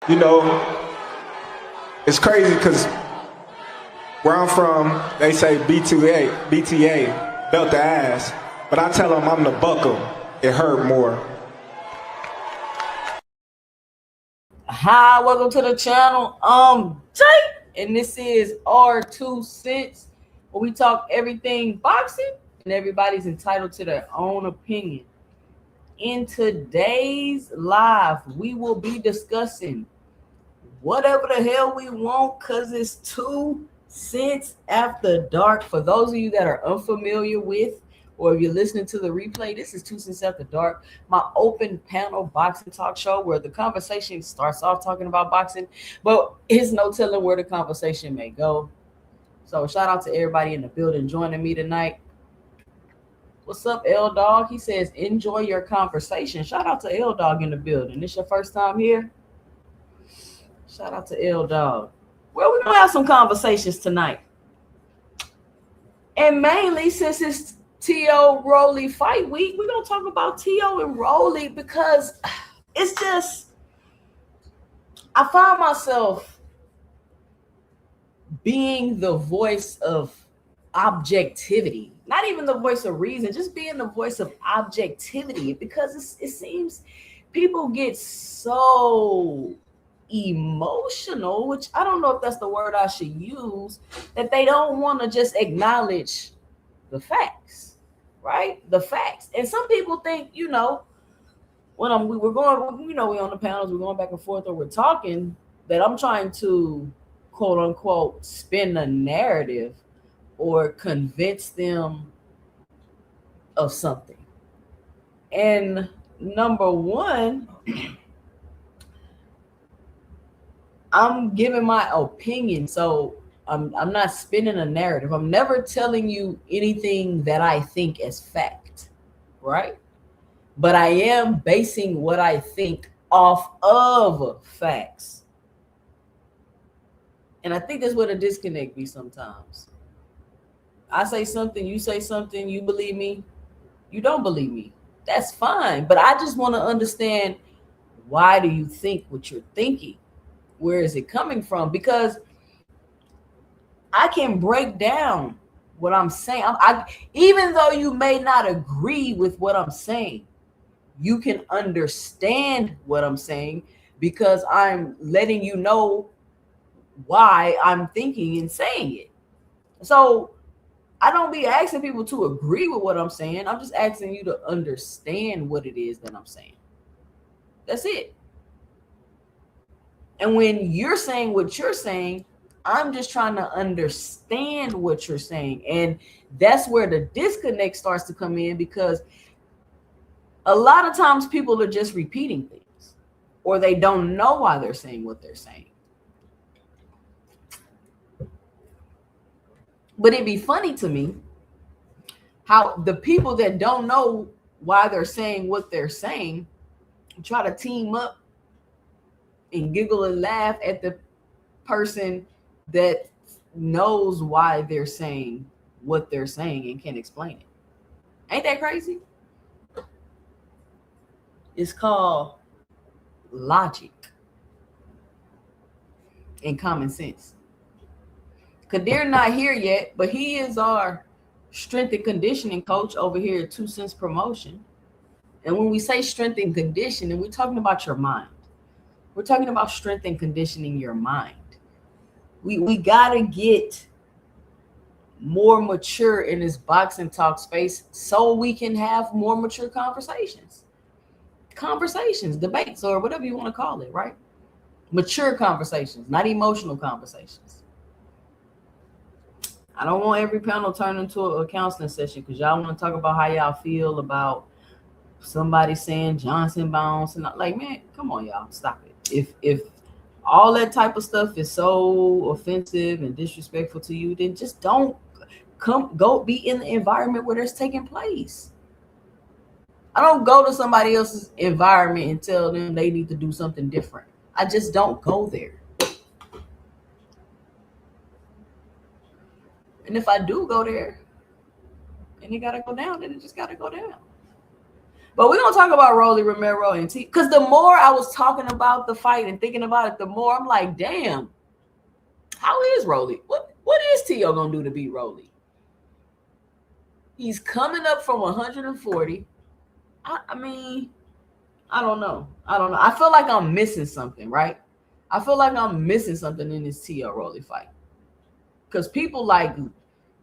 You know, it's crazy because where I'm from, they say BTA, belt the ass. But I tell them I'm the buckle. It hurt more. Hi, welcome to the channel. Jay, and this is our 2 cents, where we talk everything boxing, and everybody's entitled to their own opinion. In today's live, we will be discussing whatever the hell we want, cause it's 2 cents after dark. For those of you that are unfamiliar with, or if you're listening to the replay, this is 2 cents after dark, my open panel boxing talk show where the conversation starts off talking about boxing, but it's no telling where the conversation may go. So shout out to everybody in the building joining me tonight. What's up, L Dog? He says, enjoy your conversation. Shout out to L Dog in the building. This your first time here? Shout out to L Dog. Well, we're gonna have some conversations tonight. And mainly since it's T.O. Rolly fight week, we're gonna talk about T.O. and Rolly because it's just, I find myself being the voice of objectivity, not even the voice of reason, just being the voice of objectivity, because it seems people get so emotional, which I don't know if that's the word I should use, that they don't want to just acknowledge the facts, right? The facts. And some people think, when we're going, we're on the panels, we're going back and forth, or we're talking, that I'm trying to quote unquote spin a narrative or convince them of something. And number one, I'm giving my opinion. So I'm not spinning a narrative. I'm never telling you anything that I think as fact, right? But I am basing what I think off of facts. And I think that's where the disconnect be sometimes. I say something, you say something, you believe me, you don't believe me. That's fine. But I just want to understand, why do you think what you're thinking? Where is it coming from? Because I can break down what I'm saying. Even though you may not agree with what I'm saying, you can understand what I'm saying because I'm letting you know why I'm thinking and saying it. So I don't be asking people to agree with what I'm saying. I'm just asking you to understand what it is that I'm saying. That's it. And when you're saying what you're saying, I'm just trying to understand what you're saying. And that's where the disconnect starts to come in, because a lot of times people are just repeating things, or they don't know why they're saying what they're saying. But it'd be funny to me how the people that don't know why they're saying what they're saying try to team up and giggle and laugh at the person that knows why they're saying what they're saying and can explain it. Ain't that crazy? It's called logic and common sense. Kadir not here yet, but he is our strength and conditioning coach over here at 2 Cents Promotion. And when we say strength and conditioning, we're talking about your mind. We're talking about strength and conditioning your mind. We gotta get more mature in this boxing talk space so we can have more mature conversations, debates, or whatever you want to call it, right? Mature conversations, not emotional conversations. I don't want every panel turned into a counseling session because y'all want to talk about how y'all feel about somebody saying Johnson bounce, and like, man, come on, y'all, stop it. If all that type of stuff is so offensive and disrespectful to you, then just don't go be in the environment where that's taking place. I don't go to somebody else's environment and tell them they need to do something different. I just don't go there. And if I do go there and it gotta go down, then it just gotta go down. But we're gonna talk about Rolly Romero and T, because the more I was talking about the fight and thinking about it, the more I'm like, damn, how is Rolly? What is T.O. gonna do to beat Rolly? He's coming up from 140. I mean, I don't know. I feel like I'm missing something, right? I feel like I'm missing something in this T.O. Rolly fight. Because people like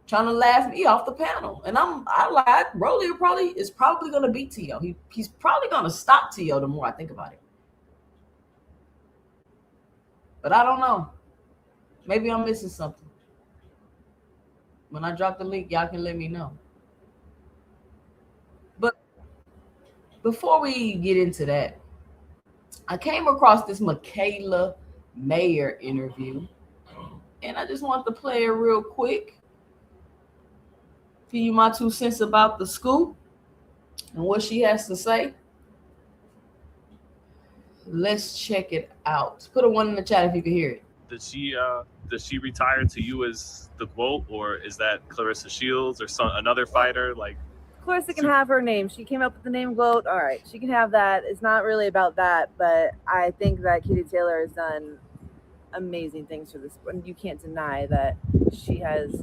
trying to laugh me off the panel. And I like Rolly is probably gonna beat T.O. He's probably gonna stop T.O. the more I think about it. But I don't know. Maybe I'm missing something. When I drop the link, y'all can let me know. But before we get into that, I came across this Michaela Mayer interview, and I just want to play it real quick. Give you my 2 cents about the scoop and what she has to say. Let's check it out. Put a 1 in the chat if you can hear it. Does she retire to you as the GOAT, or is that Clarissa Shields or another fighter? Like, Clarissa can have her name. She came up with the name GOAT. All right, she can have that. It's not really about that, but I think that Katie Taylor has done amazing things for this. And you can't deny that she has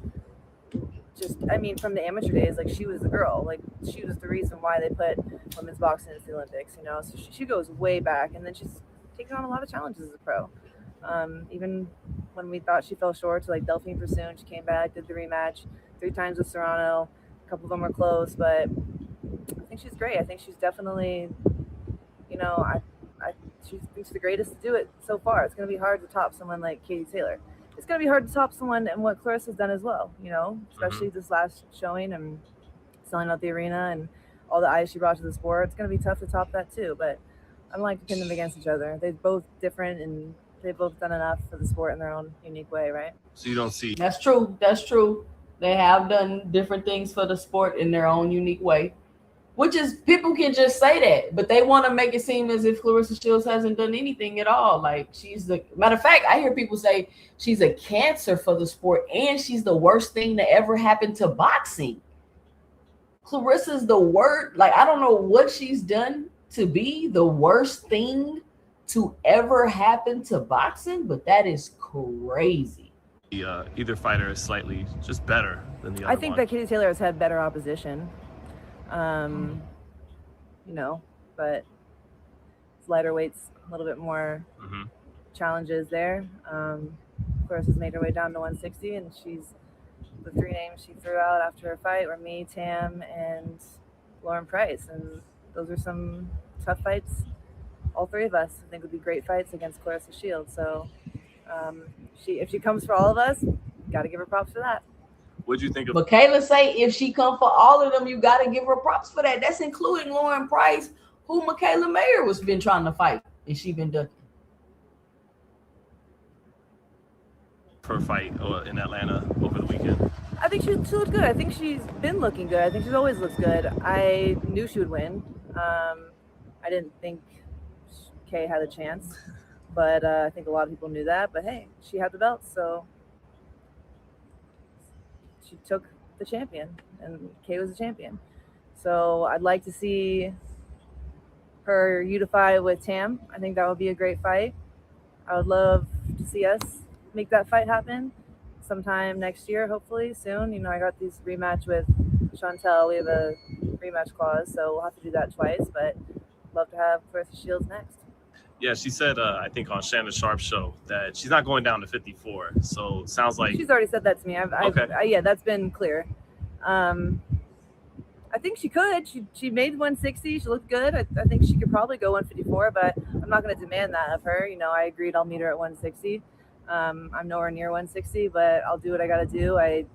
just, I mean, from the amateur days, like, she was the girl. Like, she was the reason why they put women's boxing into the Olympics, you know? So she goes way back, and then she's taken on a lot of challenges as a pro. Even when we thought she fell short to, like, Delphine Pursoon, she came back, did the rematch 3 times with Serrano. A couple of them were close, but I think she's great. I think she's definitely, you know, she's the greatest to do it so far. It's going to be hard to top someone like Katie Taylor. It's going to be hard to top someone and what Clarissa's done as well, you know, especially this last showing and selling out the arena and all the eyes she brought to the sport. It's going to be tough to top that too, but I don't like to pin them against each other. They're both different, and they've both done enough for the sport in their own unique way, right? So you don't see. That's true. They have done different things for the sport in their own unique way, which is, people can just say that, but they want to make it seem as if Clarissa Shields hasn't done anything at all. Like, she's the matter of fact, I hear people say she's a cancer for the sport and she's the worst thing to ever happen to boxing. Clarissa's the word. Like, I don't know what she's done to be the worst thing to ever happen to boxing, but that is crazy. Either fighter is slightly just better than the other. I think that Katie Taylor has had better opposition, you know, but it's lighter weights, a little bit more challenges there. Clarissa's made her way down to 160, and the 3 names she threw out after her fight were me, Tam, and Lauren Price, and those are some tough fights. All 3 of us, I think, would be great fights against Clarissa Shields. So if she comes for all of us, got to give her props for that. What'd you think of Michaela say if she come for all of them, you got to give her props for that. That's including Lauren Price, who Michaela Mayer was been trying to fight, and she been ducking. her fight in Atlanta over the weekend? I think she looked good. I think she's been looking good. I think she's always looks good. I knew she would win. I didn't think Kay had a chance, but I think a lot of people knew that. But hey, she had the belt, so she took the champion, and Kay was the champion. So I'd like to see her unify with Tam. I think that would be a great fight. I would love to see us make that fight happen sometime next year, hopefully soon. You know, I got this rematch with Chantel. We have a rematch clause, so we'll have to do that twice, but love to have Clarissa Shields next. Yeah, she said, I think on Shannon Sharp's show that she's not going down to 54. So sounds like she's already said that to me. Yeah, that's been clear. I think she could. She made 160. She looked good. I think she could probably go 154, but I'm not going to demand that of her. You know, I agreed I'll meet her at 160. I'm nowhere near 160, but I'll do what I got to do. I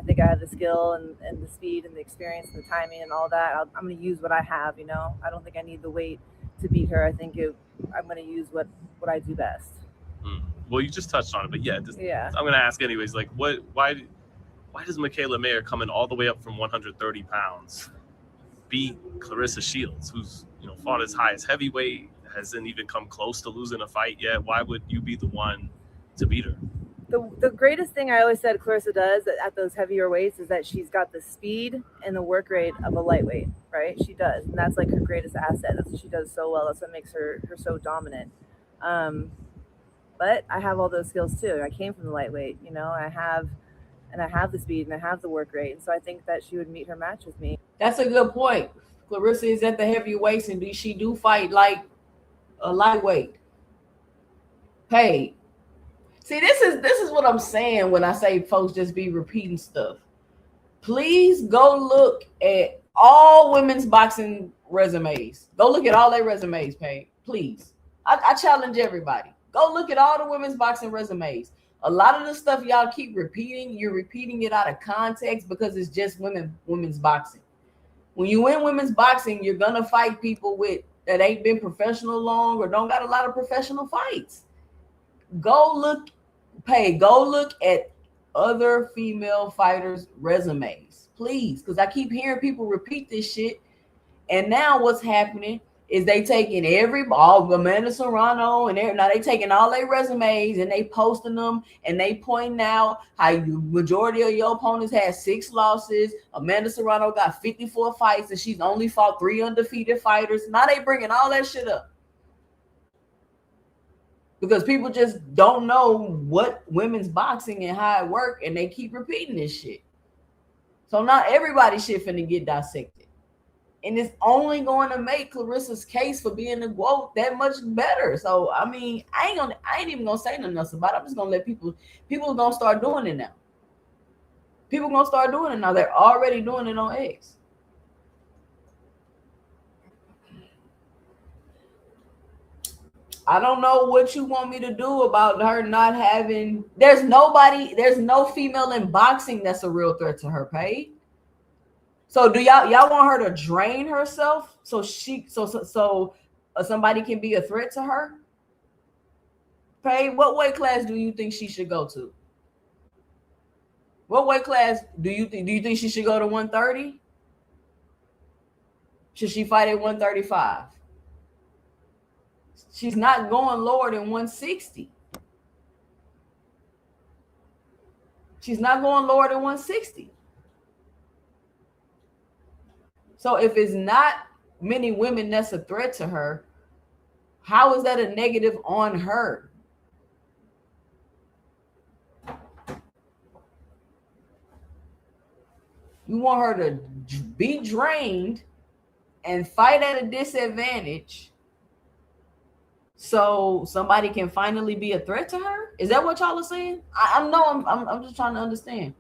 think I have the skill and the speed and the experience and the timing and all that. I'm going to use what I have, you know. I don't think I need the weight to beat her. I think I'm going to use what I do best. Well, you just touched on it, but yeah. I'm going to ask anyways, like, why does Michaela Mayer coming all the way up from 130 pounds beat Clarissa Shields, who's, you know, fought as high as heavyweight, hasn't even come close to losing a fight yet? Why would you be the one to beat her? the greatest thing I always said Clarissa does at those heavier weights is that she's got the speed and the work rate of a lightweight, right? She does, and that's like her greatest asset. That's what she does so well. That's what makes her so dominant. But I have all those skills too. I came from the lightweight, you know. I have the speed and I have the work rate, and so I think that she would meet her match with me. That's a good point. Clarissa is at the heavyweights, and she do fight like a lightweight. Hey, see, this is what I'm saying when I say folks just be repeating stuff. Please go look at all women's boxing resumes. Go look at all their resumes, Paige. Please. I challenge everybody. Go look at all the women's boxing resumes. A lot of the stuff y'all keep repeating, you're repeating it out of context because it's just women's boxing. When you win women's boxing, you're gonna fight people that ain't been professional long or don't got a lot of professional fights. Go look at other female fighters' resumes, please, because I keep hearing people repeat this shit. And now what's happening is they taking all Amanda Serrano and now they taking all their resumes and they posting them and they pointing out how the majority of your opponents had 6 losses. Amanda Serrano got 54 fights and she's only fought 3 undefeated fighters. Now they bringing all that shit up because people just don't know what women's boxing and how it works, and they keep repeating this shit. So not everybody shit finna get dissected. And it's only going to make Clarissa's case for being the GOAT that much better. So I mean, I ain't even gonna say nothing else about it. I'm just gonna let people gonna start doing it now. People gonna start doing it now. They're already doing it on X. I don't know what you want me to do about her not having. There's no female in boxing that's a real threat to her, Paige. So do y'all want her to drain herself so somebody can be a threat to her? Paige, what weight class do you think she should go to? What weight class do you think she should go to? 130? Should she fight at 135? She's not going lower than 160. She's not going lower than 160. So if it's not many women that's a threat to her, how is that a negative on her? You want her to be drained and fight at a disadvantage so somebody can finally be a threat to her? Is that what y'all are saying? I'm just trying to understand.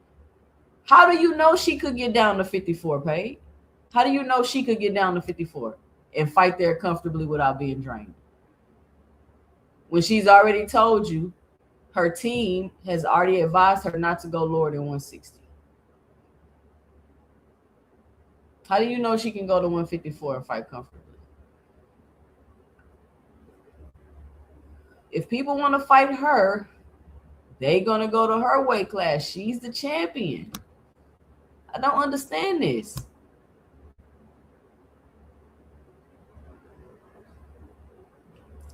How do you know she could get down to 54, Paige? How do you know she could get down to 54 and fight there comfortably without being drained? When she's already told you her team has already advised her not to go lower than 160. How do you know she can go to 154 and fight comfortably? If people want to fight her, they're going to go to her weight class. She's the champion. I don't understand this.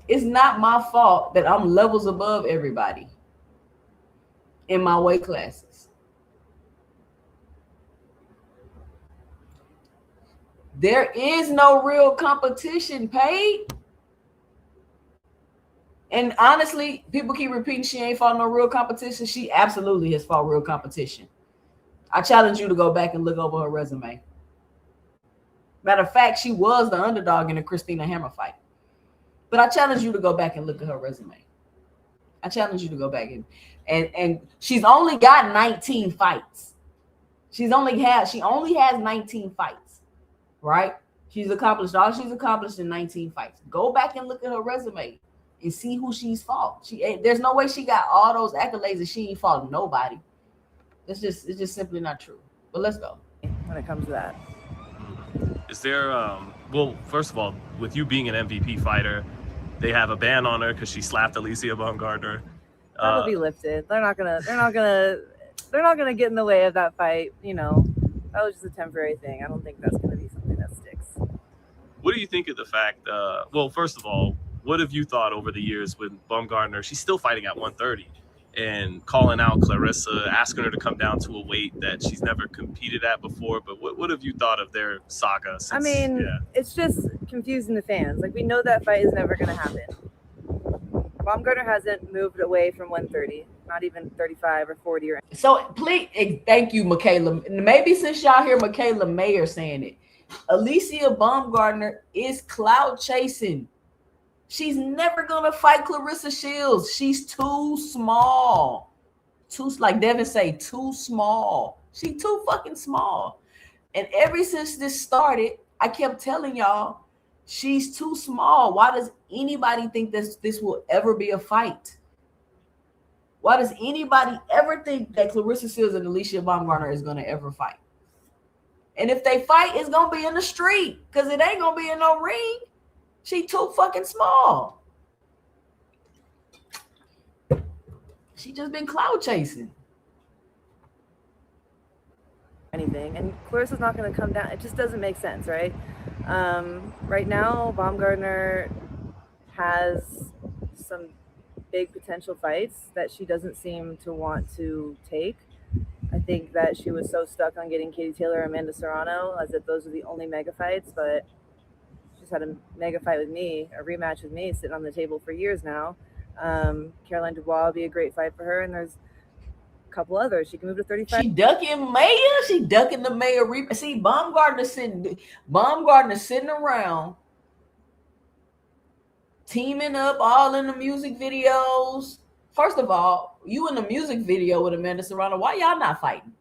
It's not my fault that I'm levels above everybody in my weight classes. There is no real competition, Paige. And honestly, people keep repeating she ain't fought no real competition. She absolutely has fought real competition. I challenge you to go back and look over her resume. Matter of fact, she was the underdog in the Christina Hammer fight. But I challenge you to go back and look at her resume. I challenge you to go back and she's only got 19 fights. She only has 19 fights, right? She's accomplished all she's accomplished in 19 fights. Go back and look at her resume and see who she's fought. There's no way she got all those accolades and she ain't fought nobody. It's just simply not true. But let's go. When it comes to that. Is there well, first of all, with you being an MVP fighter, they have a ban on her because she slapped Alicia Baumgardner. That'll be lifted. They're not gonna get in the way of that fight. You know, that was just a temporary thing. I don't think that's gonna be something that sticks. What do you think of the fact? Well, first of all, what have you thought over the years with Baumgardner? She's still fighting at 130, and calling out Clarissa, asking her to come down to a weight that she's never competed at before. But what have you thought of their saga? I mean, it's just confusing the fans. Like, we know that fight is never going to happen. Baumgartner hasn't moved away from 130, not even 35 or 40 or anything. So please, thank you, Michaela. Maybe since y'all hear Michaela Mayer saying it, Alicia Baumgartner is cloud chasing. She's never gonna fight Clarissa Shields. She's too small. Like Devin say, too small. She's too fucking small. And ever since this started, I kept telling y'all, she's too small. Why does anybody think this will ever be a fight? Why does anybody ever think that Clarissa Shields and Alicia Baumgartner is gonna ever fight? And if they fight, it's gonna be in the street because it ain't gonna be in no ring. She too fucking small. She just been cloud chasing. Anything, and Clarissa's not going to come down. It just doesn't make sense, right? Right now, Baumgartner has some big potential fights that she doesn't seem to want to take. I think that she was so stuck on getting Katie Taylor or Amanda Serrano as if those are the only mega fights, but she's had a mega fight with me, a rematch with me, sitting on the table for years now. Caroline Dubois would be a great fight for her, and there's a couple others. She can move to 35. She ducking Maya. She ducking the Maya rematch. See, Baumgartner sitting around, teaming up all in the music videos. First of all, you in the music video with Amanda Serrano. Why y'all not fighting?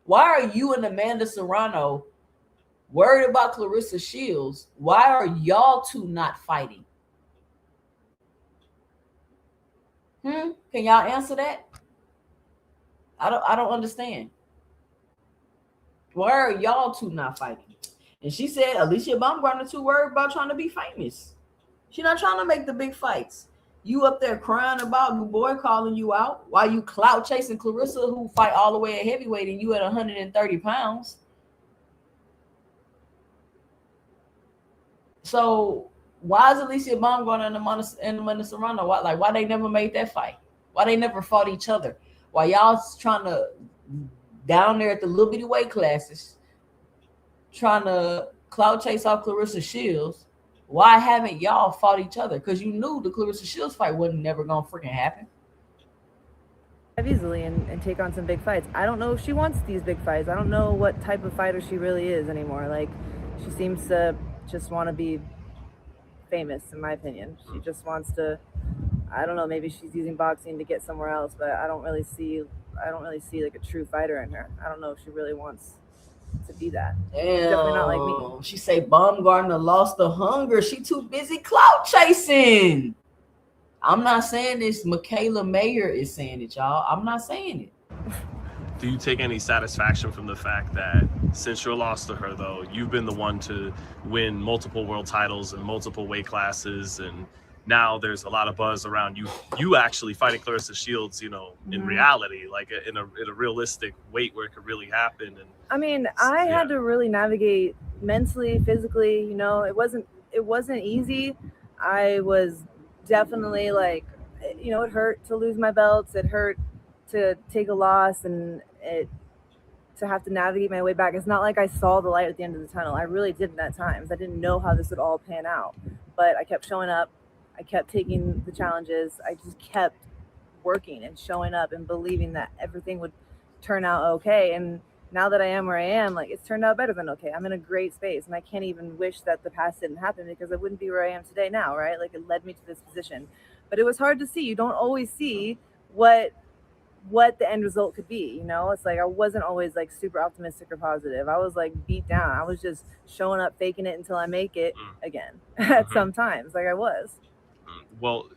Why are you and Amanda Serrano worried about Clarissa Shields? Why are y'all two not fighting? Can y'all answer that? I don't understand. Why are y'all two not fighting? And she said Alicia Baumgartner too worried about trying to be famous. She's not trying to make the big fights. You up there crying about your boy calling you out while you clout chasing Clarissa, who fight all the way at heavyweight, and you at 130 pounds. So why is Alicia Baumgartner and Amanda Serrano? Why they never made that fight? Why they never fought each other? Why y'all trying to down there at the little bitty weight classes, trying to clout chase off Clarissa Shields? Why haven't y'all fought each other? Because you knew the Clarissa Shields fight wasn't never gonna freaking happen. Easily and take on some big fights. I don't know if she wants these big fights. I don't know what type of fighter she really is anymore. Like, she seems to just want to be famous, in my opinion. She just wants to, I don't know, maybe she's using boxing to get somewhere else, but I don't really see like a true fighter in her. I don't know if she really wants to be that. Damn. Definitely not like me. She say Baumgartner lost the hunger. She too busy clout chasing. I'm not saying this. Michaela Mayer is saying it, y'all. I'm not saying it. Do you take any satisfaction from the fact that since your loss to her, though, you've been the one to win multiple world titles and multiple weight classes, and now there's a lot of buzz around you actually fighting Clarissa Shields, in reality, like in a realistic weight where it could really happen. And I mean, I had to really navigate mentally, physically, it wasn't easy. I was definitely like, it hurt to lose my belts. It hurt to take a loss and to have to navigate my way back. It's not like I saw the light at the end of the tunnel. I really didn't at times. I didn't know how this would all pan out, but I kept showing up. I kept taking the challenges. I just kept working and showing up and believing that everything would turn out okay. And now that I am where I am, like, it's turned out better than okay. I'm in a great space, and I can't even wish that the past didn't happen, because I wouldn't be where I am today now, right? Like, it led me to this position. But it was hard to see. You don't always see what the end result could be. It's like I wasn't always like super optimistic or positive. I was like beat down. I was just showing up, faking it until I make it again at some times, like I was. Well,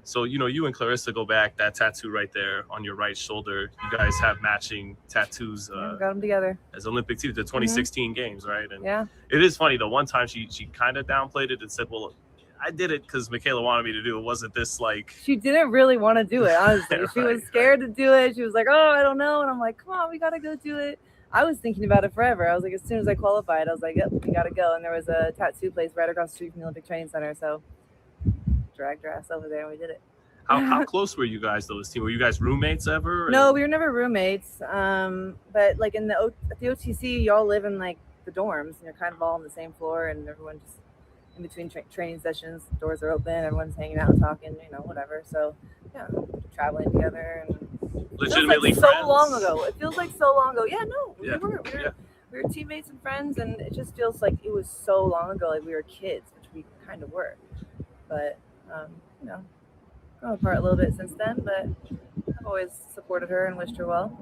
so you and Clarissa go back. That tattoo right there on your right shoulder, you guys have matching tattoos. Got them together as Olympic team, the 2016 games, right? And yeah, it is funny though. One time she kind of downplayed it and said, "Well, I did it because Michaela wanted me to do it. Wasn't this like..." She didn't really want to do it, honestly. She was scared to do it. She was like, "Oh, I don't know." And I'm like, "Come on, we got to go do it." I was thinking about it forever. I was like, as soon as I qualified, I was like, "Yep, we got to go." And there was a tattoo place right across the street from the Olympic Training Center. So dragged her ass over there and we did it. How close were you guys though? This team, were you guys roommates ever? No, we were never roommates. But like at the OTC, y'all live in like the dorms, and you're kind of all on the same floor, and everyone just in between training sessions, doors are open, everyone's hanging out, talking, whatever. So yeah, traveling together and legitimately like so long ago. It feels like so long ago. Yeah, no, we were teammates and friends, and it just feels like it was so long ago, like we were kids, which we kind of were. But grown apart a little bit since then, but I've always supported her and wished her well.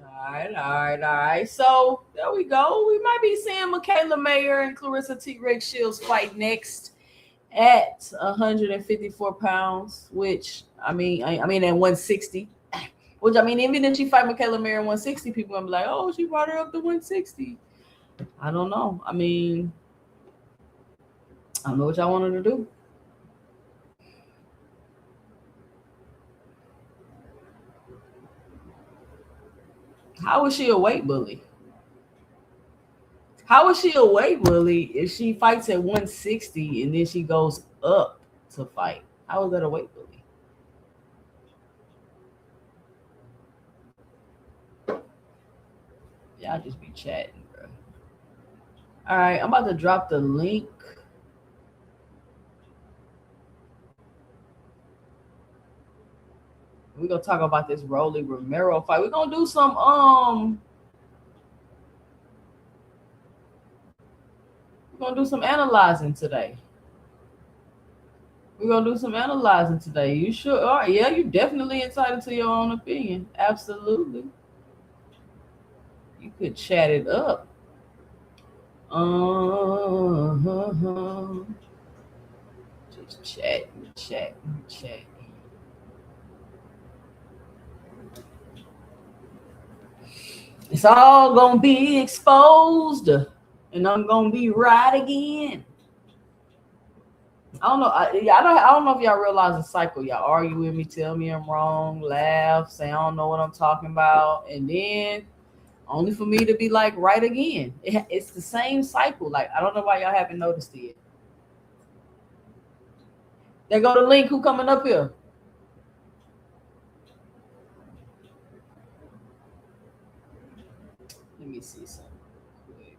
All right. So there we go. We might be seeing Michaela Mayer and Clarissa T-Rex Shields fight next at 154 pounds, which I mean at 160. Which even if she fight Michaela Mayer at 160, people gonna be like, oh, she brought her up to 160. I don't know. I don't know what y'all want her to do. How is she a weight bully? How is she a weight bully if she fights at 160 and then she goes up to fight? How is that a weight bully? Y'all just be chatting, bro. All right, I'm about to drop the link. We're gonna talk about this Rolly Romero fight. We're gonna do some analyzing today. You sure? All right, yeah, you're definitely entitled to your own opinion. Absolutely. You could chat it up. Just chat. It's all gonna be exposed, and I'm gonna be right again. I don't know. I don't know if y'all realize the cycle. Y'all argue with me, tell me I'm wrong, laugh, say I don't know what I'm talking about, and then only for me to be like right again. It's the same cycle. Like I don't know why y'all haven't noticed it. There go the link. Who coming up here? Let me see something quick.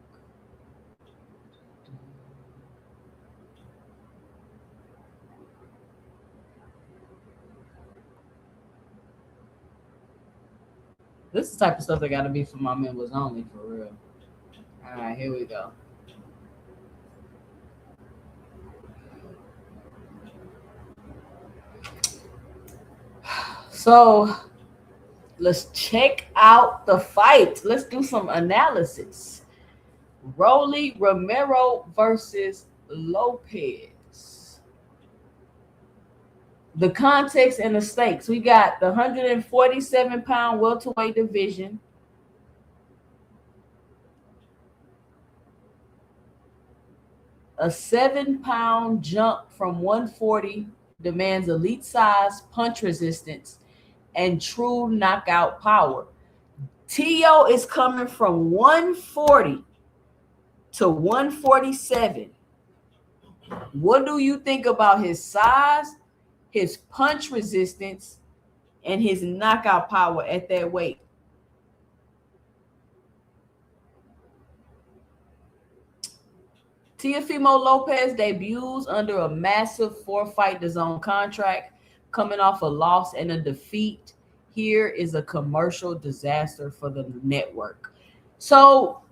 This is the type of stuff that got to be for my members only, for real. All right, here we go. So let's check out the fight. Let's do some analysis. Rolly Romero versus Lopez. The context and the stakes. We got the 147-pound welterweight division. A 7-pound jump from 140 demands elite size, punch resistance, and true knockout power. Tio is coming from 140 to 147. What do you think about his size, his punch resistance, and his knockout power at that weight? Teofimo Lopez debuts under a massive 4-fight DAZN contract, coming off a loss and a defeat. Here is a commercial disaster for the network. So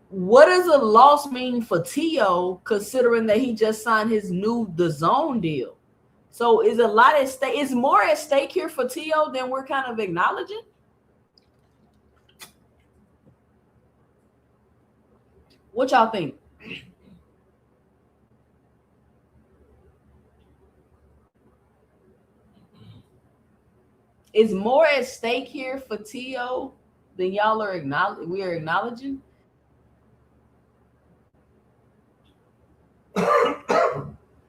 what does a loss mean for Tio, considering that he just signed his new DAZN deal? So is a lot at stake? Is more at stake here for Tio than we're kind of acknowledging? What y'all think? Is more at stake here for Tio than y'all are we are acknowledging?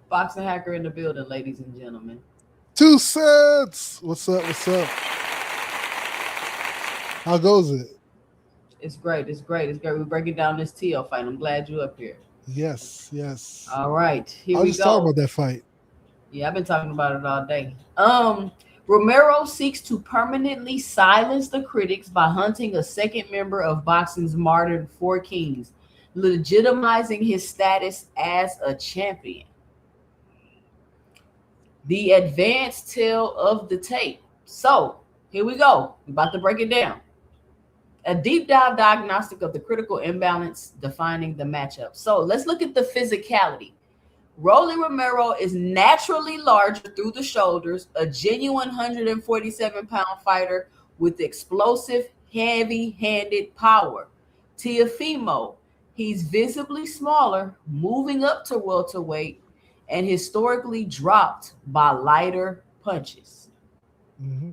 Boxing Hacker in the building, ladies and gentlemen. 2 cents. What's up? How goes it? It's great. We're breaking down this Tio fight. I'm glad you're up here. Yes. All right. Here I'll we just go. talk about that fight. Yeah, I've been talking about it all day. Romero seeks to permanently silence the critics by hunting a second member of boxing's modern Four Kings, legitimizing his status as a champion. The advanced tale of the tape. So, here we go. We're about to break it down. A deep dive diagnostic of the critical imbalance defining the matchup. So, let's look at the physicality. Rolly Romero is naturally larger through the shoulders, a genuine 147-pound fighter with explosive, heavy-handed power. Teofimo, he's visibly smaller, moving up to welterweight, and historically dropped by lighter punches. Mm-hmm.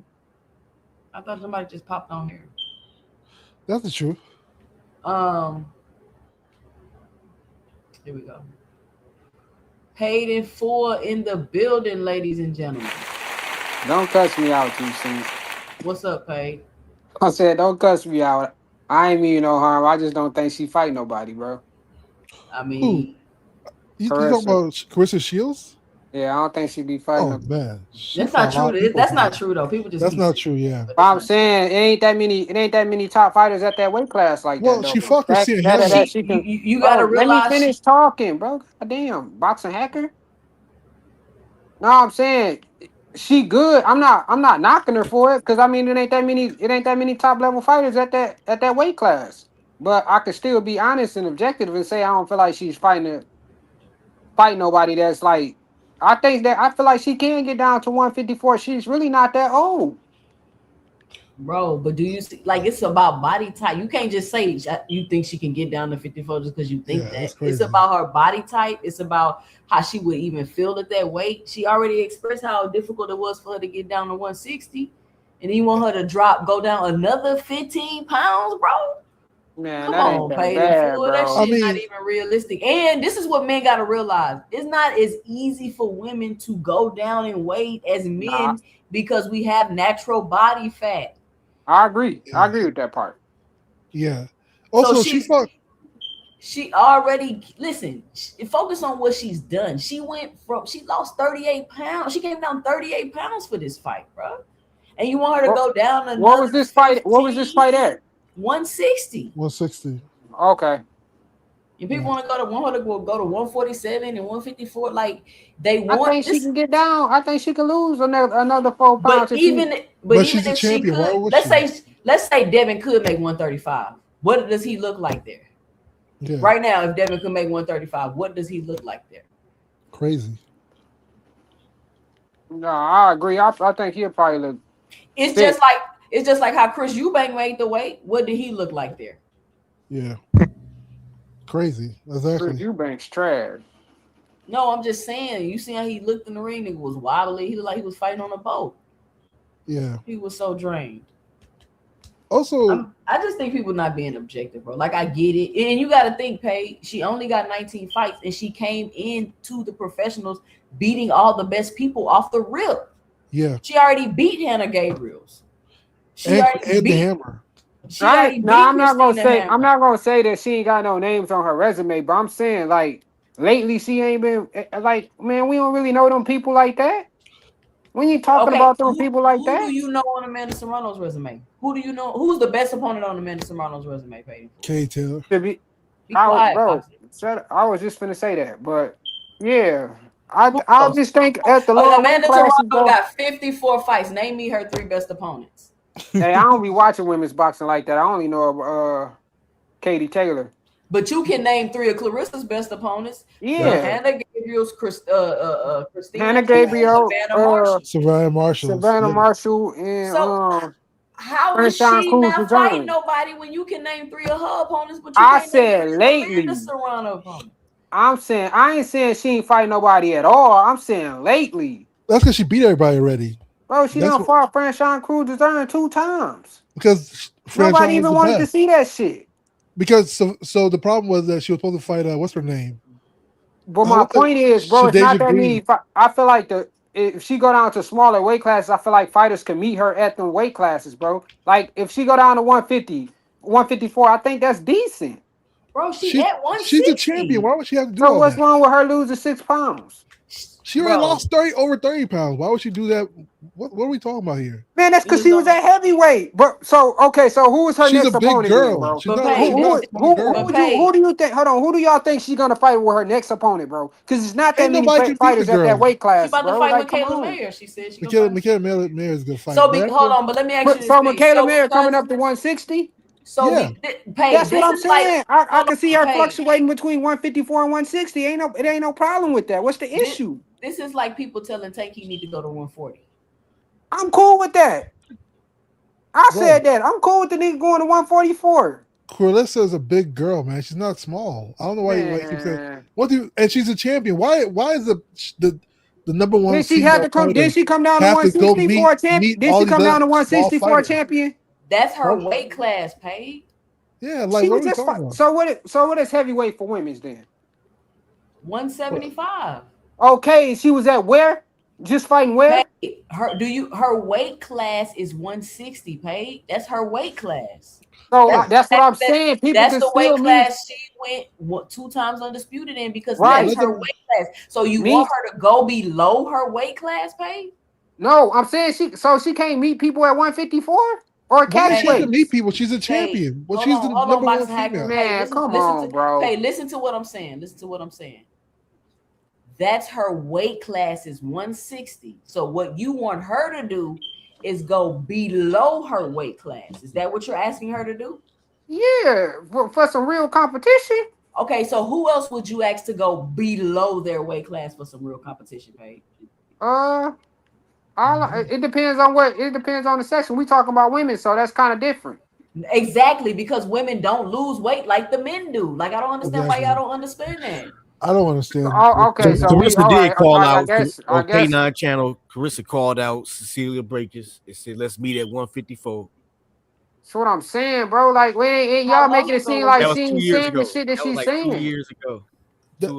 I thought somebody just popped on here. That's the truth. Here we go. Paid in full in the building, ladies and gentlemen. Don't cuss me out, 2CENTS. What's up, Paid? I said, don't cuss me out. I ain't mean no harm. I just don't think she fight nobody, bro. I mean, you talking about Carissa Shields? Yeah, I don't think she be fighting. Oh man, that's not true. That's not true though. People just that's not true. Yeah, but I'm saying it ain't that many top fighters at that weight class like that. Well, she fought Christina Henry. You gotta realize. Let me finish talking, bro. Goddamn, boxing hacker. No, I'm saying she good. I'm not knocking her for it because I mean it ain't that many top level fighters at that weight class. But I could still be honest and objective and say I don't feel like she's fight nobody that's like. I feel like she can get down to 154. She's really not that old. Bro, but do you see, like, it's about body type. You can't just say you think she can get down to 54 just because you think that. It's about her body type. It's about how she would even feel at that weight. She already expressed how difficult it was for her to get down to 160. And you want her to go down another 15 pounds, bro? Man, come on, Pay bad, bro. That shit not even realistic. And this is what men got to realize. It's not as easy for women to go down in weight as men because we have natural body fat. I agree. Yeah. I agree with that part. Yeah. Also, so she already, listen, focus on what she's done. She lost 38 pounds. She came down 38 pounds for this fight, bro. And you want her to go down another What was this fight? What was this fight at? 160. 160. Okay. And people want her to go to 147 and 154. Like they want. I think she can get down. I think she can lose another 4 pounds. But even she's a champion. Let's say Devin could make 135. What does he look like there? Yeah. Right now, if Devin could make 135, what does he look like there? Crazy. No, I agree. I think he'll probably look. It's just like how Chris Eubank made the weight. What did he look like there? Yeah. Crazy. Exactly. Chris Eubank's trash. No, I'm just saying. You see how he looked in the ring? It was wobbly. He looked like he was fighting on a boat. Yeah. He was so drained. Also, I just think people not being objective, bro. Like I get it, and you got to think, Paige. She only got 19 fights, and she came into the professionals beating all the best people off the rip. Yeah, she already beat Hannah Gabriels. And the Hammer. I'm not gonna say that she ain't got no names on her resume, but I'm saying like lately she ain't been like, man, we don't really know them people like that. We ain't talking about them people like that. Who do you know on Amanda Serrano's resume? Who do you know? Who's the best opponent on Amanda Serrano's resume, Peyton? Katie Taylor. I was just finna say that, but yeah, I just think at the lower Amanda Serrano got 54 fights. Name me her 3 best opponents. Hey, I don't be watching women's boxing like that. I only know Katie Taylor. But you can name 3 of Clarissa's best opponents. Yeah, Hannah Gabriel's, Christina, Hannah Gabriel, Savannah Marshall, and so how is she not fighting nobody when you can name 3 of her opponents? But you I said lately. I'm saying I ain't saying she ain't fighting nobody at all. I'm saying lately. That's because she beat everybody already. Bro, she done fought Franchon Cruz-Dezurn 2 times. Because nobody even wanted to see that shit. Because so the problem was that she was supposed to fight what's her name? But my point is, bro, it's not that many. I feel like if she go down to smaller weight classes, I feel like fighters can meet her at them weight classes, bro. Like if she go down to 150, 154, I think that's decent. Bro, she's at 160. She's a champion. Why would she have to do so what's wrong with her losing 6 pounds? She already lost over 30 pounds. Why would she do that? What are we talking about here? Man, that's because she was at heavyweight. But so who was her She's next a big opponent girl. then, bro? She's not a small girl. Who do you think? Hold on, who do y'all think she's gonna fight with her next opponent, bro? Because it's not that Ain't many nobody can beat the fighters at that girl. weight class, She about bro. to fight Like, come Michaela on. Mayer. She said she gonna fight. Michaela Mayer is gonna fight. So hold on, but let me ask you this. So Michaela Mayer coming up to 160. So Yeah. That's what I'm saying. I can see her Paige. fluctuating between 154 and 160. It ain't no problem with that. What's the issue? This is like people telling Tank he need to go to 140. I'm cool with that. I said that. I'm cool with the nigga going to 144. Clarissa is a big girl, man. She's not small. I don't know why you keep saying. And she's a champion. Why is the number one? Did she have to come? Did she come down to 160 for a champion? Did she come down to 160 for a champion? That's her weight class, Paige. Yeah, like what are we talking about? So what is heavyweight for women's then? 175. Okay, she was at where? Just fighting where? Paige, her weight class is 160, Paige. That's her weight class. So that's what I'm saying. People that's can the weight still class she went 2 times undisputed in because that's her weight class. So you want her to go below her weight class, Paige? No, I'm saying she can't meet people at 154 or catch she can meet people. She's a champion. Well, she's the number one female. Man, come on, bro. Hey, listen to what I'm saying. That's her weight class is 160. So what you want her to do is go below her weight class. Is that what you're asking her to do? Yeah, for some real competition. Okay, so who else would you ask to go below their weight class for some real competition, Paige? It depends on the section. We talking about women, so that's kind of different. Exactly, because women don't lose weight like the men do. Like I don't understand why y'all don't understand that. I don't understand. Okay, so Carissa did call out on K9 channel. Carissa called out Cecilia Breakers and said, "Let's meet at 154." That's what I'm saying, bro. Like, y'all making it seem like she ain't saying the shit that she's saying. 2 years ago.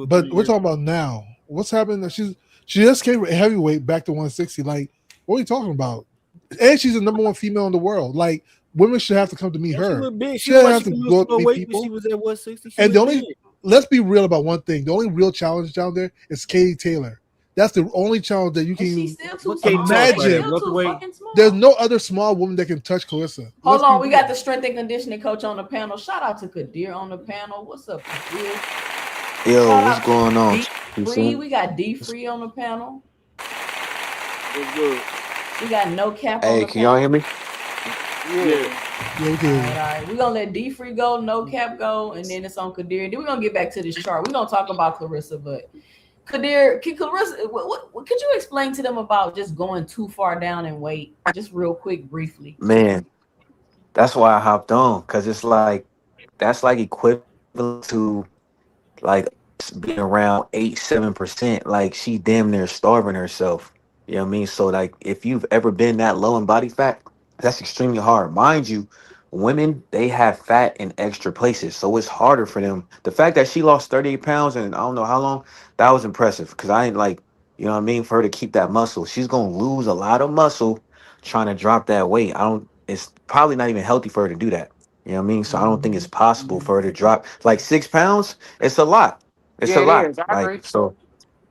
But we're talking about now. What's happening? She just came heavyweight back to 160. Like, what are you talking about? And she's the number one female in the world. Like, women should have to come to meet her. She doesn't have to go to meet people. She was at 160. And let's be real about one thing. The only real challenge down there is Katie Taylor. That's the only challenge that you can imagine. There's no other small woman that can touch Clarissa. Hold on, we got the strength and conditioning coach on the panel. Shout out to Kadir on the panel. What's up, Kadir? Yo, what's going on? D-Free. We got D-Free on the panel. What's good? We got No Cap. Hey, can y'all hear me? Yeah. All right. We're gonna let D-Free go, No Cap go, and then it's on Kadir. Then we're gonna get back to this chart. We're gonna talk about Clarissa, but Kadir, Clarissa, what could you explain to them about just going too far down in weight? Just real quick, briefly. Man, that's why I hopped on, because it's like that's like equivalent to like being around 8-7%. Like she damn near starving herself. You know what I mean? So like if you've ever been that low in body fat, that's extremely hard. Mind you, women, they have fat in extra places, so it's harder for them. The fact that she lost 38 pounds and I don't know how long, that was impressive, because I ain't like, you know what I mean, for her to keep that muscle. She's gonna lose a lot of muscle trying to drop that weight. It's probably not even healthy for her to do that. You know what I mean? So I don't think it's possible for her to drop like 6 pounds. It's a lot. It's a lot. Like, so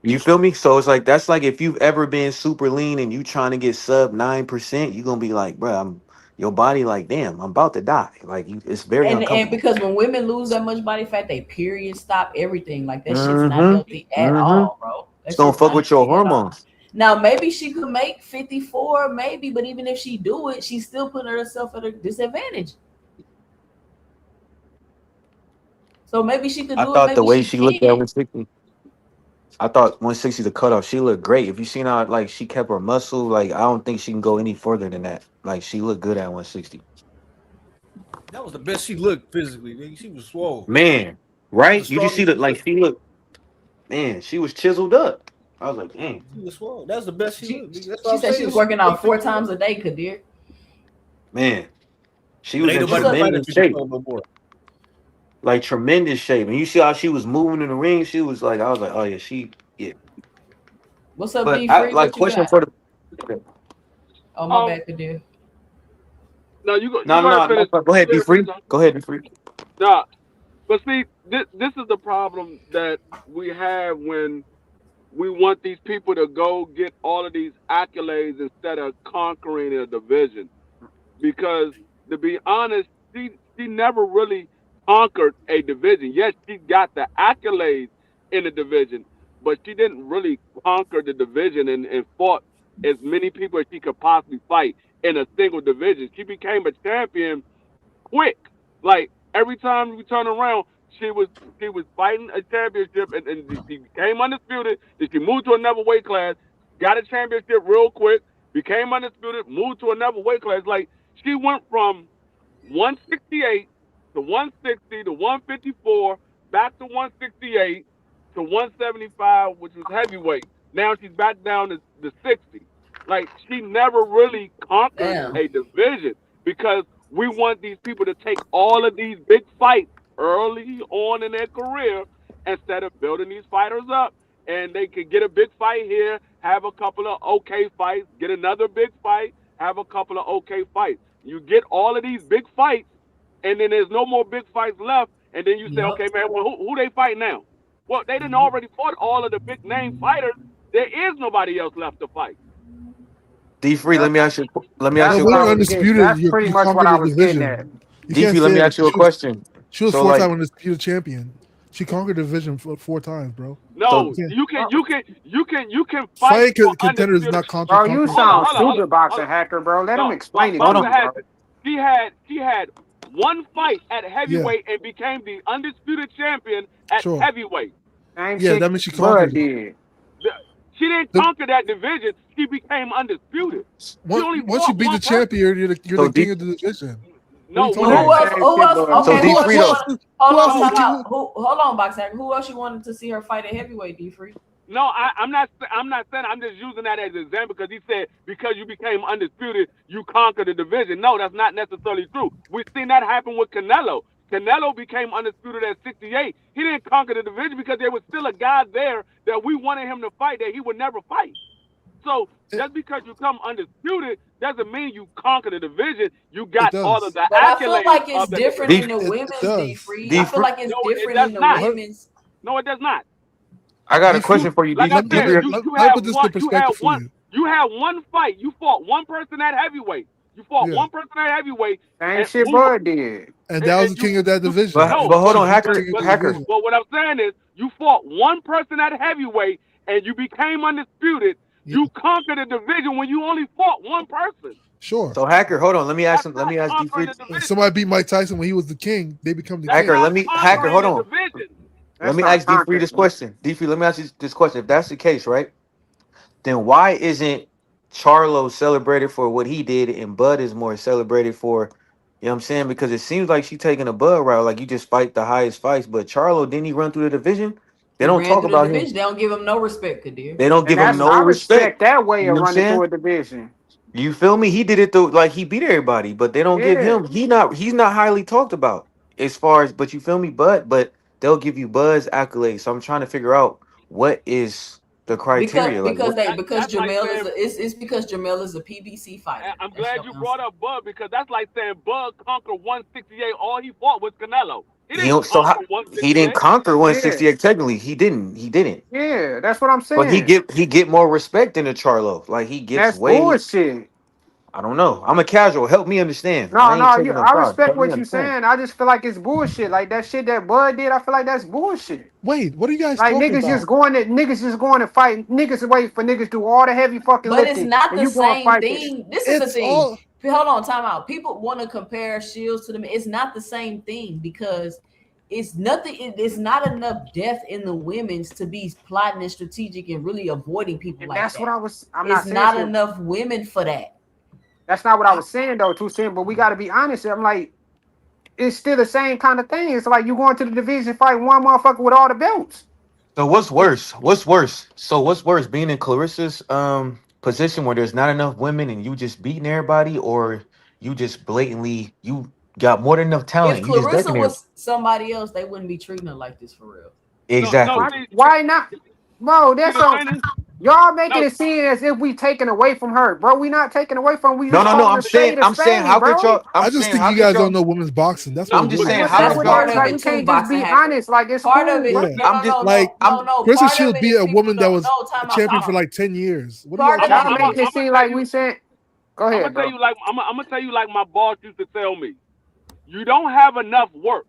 you feel me? So it's like that's like if you've ever been super lean and you trying to get sub 9%, you're gonna be like, bro, your body like, damn, I'm about to die. Like it's very uncomfortable. And because when women lose that much body fat, they period stop everything. Like that shit's not healthy at all, bro. It's gonna fuck with your hormones. Now maybe she could make 54, maybe, but even if she do it, she's still putting herself at a disadvantage. So maybe she could do it. I thought the way she looked at 160. I thought 160 the cutoff. She looked great. If you seen how like she kept her muscle, like I don't think she can go any further than that. Like she looked good at 160. That was the best she looked physically. Nigga. She was swole. Man, right? You just see that like she looked. Man, she was chiseled up. I was like, dang. She was swole. That's the best she looked. She said she was working out 4 times a day, Kadir. Man, she was in tremendous shape. Like tremendous shape. And you see how she was moving in the ring. She was like, I was like, oh yeah, What's up, but D-Free? like question for the. Oh my bad, Kadir. No, you go. No. Go ahead, be free. Go ahead, be free. Nah, but see, this is the problem that we have when we want these people to go get all of these accolades instead of conquering a division. Because to be honest, she never really conquered a division. Yes, she got the accolades in the division, but she didn't really conquer the division and fought as many people as she could possibly fight in a single division. She became a champion quick. Like every time we turn around, she was fighting a championship and she became undisputed. Then she moved to another weight class, got a championship real quick, became undisputed, moved to another weight class. Like she went from 168 to 160 to 154, back to 168 to 175, which was heavyweight. Now she's back down to 60. Like she never really conquered a division because we want these people to take all of these big fights early on in their career instead of building these fighters up. And they could get a big fight here, have a couple of okay fights, get another big fight, have a couple of okay fights. You get all of these big fights, and then there's no more big fights left. And then you say, okay, man, well, who they fight now? Well, they didn't already fought all of the big name fighters. There is nobody else left to fight. D-Free, let me ask you a undisputed. That's pretty much what I was getting at. D-Free, let me ask you a question. She was four-time undisputed champion. She conquered the division 4 times, bro. No, you can fight contenders not conquer. Bro, you sound super boxing hacker, bro. Let him explain it. She had one fight at heavyweight and became the undisputed champion at heavyweight. That means she conquered. She didn't conquer that division. She became undisputed. Once you beat the champion, you're the king of the division. No, who else? Okay, hold on, Boxer. Who else you wanted to see her fight at heavyweight, D-Free? No, I'm not saying. I'm just using that as an example because he said because you became undisputed, you conquered the division. No, that's not necessarily true. We've seen that happen with Canelo. Canelo became undisputed at 68. He didn't conquer the division because there was still a guy there that we wanted him to fight that he would never fight. So just because you come undisputed doesn't mean you conquer the division. You got all of the accolades. I feel like it's different in the women's, D-Free. I feel like it's different in the women's. No, it does not. I got a question for you, like I said, you had one fight. You fought one person at heavyweight. You fought one person at heavyweight. Same shit Bud did. And that was the king of that division. But hold on, Hacker. But what I'm saying is you fought one person at heavyweight and you became undisputed. Yeah. You conquered a division when you only fought one person. Sure. So Hacker, hold on. Let me ask D-Free. Somebody beat Mike Tyson when he was the king. They become the Hacker. king. Hacker, hold on. Let me ask D-Free this question. D-Free, let me ask you this question. If that's the case, right, then why isn't Charlo celebrated for what he did and Bud is more celebrated for, you know what I'm saying? Because it seems like she's taking a Bud route, like you just fight the highest fights. But Charlo, didn't he run through the division? They don't talk about him. They don't give him no respect, Kadir. They don't give him no respect. That way of running through a division. You feel me? He did it through, like he beat everybody, but they don't give him. He's not highly talked about as far as. But you feel me? But they'll give you Bud's accolades. So I'm trying to figure out what is the criteria. Because Jamel is because Jamel is a PBC fighter. I'm glad you brought up Bud because that's like saying Bud conquered 168. All he fought was Canelo. He didn't conquer 168 technically. He didn't. Yeah, that's what I'm saying. But he get more respect than the Charlo. Like he gets bullshit. I don't know. I'm a casual. Help me understand. I respect what you're saying. I just feel like it's bullshit. Like that shit that Bud did, I feel like that's bullshit. Wait, what are you guys like? Talking niggas about? Niggas just going to fight. Niggas wait for niggas do all the heavy fucking lifting. But it's not the same thing. This is the thing. Hold on, time out. People want to compare Shields to them. It's not the same thing because it's nothing. It's not enough depth in the women's to be plotting and strategic and really avoiding people like that. That's what I was. It's not enough women for that. That's not what I was saying though, 2CENTS. But we got to be honest. I'm like, it's still the same kind of thing. It's like you going to the division fight one motherfucker with all the belts. So what's worse? What's worse? Being in Clarissa's position where there's not enough women and you just beating everybody, or you just blatantly you got more than enough talent. If Clarissa was somebody else, they wouldn't be treating her like this for real. Exactly. Why not? Bro, that's Y'all making it seem as if we taking away from her, bro. We not taking away from. We No, just no, no. calling a spade a I'm saying, spade, how could bro. y'all? I'm I just saying, think how you could guys y'all? don't know women's boxing. That's what I'm it just is. saying, But how that's That's could what part I'm y'all? of like. it We too, can't just boxing be hacker. honest. Like it's Part of cool. it, Yeah. I'm just Like I'm no. Kristen Part of Shields it beat is a people woman that don't was know. a champion for like 10 years. What do y'all Part of talking Y'all it about? make is it seem like we said. Go I'm ahead, gonna tell bro. you like I'm gonna tell you like my boss used to tell me. You don't have enough work,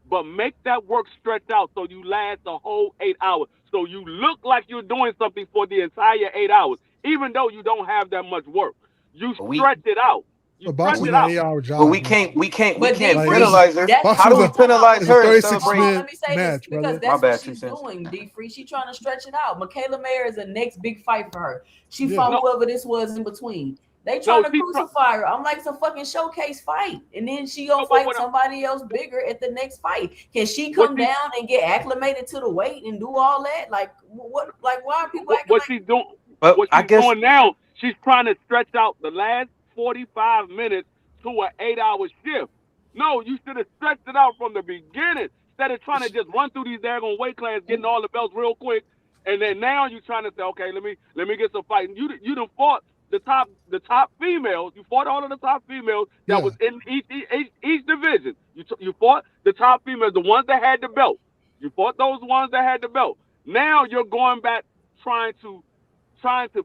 but make that work stretch out so you last the whole 8 hours. So you look like you're doing something for the entire 8 hours, even though you don't have that much work. You we, stretch it out. You But stretch boxing's it not we, an out. 8-hour but job, man. we But D can't Like Free, penalize her. that's How what do boxing's we a I'm talking about. penalize it's a her and 36 Hold on, celebrate? let minute me say this match, because brother. My that's what bad, she's 2 cents. doing, D Free. She's trying to stretch it out. Michaela Mayer is the next big fight for her. She Yeah. fought No, whoever this was in between. They no, trying to she's crucify her. I'm like, it's a fucking showcase fight. And then she gonna no, but fight somebody else bigger at the next fight. Can she what come she down and get acclimated to the weight and do all that? Like what like why are people acting what like she's doing But what I she's guess doing now, she's trying to stretch out the last 45 minutes to an 8 hour shift. No, you should have stretched it out from the beginning instead of trying to just run through these daggone weight classes, getting all the belts real quick, and then now you're trying to say, okay, let me get some fighting. You done fought the top females. You fought all of the top females that Yeah. was in each division. You fought the top females, the ones that had the belt. You fought those ones that had the belt. Now you're going back trying to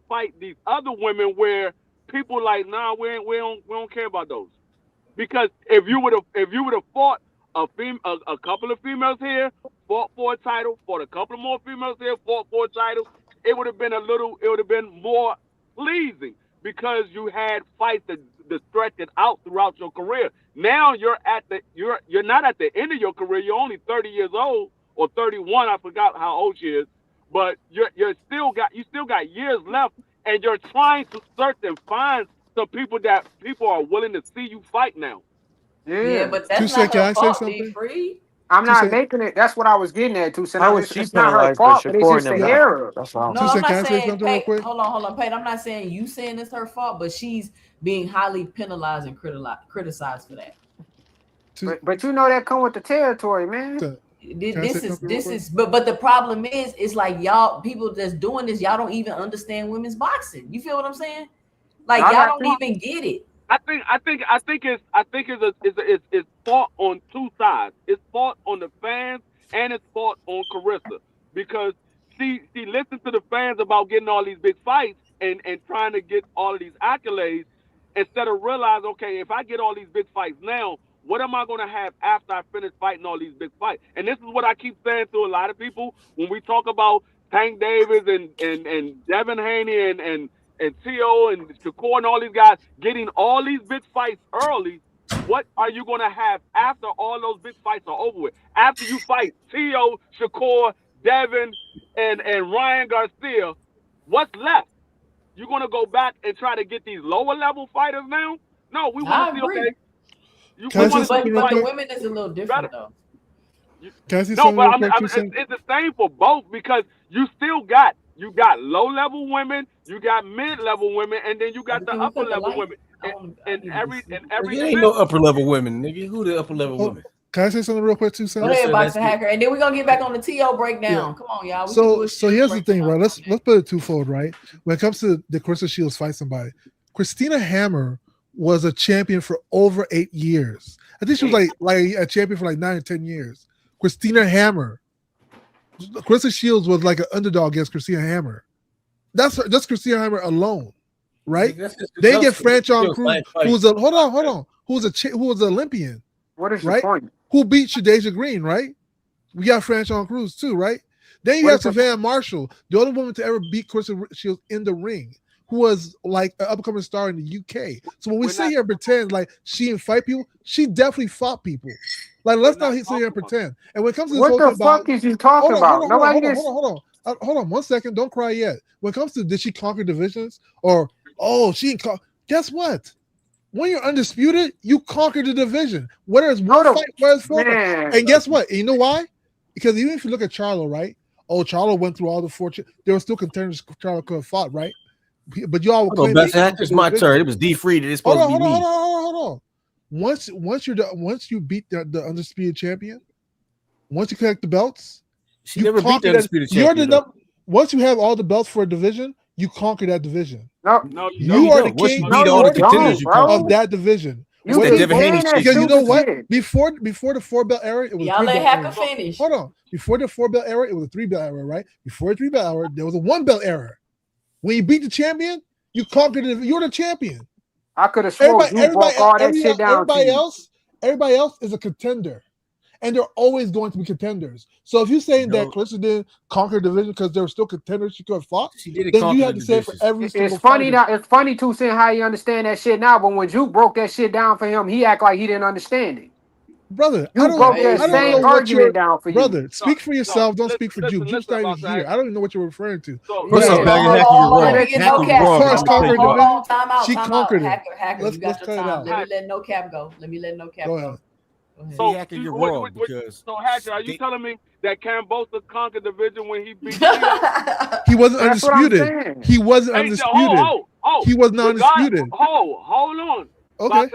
fight these other women where people like, nah, we don't care about those. Because if you would have fought a couple of females here, fought for a title, fought a couple of more females here, fought for a title, it would have been more pleasing because you had fights that stretch it out throughout your career. Now you're not at the end of your career. You're only 30 years old or 31. I forgot how old she is, but you still got years left, and you're trying to search and find some people are willing to see you fight now. yeah, Yeah. but Two that's cent, not can her I say fault, D something? Free. I'm Two not cent. making it. That's what I was getting at, too. So how now was she it's not her penalized, but fault, but it's Shakur just the and them Yeah. not? era. That's all I'm No, Two saying. I'm cent, not can I say saying something real Pate. quick? Hold on, Pate. I'm not saying you saying it's her fault, but she's being highly penalized and criticized for that. Two, But you know that come with the territory, man. can I say something real quick? But the problem is, it's like y'all people that's doing this, y'all don't even understand women's boxing. You feel what I'm saying? No, Like I y'all got don't you. even get it. I think it's fault on two sides. It's fault on the fans and it's fault on Carissa because she listened to the fans about getting all these big fights and trying to get all of these accolades instead of realize, okay, if I get all these big fights now, what am I going to have after I finish fighting all these big fights? And this is what I keep saying to a lot of people when we talk about Tank Davis and Devin Haney and T.O. and Shakur and all these guys getting all these big fights early. What are you going to have after all those big fights are over with? After you fight T.O., Shakur, Devin, and Ryan Garcia, what's left? You're going to go back and try to get these lower level fighters now? No, we want to I see, agree. okay, Can we I say want to see something you real But fight the quick? women is a little better. different though. Can I say No, something but real quick? 2 cent. it's the same for both because you got low level women, you got mid level women, and then you got the Can we upper cut the level light? women I in, want to. I in need to be every in sleep. every Nigga, ain't no division. upper level women, nigga. Who the upper level Oh, women? can I say something real quick? 2 Go cents. ahead, Carissa, that's boxing it. hacker, and then we're gonna get back on the TO Yeah. breakdown. Come on, y'all. We can do So a so Shields here's the thing, breakdown right? on Let's put it twofold, right? When it comes to the Carissa Shields fight somebody, Christina Hammer was a champion for over 8 years. I think she was like a champion for like 9 or 10 years. Christina Hammer. Carissa Shields was like an underdog against Christina Hammer. That's Christina Hammer alone, right? Nigga, that's just They get because Franchon Shields Cruz, fight. who's a hold on, who was an Olympian, What is your right? point? Who beat Shadeja Green, right? We got Franchon Cruz too, right? Then you What have is your Savannah Marshall, the only woman to ever beat Carissa Shields in the ring, who was like an upcoming star in the UK. So when we We're sit not here and pretend like she didn't fight people, she definitely fought people. Like let's we're not not sit here and talking about pretend. And when it comes to this What whole the thing about fuck is you talking about? Nobody gets. hold on 1 second. Don't cry yet. When it comes to did she conquer divisions or she didn't conquer? Guess what? When you're undisputed, you conquer the division. Whether it's one fight, whether it's 4 fights. Man. And guess what? And you know why? Because even if you look at Charlo, right? Oh, Charlo went through all the fortune. There were still contenders Charlo could have fought, right? But y'all will claim Best actor's my turn. It was D Free. It's supposed to be me. Hold on. Once you beat the undisputed champion, once you collect the belts, She never beat the undisputed champion. Once you have all the belts for a division, you conquer that division. No, You are the king. Once you beat all the contenders, you conquer of that division. It's that Devin Haney shit. Because you know what? Before the 4-belt era, it was Y'all a 3-belt let Hacker era. finish. Hold on. Before the 4-belt era, it was a 3-belt era, right? Before the 3-belt era, there was a 1-belt era. When you beat the champion, you conquered it. You're the champion. I could have sworn you broke all that shit down. Everybody else is a contender. And they're always going to be contenders. So if you're saying that Clarissa didn't conquer the division because there were still contenders she could have fought, then you have to say it for every single funny fighter. now. It's funny too, seeing how you understand that shit now. But when Juke broke that shit down for him, he act like he didn't understand it. Brother, you broke that same argument down for you. Brother, speak for yourself. Don't speak for Juke. Juke's not even here. I don't even know what you're referring to. First off, She conquered it. Let's cut it out. Let me let No Cap go. Go ahead. So, Hacker, you're wrong because Hacker, are you telling me that Cambosa conquered the division when he beat He wasn't undisputed. He wasn't undisputed. He was not undisputed. Hold on. Okay.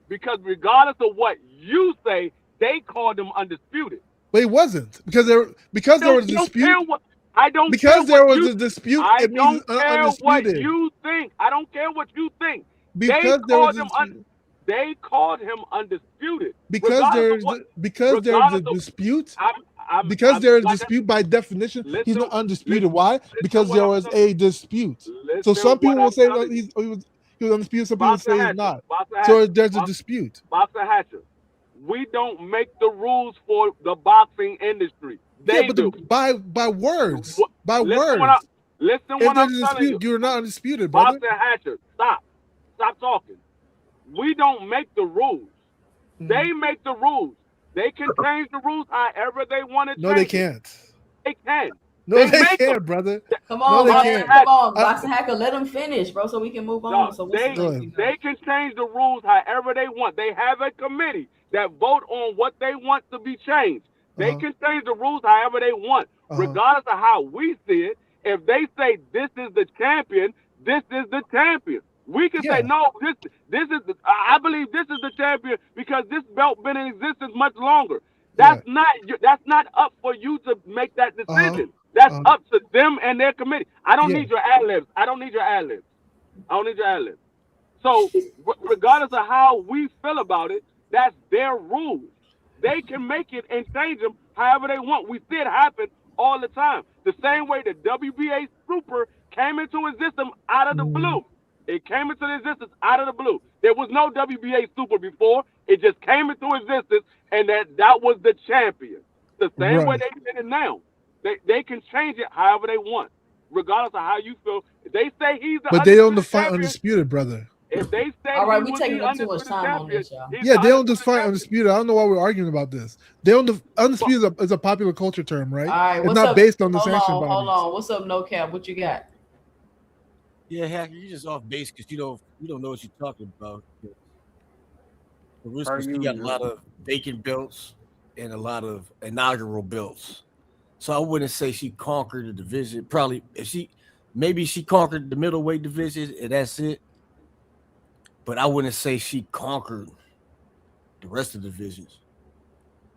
Because regardless of what you say, they called him undisputed. But it wasn't because there was a dispute. I don't because care there what was you, a dispute. I it don't means care undisputed. what you think. I don't care what you think. Because there was a dispute. They called him undisputed. Because there's a dispute. Because there's a dispute by definition, he's not undisputed. Why? Because there was a dispute. So some people will say that he was undisputed. Some people say he's not. So there's a dispute. Boxer Hatcher, we don't make the rules for the boxing industry. They do. By words. By words. Listen if what I'm there's a telling dispute, you. You're not undisputed, brother. Boxer Hatcher, stop talking. We don't make the rules. They make the rules. They can change the rules however they want to change. No, they can't. They can. No, they can't, brother. Come on, no, man. Come on, Boxing Hacker. Let them finish, bro, so we can move on. So they can change the rules however they want. They have a committee that vote on what they want to be changed. They can change the rules however they want, regardless of how we see it. If they say this is the champion, this is the champion. We can say no. This is. I believe this is the champion because this belt been in existence much longer. That's not up for you to make that decision. That's up to them and their committee. I don't need your ad libs. So regardless of how we feel about it, that's their rules. They can make it and change them however they want. We see it happen all the time. The same way the WBA Super came into existence out of the blue. It came into existence out of the blue. There was no WBA Super before. It just came into existence, and that was the champion. The same way they did it now. They can change it however they want, regardless of how you feel. If they say he's the but they don't define undisputed, brother. If they say all right, we taking up too much time on this, y'all. Yeah, they don't define undisputed. I don't know why we're arguing about this. They don't. Undisputed is a popular culture term, right? All right, it's not based on the sanction bodies. Hold on. What's up, No Cap? What you got? Yeah, Hacker, you're just off base because you don't know what you're talking about. She got a lot of vacant belts and a lot of inaugural belts. So I wouldn't say she conquered the division. Probably maybe she conquered the middleweight division and that's it. But I wouldn't say she conquered the rest of the divisions.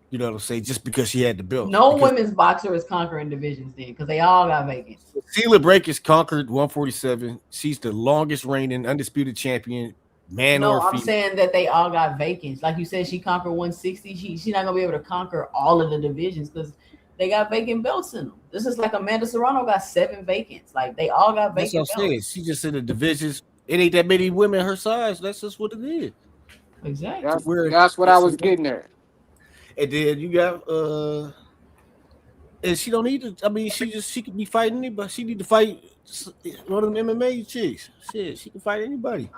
You know what I'm saying? Just because she had the belt. No women's boxer is conquering divisions then, because they all got vacants. Cecilia Breakers conquered 147. She's the longest reigning undisputed champion, man or female. I'm saying that they all got vacants. Like you said, she conquered 160. She's not gonna be able to conquer all of the divisions because they got vacant belts in them. This is like Amanda Serrano got 7 vacants. Like they all got vacant belts. That's what I'm saying. She just said the divisions. It ain't that many women her size. That's just what it is. Exactly. That's what I was getting at. And then you got and she don't need to. I mean, she could be fighting anybody. She need to fight one of them MMA chicks. Shit, she can fight anybody.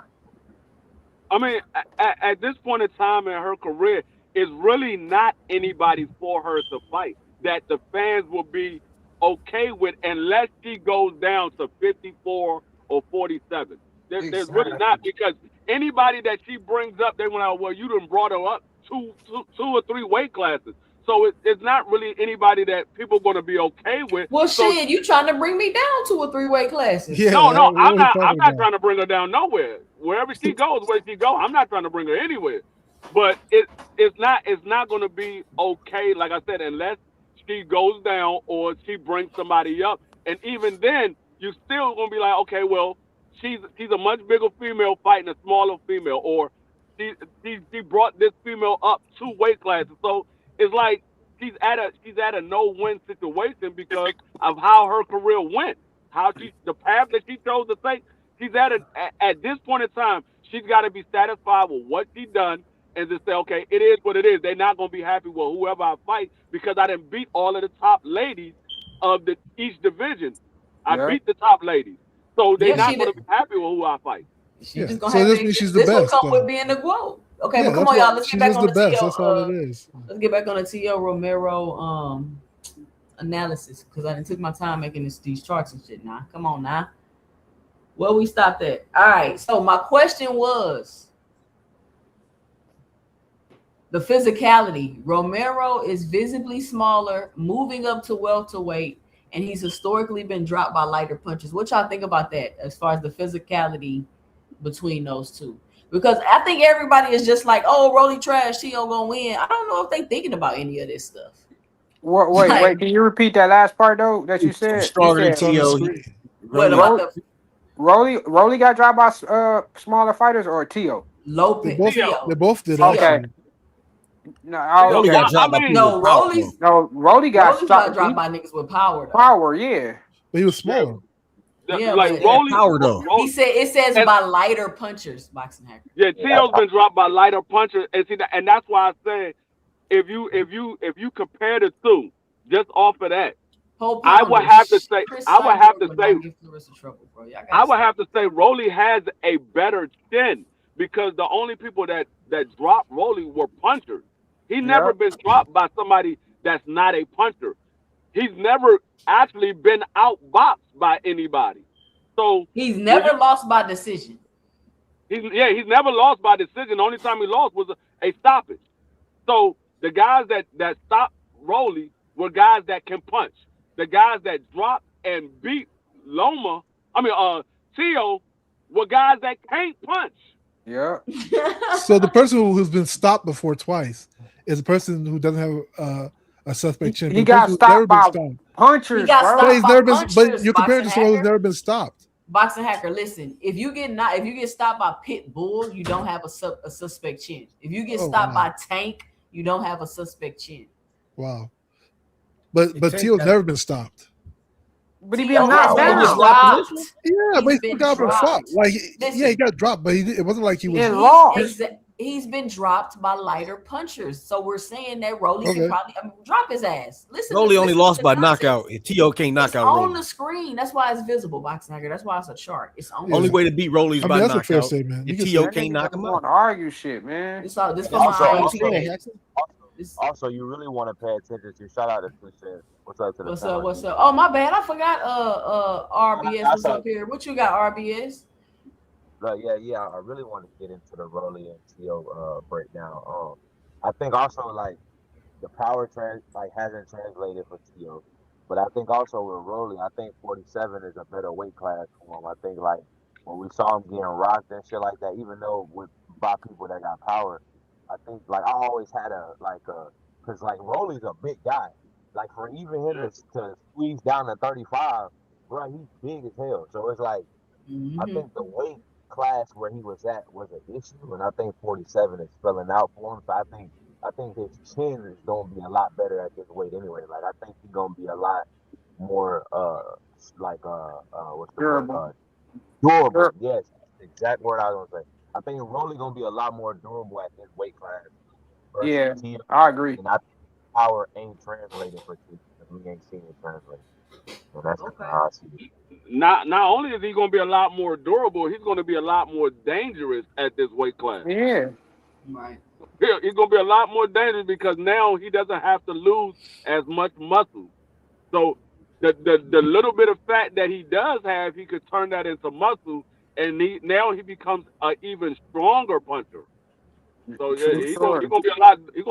I mean, at this point in time in her career, it's really not anybody for her to fight that the fans will be okay with unless she goes down to 54 or 47. There's really not, because anybody that she brings up, they went, well, you done brought her up two or three weight classes. So it's not really anybody that people are going to be okay with. Well, shit, you trying to bring me down 2 or 3 weight classes? Yeah, no, I'm not trying to bring her down nowhere. Wherever she goes, where she go, I'm not trying to bring her anywhere. But it's not going to be okay, like I said, unless she goes down or she brings somebody up. And even then, you still gonna be like, okay, well, she's a much bigger female fighting a smaller female, or she brought this female up 2 weight classes. So it's like she's at a no win situation because of how her career went, how the path that she chose to take. She's at this point in time, she's got to be satisfied with what she done and just say, okay, it is what it is. They're not gonna be happy with whoever I fight because I didn't beat all of the top ladies of each division. I Yeah. beat the top ladies, so they're Yeah, not going to be happy with who I fight. She Yeah. just gonna So have this to. means she's the This will best, come though. with being the GOAT. Okay, Yeah, but come that's on, y'all. why Let's she's get back just on the the best. T.O. That's all it is. Let's get back on the T.O. Romero analysis because I done took my time making these charts and shit. Now, come on now. Where we stopped at? All right. So my question was the physicality. Romero is visibly smaller, moving up to welterweight, and he's historically been dropped by lighter punches. What y'all think about that as far as the physicality between those two? Because I think everybody is just like, oh, Rolly trash, T.O. gonna win. I don't know if they thinking about any of this stuff. Wait. Can you repeat that last part though that you said? Stronger than It's on the T.O. screen. What about the Rolly got dropped by smaller fighters or T.O.? They Lopez? both, T.O. they both did, Okay. actually. No, Rolly got dropped by people No, with power, Rolly's no, Rolly got dropped by niggas with power. Though. Power, yeah. But he was smaller. Yeah, like but Rolly, power though. He said it says by lighter punchers, boxing hacker. yeah, T.O.'s been dropped by lighter punchers, and see, and that's why I say if you compare the two, just off of that, I would have to say, Rolly has a better chin because the only people that dropped Rolly were punchers. He never been dropped by somebody that's not a puncher. He's never actually been outboxed by anybody. So he's never lost by decision. He's never lost by decision. The only time he lost was a stoppage. So the guys that stopped Rolly were guys that can punch. The guys that dropped and beat T.O. were guys that can't punch. Yeah. So the person who's been stopped before twice is a person who doesn't have a suspect chin. He got stopped by punchers, he got bro. stopped by punchers, but you're comparing to someone who's never been stopped. Boxing hacker, listen. If you get stopped by Pit Bull, you don't have a suspect chin. If you get stopped by Tank, you don't have a suspect chin. Wow. But Teal's never been stopped. But he been knocked down. Yeah, but he still got up and fought. Like, he got dropped, but it wasn't like he was lost. He's been dropped by lighter punchers. So we're saying that Rolly can probably drop his ass. Rolly only lost by knockout. T.O. can't knock out Rolly. On the screen. That's why it's visible, boxing hacker. That's why it's a chart. It's on only way to beat Rolly is by that's knockout. a fair statement. T.O. can't knock him out. Argue shit, man. This for my Also, you really want to pay attention to. Shout out to 2CENTS. What's up to the What's up? Oh, my bad. I forgot. RBS was up here. What you got, RBS? Yeah. I really want to get into the Rolly and T.O. breakdown. I think also like the power hasn't translated for T.O. But I think also with Rolly, I think 47 is a better weight class for him. I think like when we saw him getting rocked and shit like that, even though by people that got power, I think like I always had because like Rolly's a big guy. Like for even him to squeeze down to 35, bro, he's big as hell. So it's like I think the weight class where he was at was an issue, and I think 47 is filling out for him. So I think his chin is gonna be a lot better at this weight anyway. Like I think he's gonna be a lot more what's the word? Durable. Yes, exact word I was gonna say. I think Rolly gonna be a lot more durable at this weight class. Yeah, I agree. And I think power ain't translated for T. We ain't seen it translate. So that's how I see it. Not only is he going to be a lot more durable, he's going to be a lot more dangerous at this weight class. Yeah. Right. Yeah, he's going to be a lot more dangerous because now he doesn't have to lose as much muscle. So the little bit of fat that he does have, he could turn that into muscle, and now he becomes an even stronger puncher. So yeah, he's gonna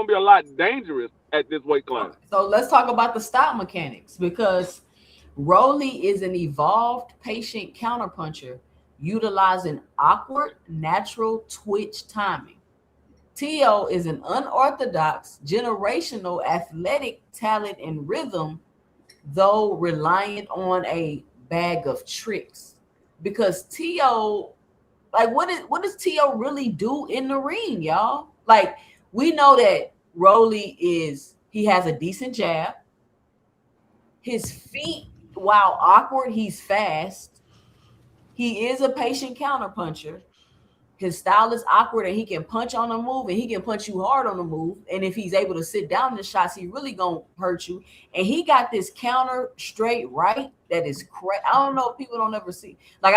be a lot dangerous at this weight class. So let's talk about the stop mechanics because Rolly is an evolved patient counterpuncher utilizing awkward natural twitch timing. T.O. is an unorthodox generational athletic talent and rhythm, though reliant on a bag of tricks because Tio, like, what does Tio really do in the ring, y'all? Like, we know that he has a decent jab. His feet, while awkward, he's fast. He is a patient counterpuncher. His style is awkward and he can punch on the move and he can punch you hard on the move. And if he's able to sit down in the shots, he really gonna hurt you. And he got this counter straight right that is crazy. I don't know if people don't ever see. Like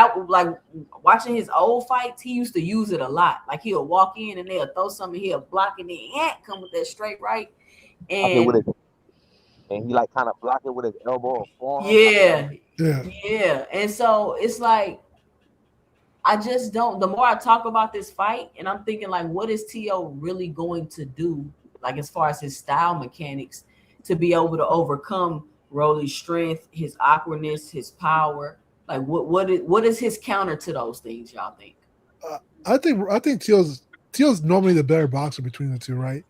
watching his old fights, he used to use it a lot. Like he'll walk in and they'll throw something, he'll block and then come with that straight right. And he like kind of block it with his elbow or forearm. Yeah. And so it's like, I just don't. The more I talk about this fight, and I'm thinking like, what is Tio really going to do? Like as far as his style mechanics, to be able to overcome Rolly's strength, his awkwardness, his power. Like what is his counter to those things? Y'all think? I think Tio's normally the better boxer between the two, right?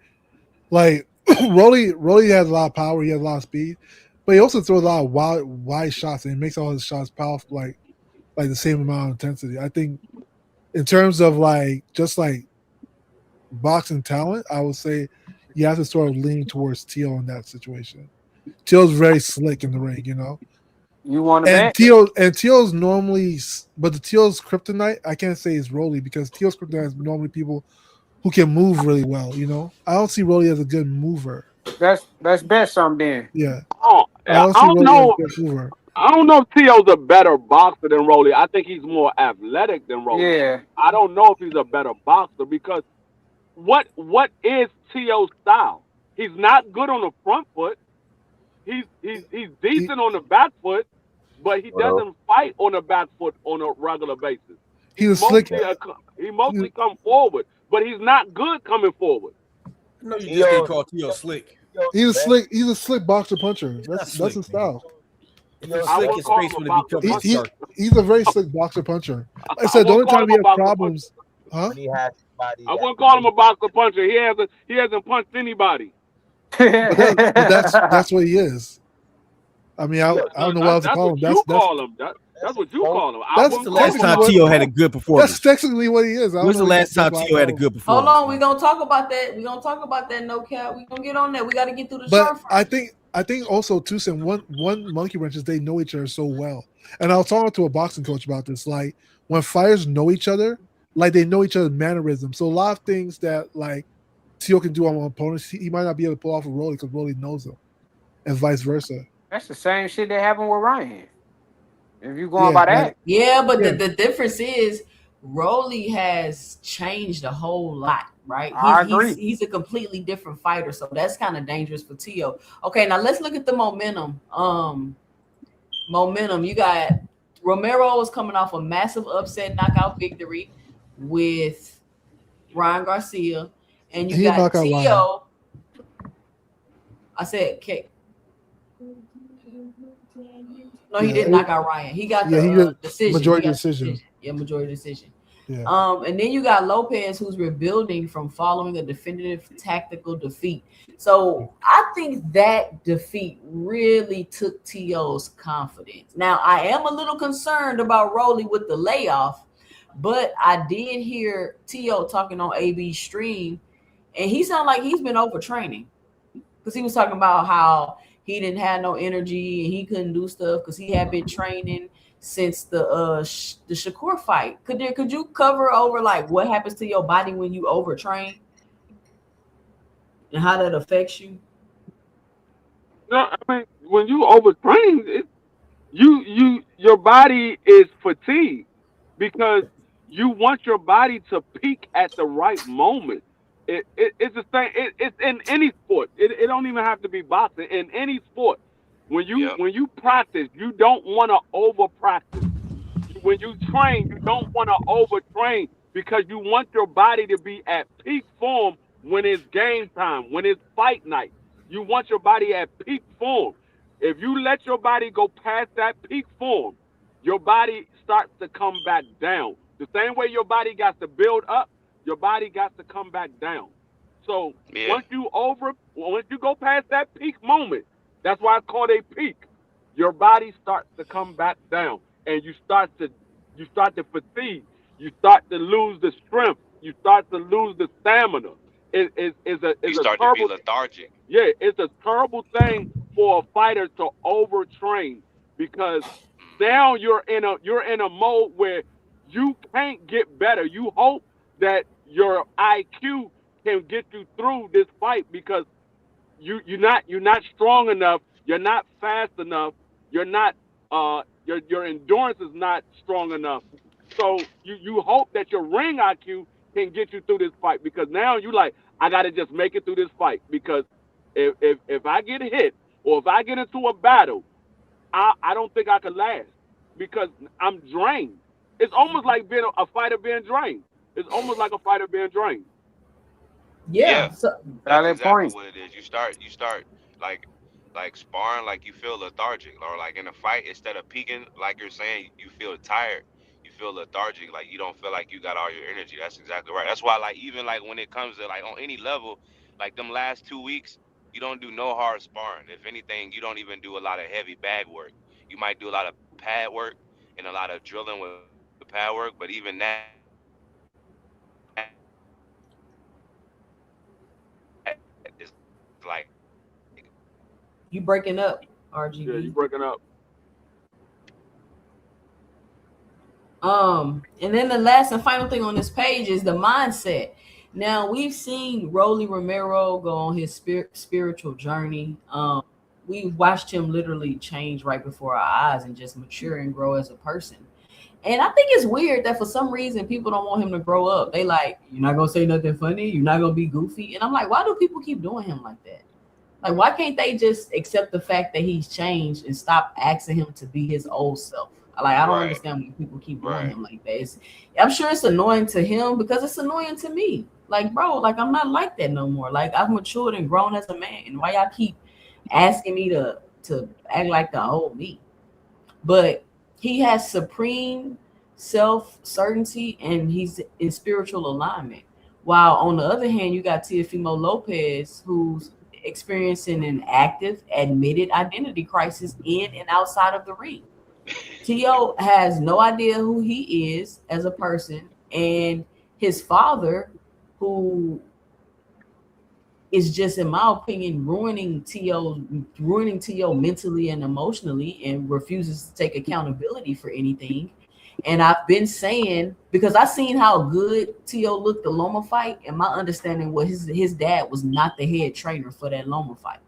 Like Rolly has a lot of power, he has a lot of speed, but he also throws a lot of wide shots, and he makes all his shots powerful, like the same amount of intensity. I think in terms of like just like boxing talent, I would say you have to sort of lean towards Tio in that situation. Tio's very slick in the ring, you know. You want to bet? Tio's normally, but the Tio's kryptonite, I can't say is Rolly because Tio's kryptonite is normally people who can move really well, you know. I don't see Rolly as a good mover. Let's bet something then. Yeah. I don't know if Tio's a better boxer than Rolly. I think he's more athletic than Rolly. Yeah. I don't know if he's a better boxer because what is Tio's style? He's not good on the front foot. He's decent on the back foot, but he doesn't fight on the back foot on a regular basis. He mostly come forward, but he's not good coming forward. No, you just can't call Tio slick. He's a slick boxer puncher. That's his style. He's a very slick boxer puncher. Like I said, the only time he has problems, huh? I wouldn't call him a boxer puncher. He hasn't punched anybody. but that's what he is. I mean, I don't know what else to call him. That's what you call him. That's the last time Tio had a good performance. That's technically what he is. When's the last time Tio had a good performance? Hold on, we're gonna talk about that. We're gonna talk about that. No cap. We're gonna get on that. We got to get through the show first. I think also too, Sam, one monkey wrench is they know each other so well. And I was talking to a boxing coach about this. Like when fighters know each other, like they know each other's mannerisms. So a lot of things that like Tio can do on opponents, he might not be able to pull off a Rolly because Rolly knows him, and vice versa. That's the same shit that happened with Ryan. If you going by that, but the difference is Rolly has changed a whole lot, right? I agree. He's a completely different fighter, so that's kind of dangerous for Tio. Okay, now let's look at the momentum. You got Romero was coming off a massive upset knockout victory with Ryan Garcia, and you got Tio. I said, okay. No, he didn't knock out Ryan. He got the decision. Majority decision. Yeah, majority decision. Yeah. And then you got Lopez, who's rebuilding from following a definitive tactical defeat. So I think that defeat really took Tio's confidence. Now, I am a little concerned about Rolly with the layoff, but I did hear Tio talking on AB's stream, and he sounded like he's been overtraining because he was talking about how he didn't have no energy and he couldn't do stuff because he had been training since the Shakur fight. Could you cover over like what happens to your body when you overtrain and how that affects you? No, I mean when you overtrain, your body is fatigued because you want your body to peak at the right moment. It's the same. It's in any sport. It don't even have to be boxing. In any sport, when you practice, you don't want to over practice. When you train, you don't want to overtrain because you want your body to be at peak form when it's game time, when it's fight night. You want your body at peak form. If you let your body go past that peak form, your body starts to come back down. The same way your body got to build up, your body got to come back down. So once you go past that peak moment, that's why it's called a peak. your body starts to come back down, and you start to fatigue. You start to lose the strength. You start to lose the stamina. Is You a start to be terrible lethargic. yeah, it's a terrible thing for a fighter to overtrain because Hmm. now you're in a mode where you can't get better. You hope that your IQ can get you through this fight because you're not strong enough. You're not fast enough. You're not your endurance is not strong enough. So you hope that your ring IQ can get you through this fight because now you like I got to just make it through this fight because if I get hit or if I get into a battle, I don't think I could last because I'm drained. It's almost like being a fighter being drained. It's almost like a fighter being drained. Yeah. Yeah, So that's Valid exactly point. what it is. You start like sparring, like you feel lethargic, or like in a fight, instead of peaking, like you're saying, you feel tired, you feel lethargic, like you don't feel like you got all your energy. That's exactly right. That's why, like, even like when it comes to like on any level, like them last 2 weeks, you don't do no hard sparring. If anything, you don't even do a lot of heavy bag work. You might do a lot of pad work and a lot of drilling with pad work, but even that is like you breaking up, Yeah, you RGB. breaking up. And then the last and final thing on this page is the mindset. Now we've seen Rolly Romero go on his spiritual journey. We've watched him literally change right before our eyes and just mature and grow as a person. And I think it's weird that for some reason people don't want him to grow up. They like, you're not gonna say nothing funny, you're not gonna be goofy. And I'm like, why do people keep doing him like that? Like, why can't they just accept the fact that he's changed and stop asking him to be his old self? Like, I don't right, understand when people keep doing right. him like that. I'm sure it's annoying to him because it's annoying to me. Like, bro, like I'm not like that no more. Like I've matured and grown as a man. And why y'all keep asking me to act like the old me? But he has supreme self certainty and he's in spiritual alignment. While on the other hand, you got Teofimo Lopez, who's experiencing an active, admitted identity crisis in and outside of the ring. Tio has no idea who he is as a person, and his father, who is just, in my opinion, ruining T.O. mentally and emotionally, and refuses to take accountability for anything. And I've been saying, because I seen how good T.O. looked the Loma fight, and my understanding was his dad was not the head trainer for that Loma fight.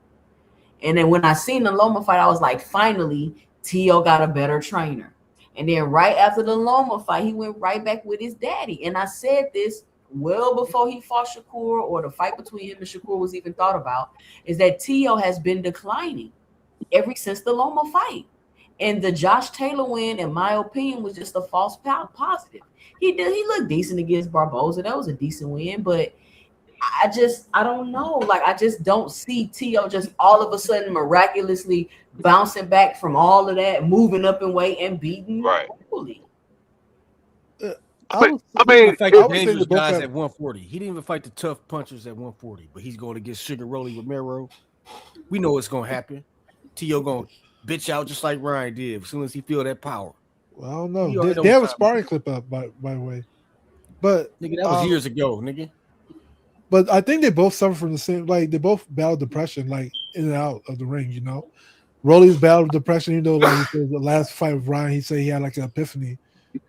And then when I seen the Loma fight, I was like, finally, T.O. got a better trainer. And then right after the Loma fight, he went right back with his daddy. And I said this well before he fought Shakur or the fight between him and Shakur was even thought about, is that T.O. has been declining ever since the Loma fight. And the Josh Taylor win, in my opinion, was just a false positive. He looked decent against Barboza. That was a decent win, but I don't know. Like, I just don't see T.O. just all of a sudden miraculously bouncing back from all of that, moving up in weight and beating Right. Holy. I was I He mean, didn't fight I the would say dangerous they both guys have. at 140. He didn't even fight the tough punchers at 140, but he's going against Sugar Rolly Romero. We know it's going to happen. T.O. going to bitch out just like Ryan did as soon as he feel that power. Well, I don't know. We They, already know they have what a time. sparring clip up by the way, but Nigga, that was years ago, nigga. but I think they both suffer from the same. Like they both battle depression, like in and out of the ring. You know, Rolly's battled depression. You know, like he said the last fight with Ryan, he said he had like an epiphany.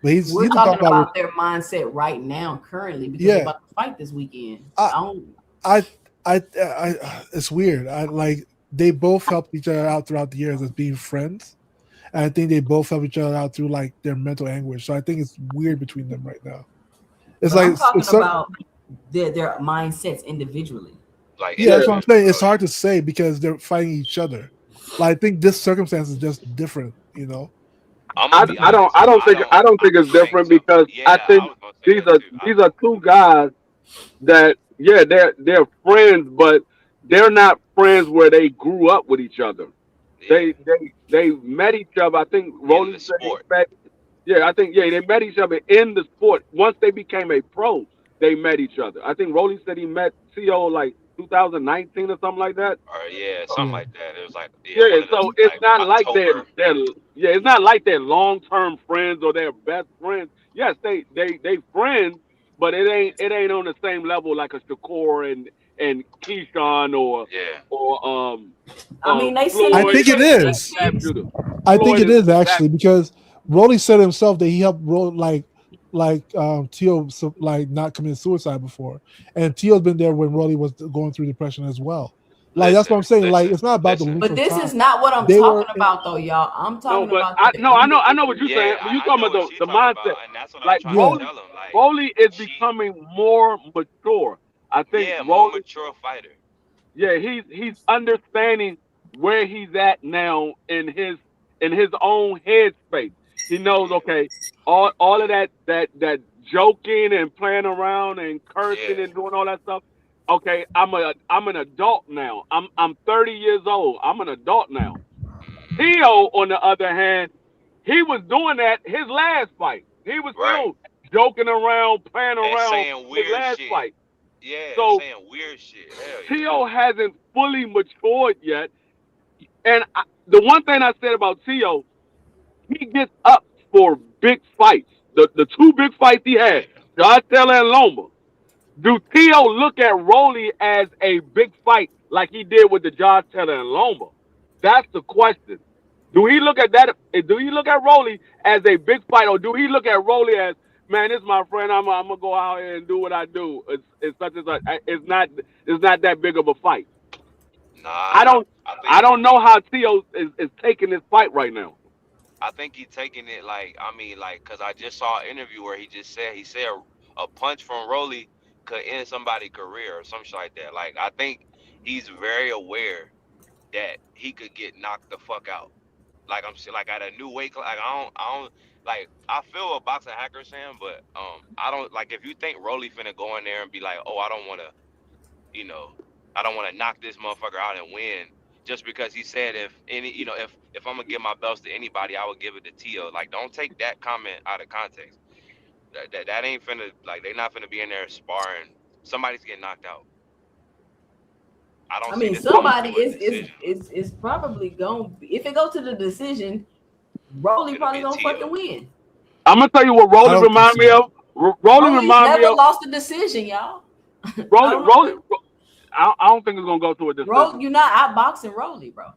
But he's We're been talking talking about about their mindset right now, currently, because they're yeah. about to fight this weekend. I I don't. I it's weird. I like they both helped each other out throughout the years as being friends. And I think they both help each other out through like their mental anguish. So I think it's weird between them right now. It's But like I'm talking it's so, about their mindsets individually. Like yeah, that's yeah, what I'm individually. saying. It's Oh hard to say because they're fighting each other. Like I think this circumstance is just different, you know. I'm gonna I, be I don't honest. I don't think I don't think it's Think different so. because I Yeah, I think was gonna say these that are too. these are two guys that yeah they're friends, but they're not friends where they grew up with each other. Yeah, They met each other. I think in Rolly the said he sport. met. Yeah, I think they met each other in the sport. Once they became a pro, they met each other. I think Rolly said he met Co like 2019 or something like that. Or yeah, something like that. It was like Yeah, one of the so it's like not like October. it's not like they're long term friends or they're best friends. Yes, they friends, but it ain't on the same level like a Shakur and Keyshawn Yeah. or I mean, they send I them Floyd think it pictures. They is. Zap pics. Judah. I think Floyd it and is Zap. actually because Rolly said himself that he helped roll like Tio like not commit suicide before, and Tio's been there when Rolly was going through depression as well. Like that's Listen, what I'm saying. Like listen, it's not about the listen. length But of this time. is not what I'm They were talking about, though, y'all. I'm No, talking but about the I know what you're Yeah, saying. But you I talking know what about she's the talking mindset. about, and that's what I'm Like trying to yeah. tell him. Like Rolly is she, becoming more mature. I think yeah, more Rolly. mature fighter. Yeah, he's understanding where he's at now in his own headspace. He knows, Yeah, okay, all of that joking and playing around and cursing yeah, and doing all that stuff. Okay, I'm an adult now. I'm 30 years old. I'm an adult now. Tio, on the other hand, he was doing that his last fight. He was right. still joking around, playing And around saying his weird last shit. fight. Yeah, and So saying weird shit. Hell yeah. Tio hasn't fully matured yet. And the one thing I said about Tio, he gets up for big fights. The two big fights he had, Yeah. Josh Taylor and Loma. Do Tio look at Rolly as a big fight like he did with the Josh Taylor and Loma? That's the question. Do he look at that? Do he look at Rolly as a big fight, or do he look at Rolly as, man, this is my friend. I'm gonna go out here and do what I do. It's such and such. It's not that big of a fight. I Nah, don't I I think don't know how Tio is taking this fight right now. I think he's taking it like I mean like because I just saw an interview where he said a punch from Rolly could end somebody's career or some shit like that. Like I think he's very aware that he could get knocked the fuck out. Like I'm saying, like at a new weight class. Like I don't like I feel what boxing hackers saying, but I don't like if you think Rolly finna go in there and be like, oh I don't want to you know, I don't want to knock this motherfucker out and win just because he said if any, if I'm gonna give my belts to anybody, I would give it to Tio. Like, don't take that comment out of context. That ain't finna like they not finna be in there sparring. Somebody's getting knocked out. I don't I see mean, this going somebody to a is decision. probably gonna if it goes to the decision, Rolly It'll probably be a gonna fucking Tio. win. I'm gonna tell you what I Rolly don't think remind me so. of. Rolly Rolly's remind me never of lost a decision, y'all. I Rolly. don't know Rolly. what I don't think it's gonna go to a decision. You're not outboxing Rolly, bro.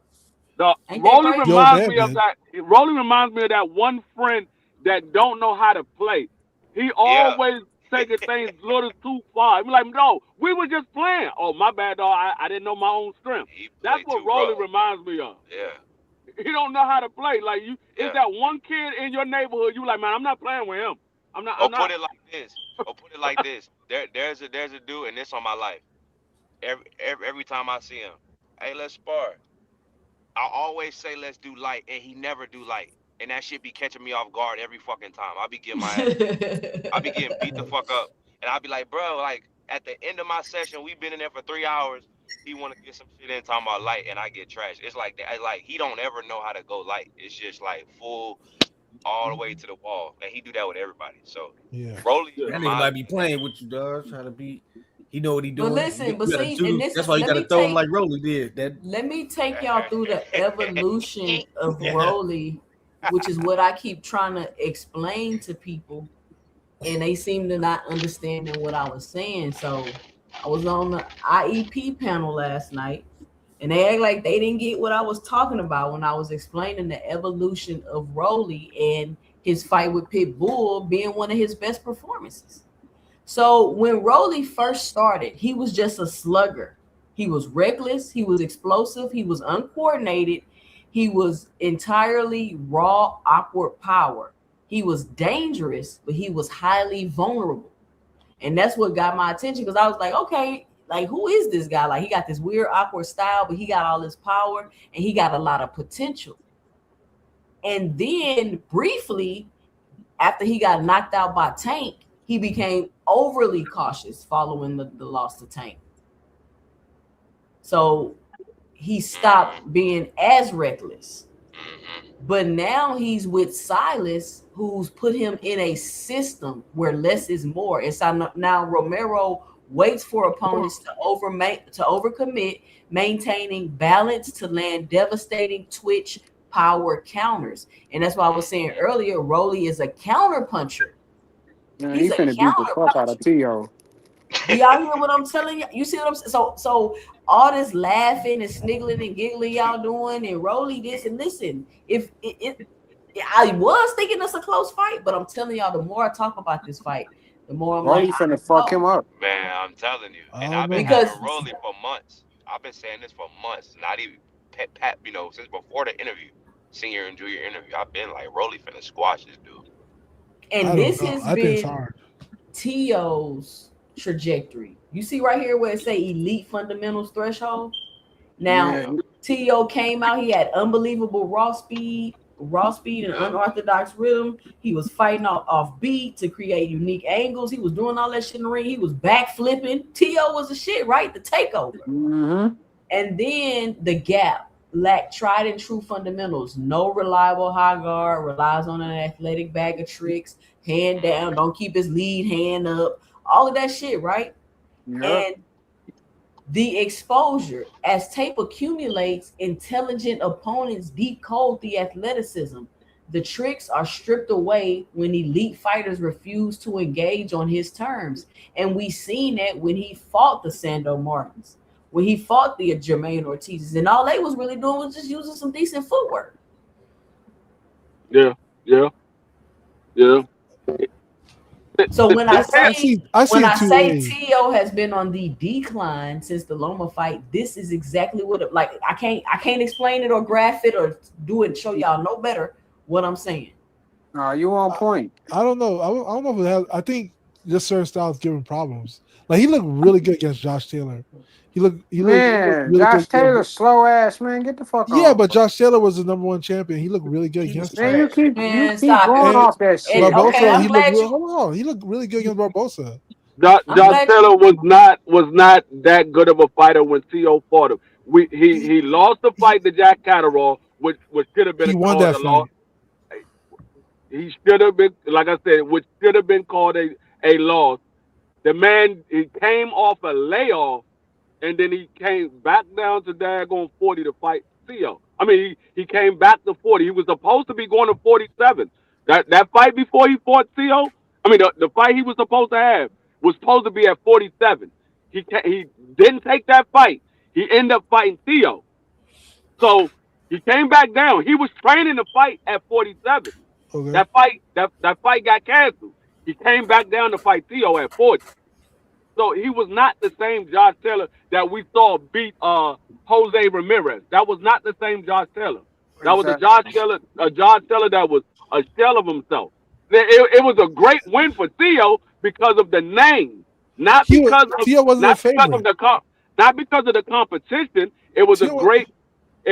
The Ain't that Rolly crazy? Yo, reminds Bam me of did. that. Rolly reminds me of that one friend that don't know how to play. He Yeah. always taking things a little too far. He be like, no, we were just playing. Oh, my bad, dog. I didn't know my own strength. He That's played what too Rolly rough. reminds me of. Yeah. He don't know how to play. Like you, it's Yeah. that one kid in your neighborhood. You like, man, I'm not playing with him. I'm not. Or I'm put not. it like this. Or put it like this. There's a dude, and this on my life. Every time I see him, hey, let's spar. I always say let's do light, and he never do light, and that shit be catching me off guard every fucking time. I be getting my ass beat. I be getting beat the fuck up, and I be like, bro, like at the end of my session, we been in there for 3 hours. He want to get some shit in talking about light, and I get trashed. It's like that. Like he don't ever know how to go light. It's just like full all the way to the wall, and he do that with everybody. So, Yeah. Rolly Yeah. That nigga reminds might me be of that. playing with you, dog. Trying to be. He know what he But doing. listen, but You gotta see, and do. this That's is why you gotta throw him like Rolly did. That let me take y'all through the evolution of Rolly, which is what I keep trying to explain to people, and they seem to not understanding what I was saying. So I was on the IEP panel last night, and they act like they didn't get what I was talking about when I was explaining the evolution of Rolly and his fight with Pitbull being one of his best performances. So when Rolly first started, he was just a slugger. He was reckless, he was explosive, he was uncoordinated, he was entirely raw, awkward power. He was dangerous, but he was highly vulnerable. And that's what got my attention because I was like, okay, like who is this guy? Like he got this weird, awkward style, but he got all this power and he got a lot of potential. And then briefly, after he got knocked out by Tank, he became overly cautious following the loss to Tank. So he stopped being as reckless. But now he's with Silas, who's put him in a system where less is more. And so now Romero waits for opponents to overcommit, maintaining balance to land devastating twitch power counters. And that's why I was saying earlier, Rolly is a counter puncher. Man, He's he a finna beat the counter fuck out puncher. of T.O. Do y'all hear what I'm telling you? You see what I'm saying? So all this laughing and sniggling and giggling y'all doing and Rolly this and listen, if I was thinking it's a close fight, but I'm telling y'all, the more I talk about this fight, the more I'm Rolly like, finna fuck him up. Man, I'm telling you, I and don't I've been know. because having Rolly for months. I've been saying this for months, not even pat, since before the interview, senior and junior interview. I've been like, Rolly finna squash this dude. and I don't this know. has I think it's been hard. T.O.'s trajectory. You see right here where it say elite fundamentals threshold. Now, Yeah, T.O. came out, he had unbelievable raw speed and Yeah. unorthodox rhythm. He was fighting off beat to create unique angles. He was doing all that shit in the ring. He was back flipping. T.O. was the shit, right? The takeover. mm-hmm. And then the gap lacked tried and true fundamentals. No reliable high guard, relies on an athletic bag of tricks, hand down, don't keep his lead hand up, all of that shit, right? Yep. And the exposure, as tape accumulates, intelligent opponents decode the athleticism. The tricks are stripped away when elite fighters refuse to engage on his terms. And we seen that when he fought the Sando Martins, when he fought the Jermaine Ortizes, and all they was really doing was just using some decent footwork. Yeah, yeah, yeah. So when The I thing- I see when it I two say ways. T.O. has been on the decline since the Loma fight, this is exactly what it like. I can't explain it or graph it or do it and show y'all no better what I'm saying. You on point. I don't know. I don't know if it has. I think just certain styles give him problems. Like he looked really good against Josh Taylor. He looked Man, really Josh good. Taylor, slow ass man, get the fuck Yeah, off. but Josh Taylor was the #1 champion. He looked really good He was against Man, him. you trash. keep Man, going stop it. off that And shit. okay, Barbosa, I'm he looked glad real. you. Hold on, he looked really good against Barbosa. I'm Josh glad Taylor was not that good of a fighter when T.O. fought him. He lost the fight to Jack Catterall, which should have He been won called that a loss. fight. He should have been, like I said, which should have been called a loss. The man, he came off a layoff, and then he came back down to daggone 40 to fight Theo. I mean, he came back to 40. He was supposed to be going to 47. That fight before he fought Theo, I mean, the fight he was supposed to have was supposed to be at 47. He didn't take that fight. He ended up fighting Theo. So he came back down. He was training to fight at 47. Okay. That fight got canceled. He came back down to fight Theo at 40. So he was not the same Josh Taylor that we saw beat Jose Ramirez. That was not the same Josh Taylor. That was Exactly. A Josh Taylor that was a shell of himself. It was a great win for Theo because of the name, not because of Tio wasn't a not because of favorite. not because of the competition. Tio, It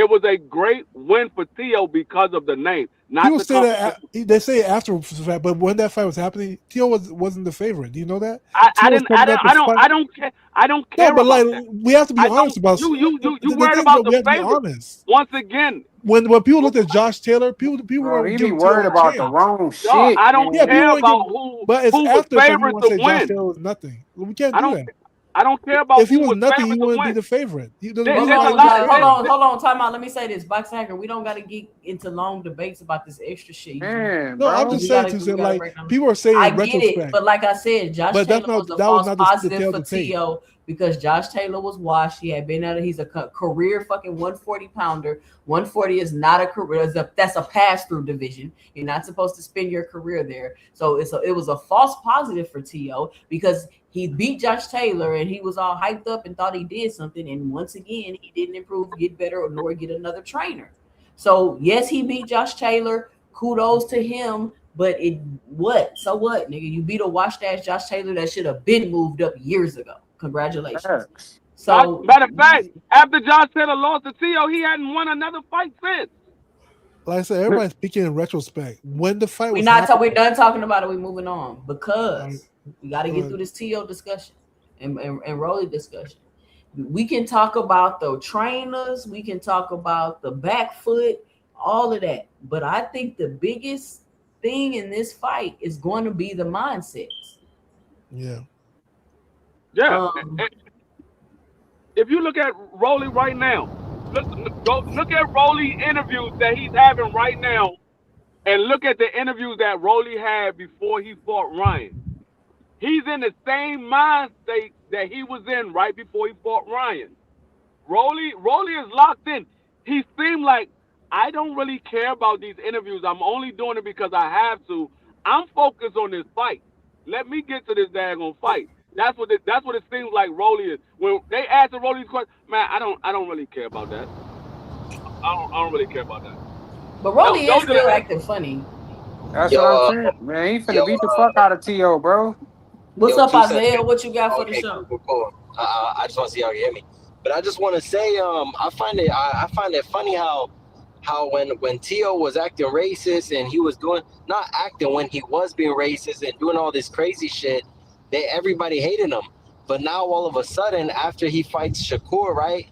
was a great win for Theo because of the name, not people the say competition. that they say after the fact, but when that fight was happening, Tio wasn't the favorite. Do you know that? I Tio was didn't coming up to fight. I don't care No, but like about that. we have to be I honest don't. about You the worried thing is about that the we have to be favorite. honest. Once again, When people looked at Josh Taylor, people Bro, weren't he be giving Tio worried a about the chance. wrong no, shit, I don't Yeah, people man. care weren't about giving. But it's who was after the fact you favored want to to say Josh win. Taylor was nothing. We can't I do don't. that. I don't care about If he who was was nothing, he favored to wouldn't be win. the favorite. There's There, Hold reason there's why a he on, was lot. the guys. Hold favorite. on, hold on. Time out. Let me say this. Box Hacker, we don't got to get into long debates about this extra shit you doing. Man, No, I'm bro. just We saying gotta, to say we gotta like break down. people are saying I in get it, retrospect, but like I said, Josh but Taylor was a that was false not the positive tale for to tape. T.O. because Josh Taylor was washed. He had been at it. He's a career fucking 140 pounder. 140 is not a career. That's a pass through division. You're not supposed to spend your career there. So it was a false positive for T.O. because he beat Josh Taylor and he was all hyped up and thought he did something. And once again, he didn't improve, get better, nor get another trainer. So yes, he beat Josh Taylor. Kudos to him. But so what, nigga? You beat a washed ass Josh Taylor that should have been moved up years ago. Congratulations. Facts. So Matter of fact, after Josh Taylor lost to Theo, he hadn't won another fight since. Like I said, everybody's speaking in retrospect. When the fight we're was not happening, we're done talking about it. We're moving on like, because we got to go get ahead. through this TO discussion and Rolly discussion. We can talk about the trainers, we can talk about the back foot, all of that. But I think the biggest thing in this fight is going to be the mindsets. Yeah. Yeah. Um, If you look at Rolly right now, look at Rolly interviews that he's having right now, and look at the interviews that Rolly had before he fought Ryan. He's in the same mind state that he was in right before he fought Ryan. Rolly is locked in. He seemed like I don't really care about these interviews. I'm only doing it because I have to. I'm focused on this fight. Let me get to this daggone fight. That's what it seems like Rolly is. When they ask Rolly these questions, man, I don't really care about that. I don't really care about that. but Rolly is Those are the still acting funny. That's Yo, what I'm saying. Man, he yo, finna beat the fuck out of T.O., bro. What's yo, up, 2 cents. Isaiah? What you got for the Okay, show? cool. I just want to see how you hear me. But I just want to say, I find it funny how when Tio was acting racist and he was doing not acting when he was being racist and doing all this crazy shit, everybody hated him. But now all of a sudden, after he fights Shakur, right?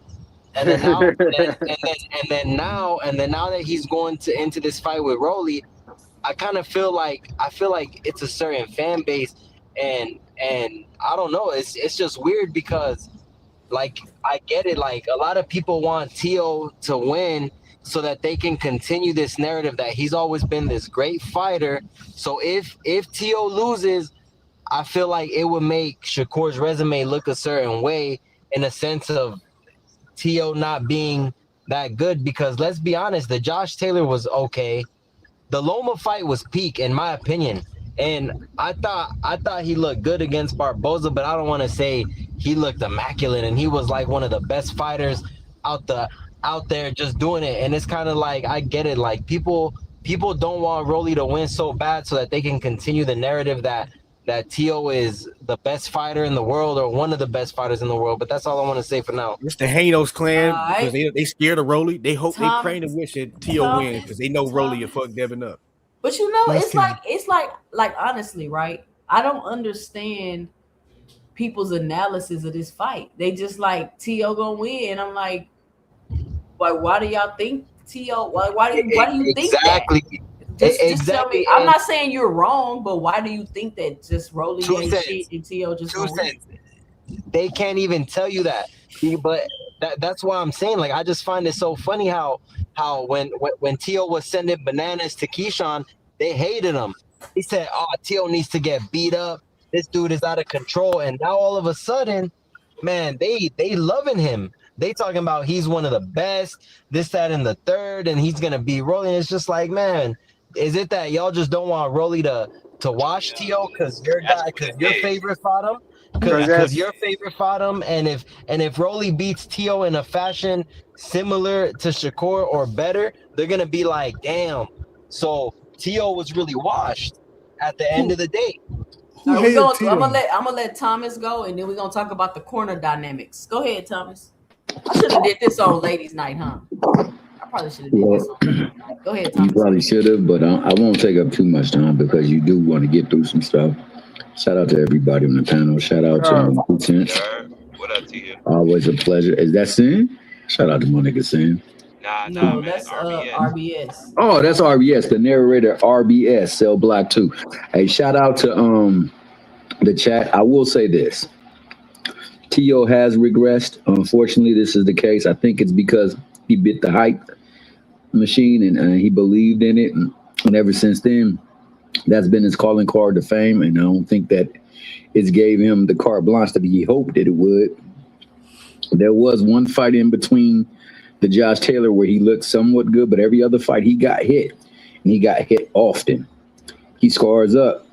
And then now, and then now that he's going into this fight with Rolly, I kind of feel like it's a certain fan base, and I don't know. It's just weird because like I get it. Like a lot of people want Tio to win so that they can continue this narrative that he's always been this great fighter. So if Tio loses, I feel like it would make Shakur's resume look a certain way in a sense of Tio not being that good. Because let's be honest, the Josh Taylor was okay. The Loma fight was peak in my opinion, and I thought he looked good against Barboza, but I don't want to say he looked immaculate and he was like one of the best fighters out there just doing it. And it's kind of like I get it, like people don't want Rolly to win so bad so that they can continue the narrative that Tio is the best fighter in the world or one of the best fighters in the world. But that's all I want to say for now. It's the Hanos clan because Alright. they scared of Rolly. They hope they Tom- praying and wishing Tio wins because they know Rolly will fuck Devin up. But you know, That's it's like honestly, right? I don't understand people's analysis of this fight. They just like T.O. gonna win. I'm like, why do y'all think T.O.? Why do you think that? Just tell me. I'm not saying you're wrong, but why do you think that just Rolly ain't shit and T.O. just gonna win? They can't even tell you that. But that's why I'm saying, like, I just find it so funny how when Tio was sending bananas to Keyshawn, they hated him. He said, "Oh, Tio needs to get beat up. This dude is out of control." And now all of a sudden, man, they loving him. They talking about he's one of the best, this, that, and the third, and he's gonna be Rolly. It's just like, man, is it that y'all just don't want Rolly to watch Tio because your favorite fought him? Because your favorite fought him, and if Rolly beats Tio in a fashion similar to Shakur or better, they're gonna be like, damn. So Tio was really washed at the end of the day. I'm gonna let Thomas go, and then we're gonna talk about the corner dynamics. Go ahead, Thomas. I should have did this on ladies' night, huh? I probably should have did this on ladies' night. Go ahead, Thomas. You probably should have, but I won't take up too much time because you do want to get through some stuff. Shout out to everybody on the panel. Shout out to 2CENTS. What up to you? Always a pleasure. Is that Sin? Shout out to my nigga Sin. No, that's RBS. Oh, that's RBS, the narrator RBS, Cell Block 2. Hey, shout out to the chat. I will say this. Tio has regressed. Unfortunately, this is the case. I think it's because he bit the hype machine and he believed in it. And ever since then, that's been his calling card to fame. And I don't think that it's gave him the carte blanche that he hoped that it would. There was one fight in between the Josh Taylor where he looked somewhat good, but every other fight he got hit, and he got hit often. He scars up,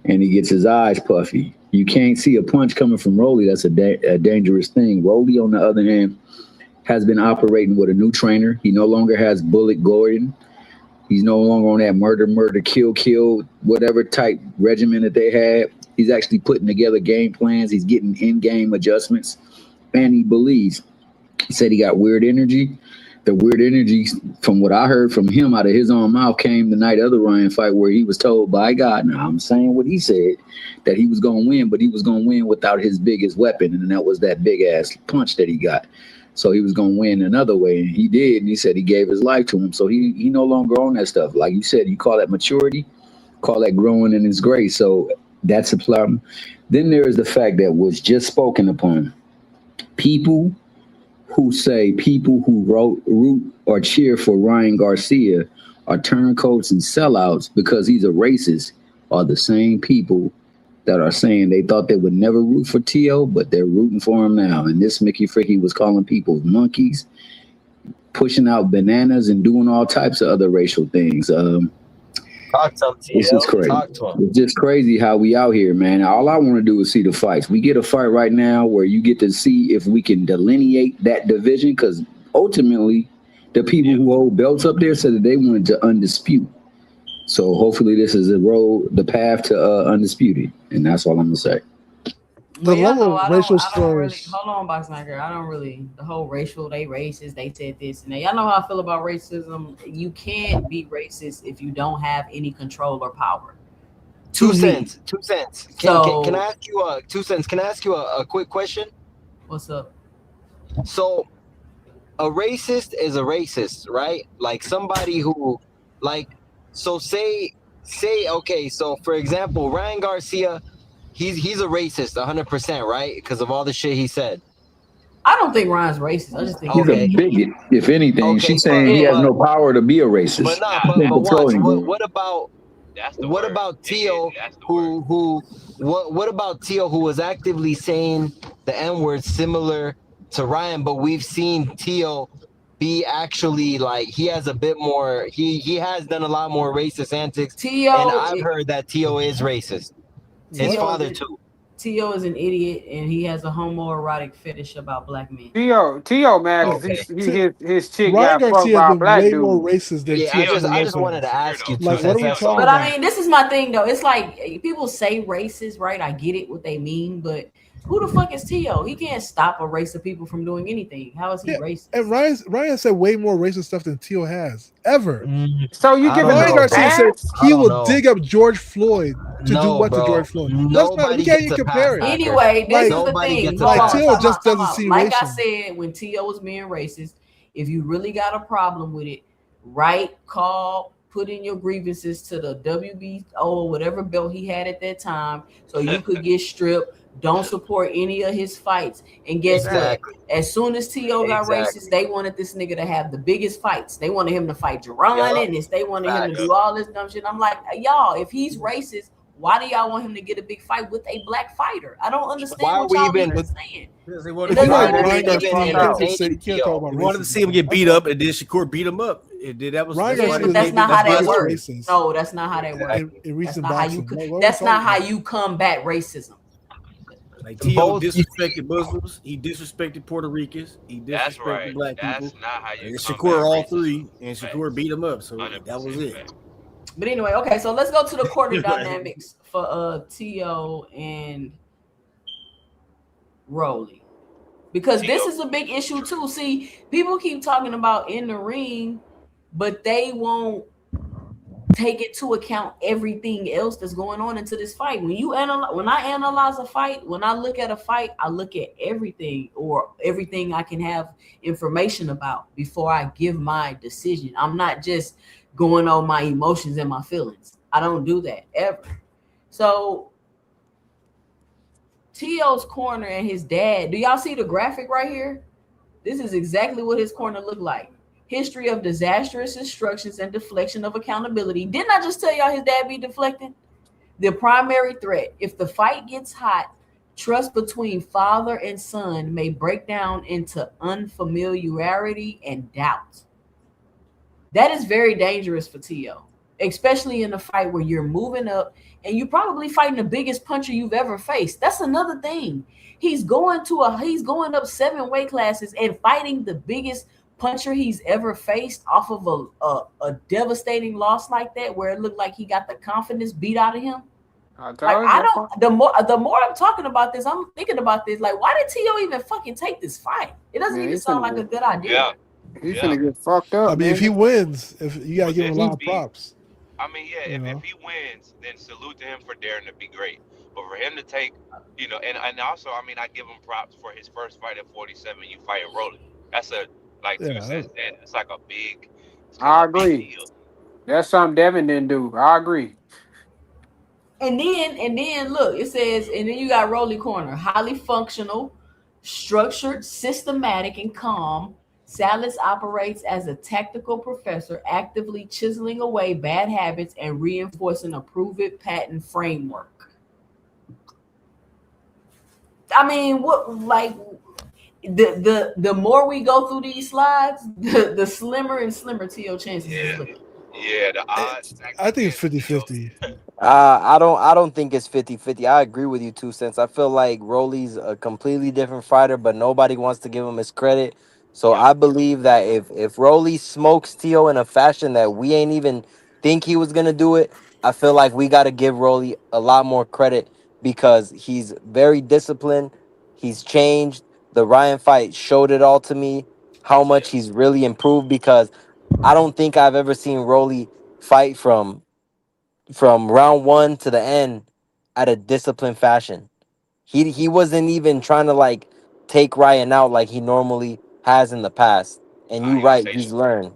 and he gets his eyes puffy. You can't see a punch coming from Rolly. That's a dangerous thing. Rolly, on the other hand, has been operating with a new trainer. He no longer has Bullet Gordon. He's no longer on that murder, kill, whatever type regimen that they had. He's actually putting together game plans. He's getting in-game adjustments, and he believes. He said he got weird energy. The weird energy, from what I heard from him out of his own mouth, came the night of the Ryan fight where he was told by God, now I'm saying what he said, that he was going to win, but he was going to win without his biggest weapon, and that was that big-ass punch that he got. So he was going to win another way, and he did, and he said he gave his life to him. So he no longer on that stuff. Like you said, you call that maturity, call that growing in his grace. So That's a problem. Then there is the fact that was just spoken upon. People who say people who root or cheer for Ryan Garcia are turncoats and sellouts because he's a racist are the same people that are saying they thought they would never root for T.O., but they're rooting for him now. And this Mickey Fricky was calling people monkeys, pushing out bananas, and doing all types of other racial things. Talk to him, It's just TL. crazy. Talk to him. It's just crazy how we out here, man. All I want to do is see the fights. We get a fight right now where you get to see if we can delineate that division, because ultimately, the people who hold belts up there said that they wanted to undispute. So hopefully, this is the path to undisputed, and that's all I'm gonna say. The level of racial I don't really, slurs. hold on, Box Maker. I don't really, the whole racial, they racist, they said this and that. Y'all know how I feel about racism. You can't be racist if you don't have any control or power. 2 cents. 2 cents. Can I ask you 2 cents? Can I ask you a quick question? What's up? So, a racist is a racist, right? Like somebody who, like, so say, okay. So for example, Ryan Garcia, he's a racist, 100%, right? Because of all the shit he said. I don't think Ryan's racist. I just think he's a bigot. If anything, she's saying he has no power to be a racist. But watch. What about Tio? What about Tio, who was actively saying the N-word similar to Ryan? But we've seen Tio be actually like he has a bit more. He has done a lot more racist antics. Tio, and I've heard that Tio is racist. His father too. Tio is an idiot, and he has a homoerotic fetish about black men. Tio, man, because his chick Ryan got fucked Garcia by has a been black way dude. more racist than Tio. I just wanted to ask you. Like, what are we talking But about? I mean, this is my thing though. It's like people say racist, right? I get it what they mean, but who the fuck is Tio? He can't stop a race of people from doing anything. How is he racist? And Ryan said way more racist stuff than Tio has ever. So you give Ryan Garcia said he will dig up George Floyd to do what to George Floyd. We can't even compare it. Anyway, this is the thing. Like Tio just doesn't see like racial. I said, when Tio was being racist, if you really got a problem with it, call, put in your grievances to the WBO or whatever belt he had at that time, so you could get stripped. Don't support any of his fights. And guess what? As soon as Tio got racist, they wanted this nigga to have the biggest fights. They wanted him to fight Jerron and they wanted him to do all this dumb shit. I'm like, y'all, if he's racist, why do y'all want him to get a big fight with a black fighter? I don't understand what y'all even saying. They wanted to see him get beat up, and then Shakur beat him up. That was but that's not how that works. No, that's not how that works. That's not how you combat racism. Like Tio disrespected Muslims, he disrespected Puerto Ricans, he disrespected black people. That's not how you. And Shakur all three, and Shakur beat him up. So that was it. But anyway, okay, so let's go to the quarter dynamics for Tio and Rolly, because this is a big issue too. See, people keep talking about in the ring, but they won't take into account everything else that's going on into this fight. When I analyze a fight, when I look at a fight, I look at everything I can have information about before I give my decision. I'm not just going on my emotions and my feelings. I don't do that ever. So Tio's corner and his dad, do y'all see the graphic right here? This is exactly what his corner looked like. History of disastrous instructions and deflection of accountability. Didn't I just tell y'all his dad be deflecting? The primary threat. If the fight gets hot, trust between father and son may break down into unfamiliarity and doubt. That is very dangerous for Tio, especially in a fight where you're moving up and you're probably fighting the biggest puncher you've ever faced. That's another thing. He's going up 7 weight classes and fighting the biggest puncher he's ever faced off of a devastating loss like that, where it looked like he got the confidence beat out of him. The more I'm talking about this, I'm thinking about this. Like, why did Tio even fucking take this fight? It doesn't even sound like a good idea. He's gonna get fucked up. I mean, if he wins, you gotta give him a lot of props. I mean, if he wins, then salute to him for daring to be great. But for him to take, and also, I mean, I give him props for his first fight at 47. You fight Rolling. That's a 2 cents. It's like a big. I agree. That's something Devin didn't do. I agree. And then look, it says, and then you got Rolly Corner, highly functional, structured, systematic, and calm. Salas operates as a tactical professor, actively chiseling away bad habits and reinforcing a proven patent framework. I mean, what like the more we go through these slides, the slimmer and slimmer T.O. chances is looking. Yeah, the odds I stacked think it's against T.O. 50-50. I don't think it's 50-50. I agree with you 2 cents. I feel like Rolly's a completely different fighter, but nobody wants to give him his credit. So Yep. I believe that if Rolly smokes Tio in a fashion that we ain't even think he was gonna do it, I feel like we gotta give Rolly a lot more credit because he's very disciplined. He's changed. The Ryan fight showed it all to me how much Yeah. he's really improved because I don't think I've ever seen Rolly fight from round one to the end at a disciplined fashion. He wasn't even trying to like take Ryan out like he normally has in the past. And I you ain't gonna right, say he's that. learned.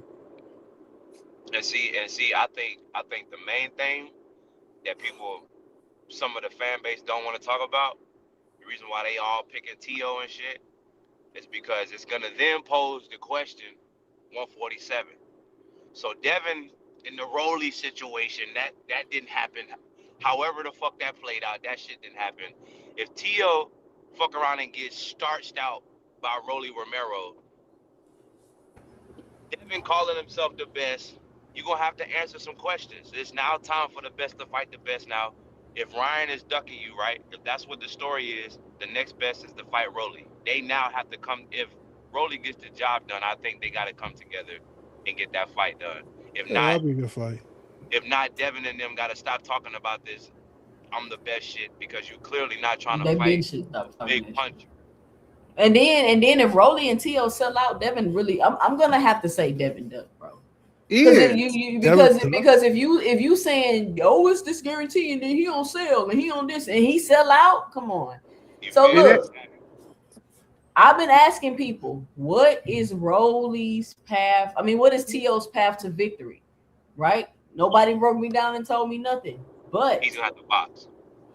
And see, I think the main thing that people, some of the fan base don't want to talk about, the reason why they all picking T.O. and shit, is because it's gonna then pose the question 147. So Devin in the Rolly situation, that didn't happen. However the fuck that played out, that shit didn't happen. If T.O. fuck around and gets starched out by Rolly Romero, Devin calling himself the best, you're gonna have to answer some questions. It's now time for the best to fight the best now. If Ryan is ducking you, right? If that's what the story is, the next best is to fight Rolly. They now have to come. If Rolly gets the job done, I think they gotta come together and get that fight done. If Yeah, not, that'll be a good fight. Devin and them gotta stop talking about this I'm the best shit because you clearly not trying to They been fight shit stop talking Big that shit. Punch. And then if Rolly and T.O. sell out, Devin really, I'm gonna have to say Devin does, bro. Because if Yeah. you Devin because if you saying yo it's this guarantee and then he on sale and he on this and he sell out, come on. You So feel And me? that, look, I've been asking people, what is Rolly's path? I mean, what is T.O.'s path to victory? Right? Nobody broke me down and told me nothing. He's But gonna have to box.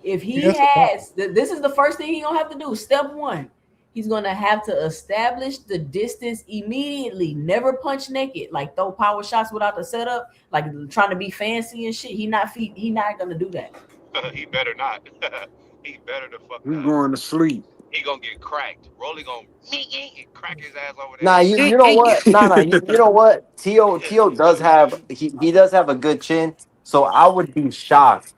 if He he has to box. has, this is the first thing he gonna have to do. Step one, he's gonna have to establish the distance immediately. Never punch naked, like throw power shots without the setup, like trying to be fancy and shit. He not gonna do that. He better not. He better the fuck you not. going to sleep. He gonna get cracked. Rolly gonna crack his ass over the Nah, head. you know what? Nah, you know what? Tio does have he does have a good chin. So I would be shocked.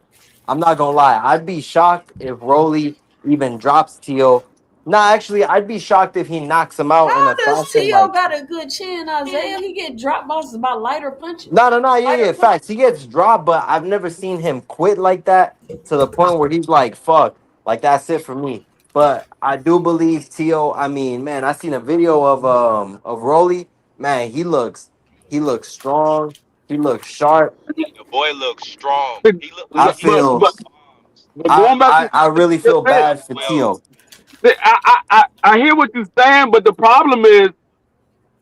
I'm not gonna lie. I'd be shocked if Rolly even drops Tio. Nah, actually, I'd be shocked if he knocks him out in How a does fashion T.O. like. got a good chin, Isaiah? He get dropped by lighter punches. No, yeah, Lighter punches. facts. He gets dropped, but I've never seen him quit like that to the point where he's like, "Fuck, like that's it for me." But I do believe Tio. I mean, man, I seen a video of Rolly. Man, he looks strong. He looks sharp. The boy looks strong. But, He look I like he but, got feel. but, more bombs. but I going back to I, I what really you just feel said, bad for 12. Tio. I hear what you're saying, but the problem is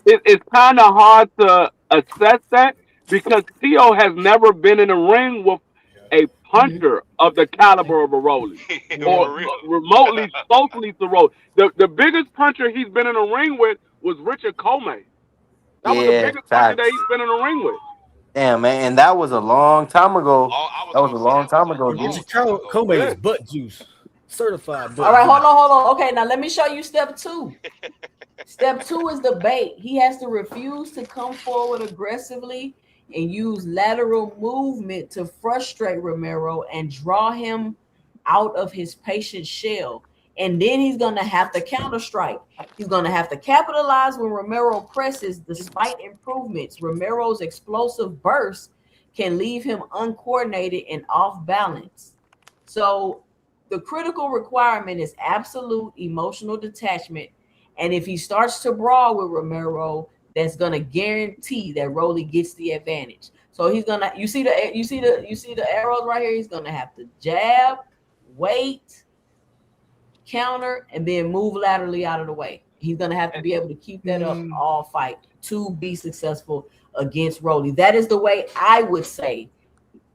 it's kind of hard to assess that because Theo has never been in a ring with a Mhm. puncher of the caliber of a Rolly Yeah. or For real. remotely closely to Rolly. The biggest puncher he's been in a ring with was Richard Comey. That was the Yeah, biggest puncher that facts. he's been in a ring with. Damn, man, and that was a long time ago. I was That was gonna a say long that was time a ago, long G. Richard time ago. Comey Yeah. is butt juice, certified All butt right, juice. hold on. Okay, now let me show you step two. Step two is the bait. He has to refuse to come forward aggressively and use lateral movement to frustrate Romero and draw him out of his patient shell. And then he's going to have to counter strike. He's going to have to capitalize when Romero presses. Despite improvements, Romero's explosive burst can leave him uncoordinated and off balance. So the critical requirement is absolute emotional detachment. And if he starts to brawl with Romero, that's gonna guarantee that Rolly gets the advantage. So he's gonna you see the arrows right here. He's gonna have to jab, wait, counter, and then move laterally out of the way. He's gonna have to be able to keep that up Mm, all fight to be successful against Rolly. That is the way I would say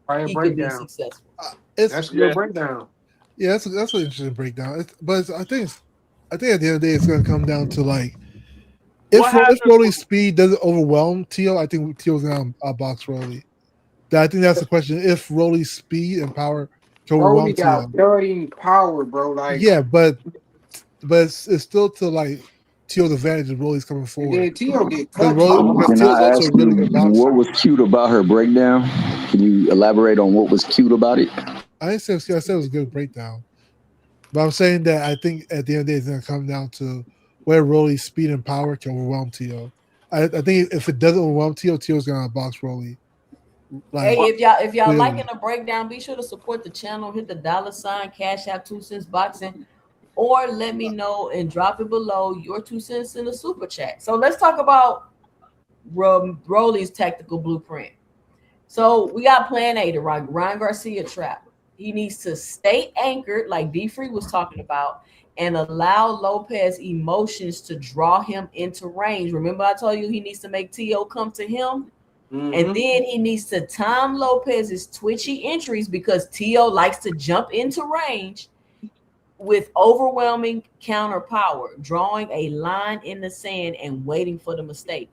Fire he could be breakdown. successful. That's a good breakdown. Yeah, that's an interesting breakdown. I think at the end of the day, it's going to come down to like if Rolly's speed doesn't overwhelm Tio, I think Tio's going to box Rolly. I think that's the question. If Rolly's speed and power can Rolly overwhelm Tio, got 30 power, bro. Like, yeah, but it's still to like Tio's advantage if Rolly's coming and forward. then Tio get Because cut. Can Tio's I also ask a really you good boxer. what was cute about her breakdown? Can you elaborate on what was cute about it? I didn't say it was cute. I said it was a good breakdown. But I'm saying that I think at the end of the day, it's going to come down to where Rolly's speed and power can overwhelm Tio. I think if it doesn't overwhelm Tio's going to box Rolly. Hey, if y'all liking the breakdown, be sure to support the channel. Hit the $ Cash App 2 Cents Boxing, or let me know and drop it below your 2 cents in the super chat. So let's talk about Rolly's tactical blueprint. So we got Plan A, the Ryan Garcia trap. He needs to stay anchored, like D Free was talking about, and allow Lopez emotions to draw him into range. Remember, I told you he needs to make Tio come to him. And then he needs to time Lopez's twitchy entries because Tio likes to jump into range with overwhelming counter power, drawing a line in the sand and waiting for the mistake.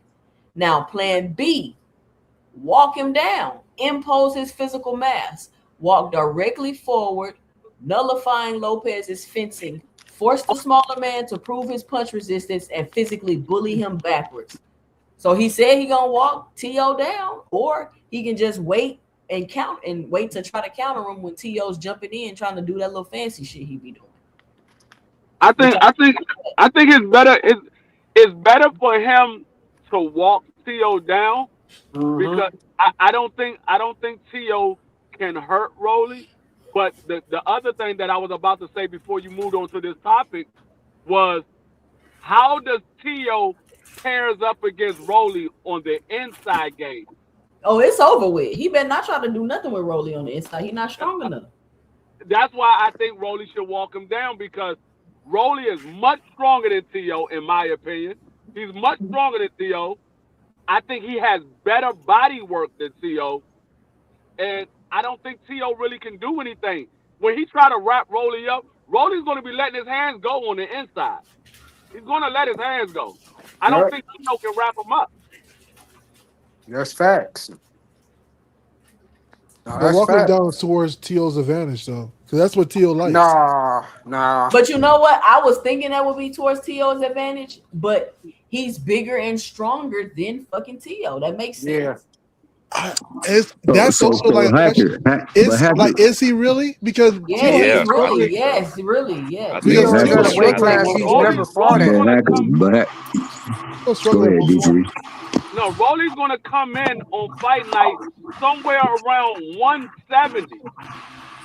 Now, Plan B, walk him down, impose his physical mass, walk directly forward, nullifying Lopez's fencing, force the smaller man to prove his punch resistance, and physically bully him backwards. So he said he gonna walk Tio down, or he can just wait and count and wait to try to counter him when Tio's jumping in trying to do that little fancy shit he be doing. I think it's better for him to walk Tio down because I don't think Tio can hurt Rolly. But the other thing that I was about to say before you moved on to this topic was, how does Tio pairs up against Rolly on the inside game? Oh, it's over with. He better not try to do nothing with Rolly on the inside. He's not strong enough. That's why I think Rolly should walk him down, because Rolly is much stronger than Tio, in my opinion. He's much stronger than Tio. I think he has better body work than Tio. And I don't think Tio really can do anything. When he try to wrap Rolly up, Rolly's going to be letting his hands go on the inside. He's going to let his hands go. I don't think Tio can wrap him up. That's facts. But walking down towards Tio's advantage, though, because that's what Tio likes. Nah. But you know what? I was thinking that would be towards Tio's advantage, but he's bigger and stronger than fucking Tio. That makes sense. Yeah. That's also like a question. Is he really? Because yes, really. Because Tio's at a weight class he's never fought at. Go ahead, DJ. No, Rolly's going to come in on fight night somewhere around 170.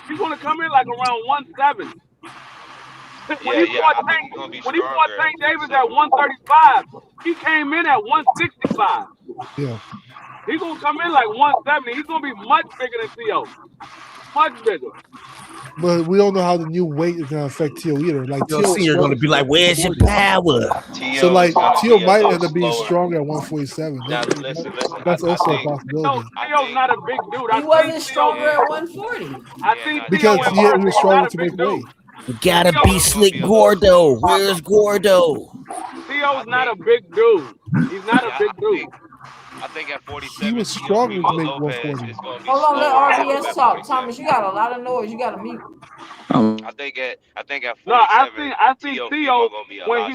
He's going to come in like around 170. When he fought Tank Davis at 135, he came in at 165. Yeah. He's going to come in like 170. He's going to be much bigger than Tio. Much bigger. But we don't know how the new weight is going to affect Tio either. Like Tio you're going to be like, where's your power? So like Tio might end up being stronger at 147. That's also a possibility. Tio's not a big dude. He wasn't stronger at 140. I think because he was stronger to make weight. You gotta be Slick Gordo. Where's Gordo? Tio's not a big dude. He's not a big dude. I think at 47, he was stronger to make 140. Hold on, let RBS talk. Thomas, you got a lot of noise. You got to mute. I think at 47. No, I think Tio when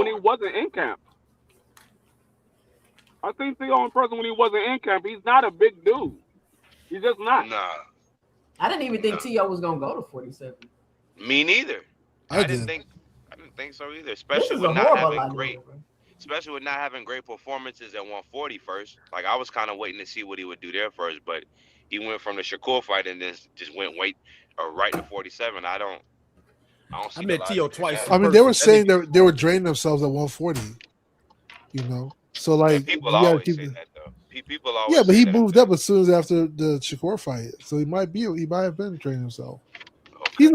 he wasn't in camp. I think Tio in person when he wasn't in camp. He's not a big dude. He's just not. Nah. I didn't even think Tio was gonna go to 47. Me neither. I didn't think so either. Especially with not having great performances at 140 first. Like I was kind of waiting to see what he would do there first, but he went from the Shakur fight and then just went right to 47. I don't see. I met Tio twice. I mean, they were saying that they were draining themselves at 140. You know, so like people always say that though. People always. Yeah, but he moved up as soon as after the Shakur fight, so he might have been training himself. Okay.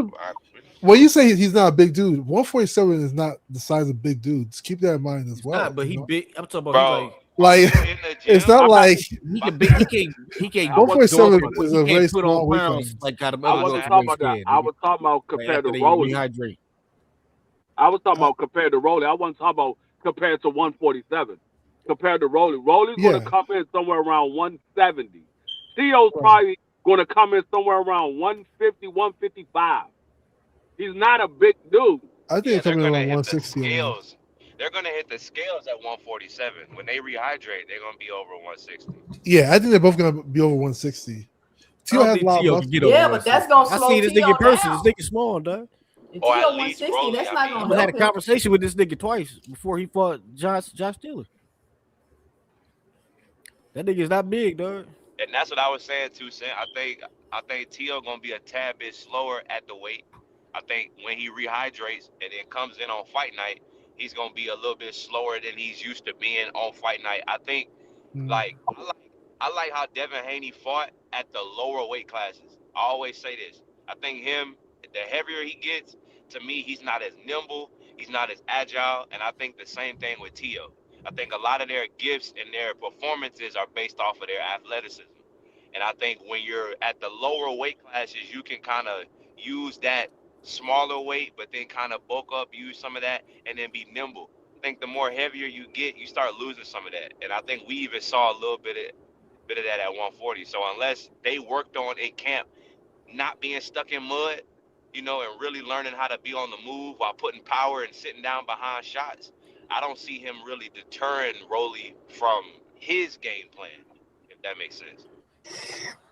When you say he's not a big dude, 147 is not the size of big dudes. Keep that in mind as well. But he big. I'm talking about Like in the it's gym? not like he can't I wasn't talking 147 about is he a very can't put small on weight pounds class. like how the I other wasn't welterweights talking about that. can. I was talking about Right compared after to they Rolly. rehydrate. I was talking about compared to Rolly. I wasn't talking about compared to 147. Compared to Rolly. Rolly's going to Yeah, come in somewhere around 170. Theo's probably going to come in somewhere around 150, 155. He's not a big dude. I think Yeah, they're they're coming in gonna around hit the 160 around. scales. They're gonna hit the scales at 147. When they rehydrate, they're gonna be over 160. Yeah, I think they're both gonna be over 160. I Tio don't has a think lot of Tio can muscle. get over Yeah, but that's 160. gonna I slow see this nigga in Tio person. This down. nigga small, dog. If Or Tio at least 160, Rolly. that's I not mean, gonna I had a help him. conversation with this nigga twice before he fought Josh Taylor. That nigga's not big, dog. and that's what I was saying too, Cent. I think Tio gonna be a tad bit slower at the weight. I think when he rehydrates and then comes in on fight night, he's gonna be a little bit slower than he's used to being on fight night. I think Mm. like I like how Devin Haney fought at the lower weight classes. I always say this. I think him, the heavier he gets, to me, he's not as nimble, he's not as agile, and I think the same thing with Tio. I think a lot of their gifts and their performances are based off of their athleticism. And I think when you're at the lower weight classes, you can kind of use that smaller weight, but then kind of bulk up, use some of that, and then be nimble. I think the more heavier you get, you start losing some of that. And I think we even saw a little bit of that at 140. So unless they worked on in camp not being stuck in mud, and really learning how to be on the move while putting power and sitting down behind shots, I don't see him really deterring Rolly from his game plan, if that makes sense.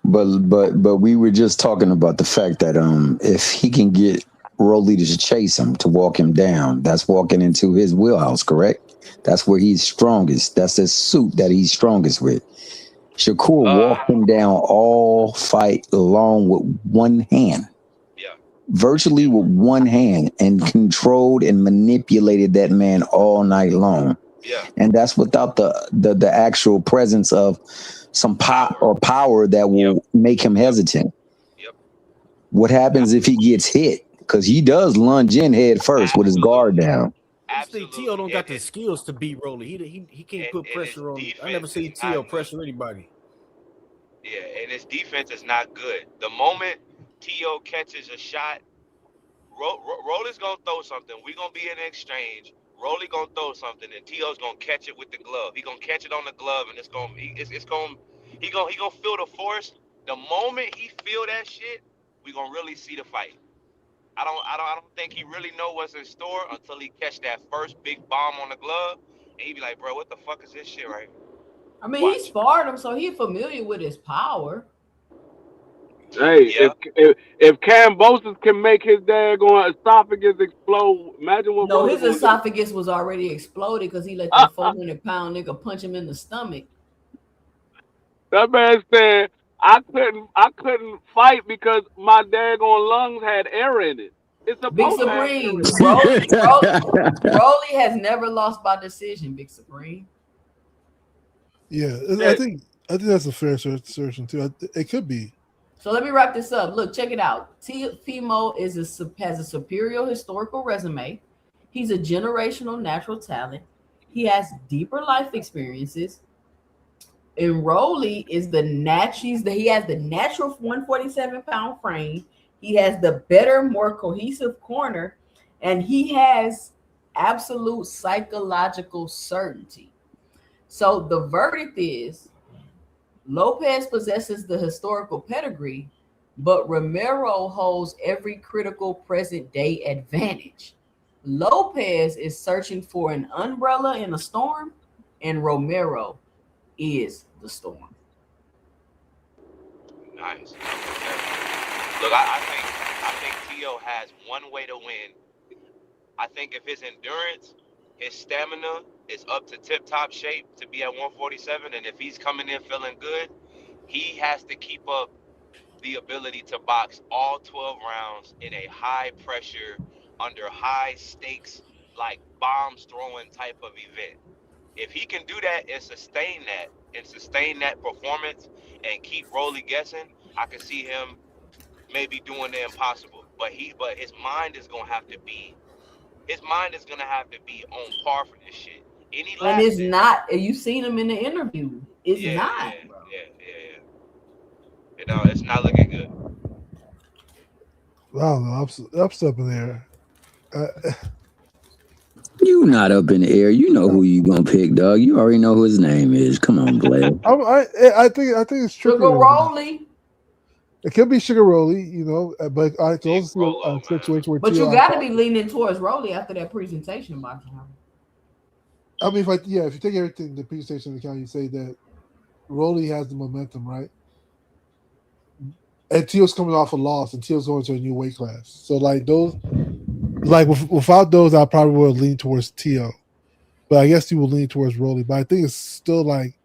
But we were just talking about the fact that if he can get Rolly to chase him to walk him down, that's walking into his wheelhouse, correct? That's where he's strongest. That's the suit that he's strongest with. Shakur Uh, walked him down all fight long with one hand, yeah, virtually with one hand, and controlled and manipulated that man all night long. yeah, And that's without the actual presence of some pop power. or power that Yep, will make him hesitant. yep, What happens if he gets hit? Because he does lunge in head first with his guard absolutely, down. I just think Tio absolutely, don't got the skills to beat Rolly. He can't put and his pressure on. I never defense see is not Tio good. pressure anybody. Yeah, and his defense is not good. The moment T.O. catches a shot, Rolly's gonna throw something. We gonna be in an exchange. Rolly gonna throw something, and T.O.'s gonna catch it with the glove. He gonna catch it on the glove, and it's gonna he gonna feel the force. The moment he feel that shit, we gonna really see the fight. I don't think he really know what's in store until he catch that first big bomb on the glove, and he be like, bro, what the fuck is this shit right here? I mean, he Watch. sparred him, so he's familiar with his power. Hey, Yeah. if Cambosis can make his daggone esophagus explode, imagine what No, Rolly his gonna do. esophagus was already exploded because he let that 400-pound nigga punch him in the stomach. That man said I couldn't fight because my daggone lungs had air in it. It's Big supposed to have air Supreme, in it. Broly has never lost by decision. Big Supreme. Yeah, Yeah, I think that's a fair assertion too. It could be. So let me wrap this up. Look, check it out. Fimo has a superior historical resume. He's a generational natural talent. He has deeper life experiences. And Rolly is he has the natural 147-pound frame. He has the better, more cohesive corner, and he has absolute psychological certainty. So the verdict is Lopez possesses the historical pedigree, but Romero holds every critical present day advantage. Lopez is searching for an umbrella in a storm, and Romero is the storm. Nice. I like that. Look, I think T.O. has one way to win. I think if his endurance, his stamina is up to tip top shape to be at 147, and if he's coming in feeling good, he has to keep up the ability to box all 12 rounds in a high pressure, under high stakes, like bombs throwing type of event. If he can do that and sustain that performance and keep Rolly guessing, I can see him maybe doing the impossible. But his mind is gonna have to be on par for this shit. Any And last it's not. You seen him in the interview. It's not. yeah. You know, it's not looking good. I don't know. I'm up in there. You not up in the air. You know who you gonna pick, dog. You already know who his name is. Come on, Blair. I think it's Sugar trickery. Rolly. It could be Sugar Rolly, you know, but I can also see Rolo, a situation where But you T.O. got to be leaning towards Rolly after that presentation, Boxing. I mean, if you take everything the presentation into account, you say that Rolly has the momentum, right? And Tio's coming off a loss, and Tio's going to a new weight class. So like those, like without those, I probably would lean towards Tio, but I guess he will lean towards Rolly. But I think it's still like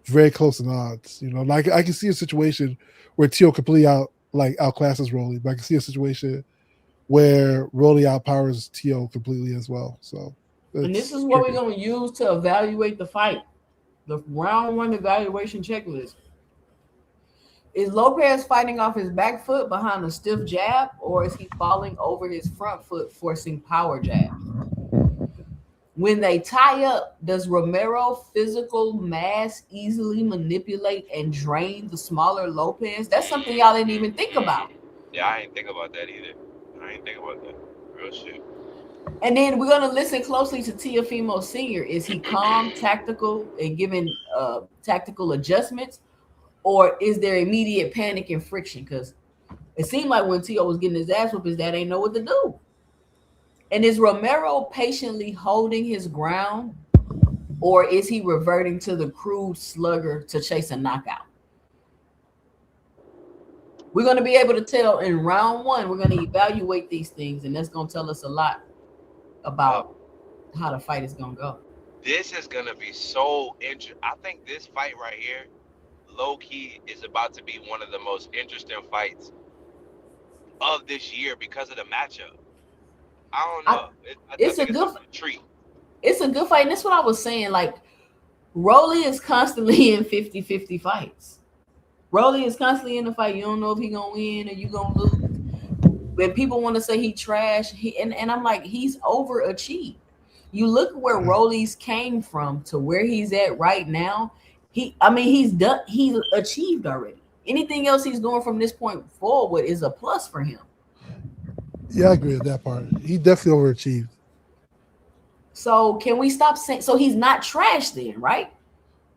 very close in odds. You know, like I can see a situation where Tio completely outclasses Rolly, but I can see a situation where Rolly outpowers Tio completely as well. So, and this is what we're going to use to evaluate the fight. The round one evaluation checklist. Is Lopez fighting off his back foot behind a stiff jab, or is he falling over his front foot, forcing power jabs? When they tie up, does Romero physical mass easily manipulate and drain the smaller Lopez? That's something y'all didn't even think about. Yeah, I ain't think about that either. I ain't think about that. Real shit. And then we're gonna listen closely to Teofimo Sr. Is he calm, tactical, and giving tactical adjustments, or is there immediate panic and friction? Because it seemed like when Tio was getting his ass whooped, his dad ain't know what to do. And is Romero patiently holding his ground, or is he reverting to the crude slugger to chase a knockout? We're going to be able to tell in round one. We're going to evaluate these things, and that's going to tell us a lot about how the fight is going to go. This is going to be so interesting. I think this fight right here, low-key, is about to be one of the most interesting fights of this year because of the matchup. I don't know. I think it's a treat. It's a good fight. And that's what I was saying. Like, Rolly is constantly in 50-50 fights. Rolly is constantly in the fight. You don't know if he's going to win or you going to lose. When people want to say he trash, and I'm like, he's overachieved. You look where Rolly's came from to where he's at right now. He's achieved already. Anything else he's doing from this point forward is a plus for him. Yeah, I agree with that part. He definitely overachieved. So can we stop saying? So he's not trash then, right?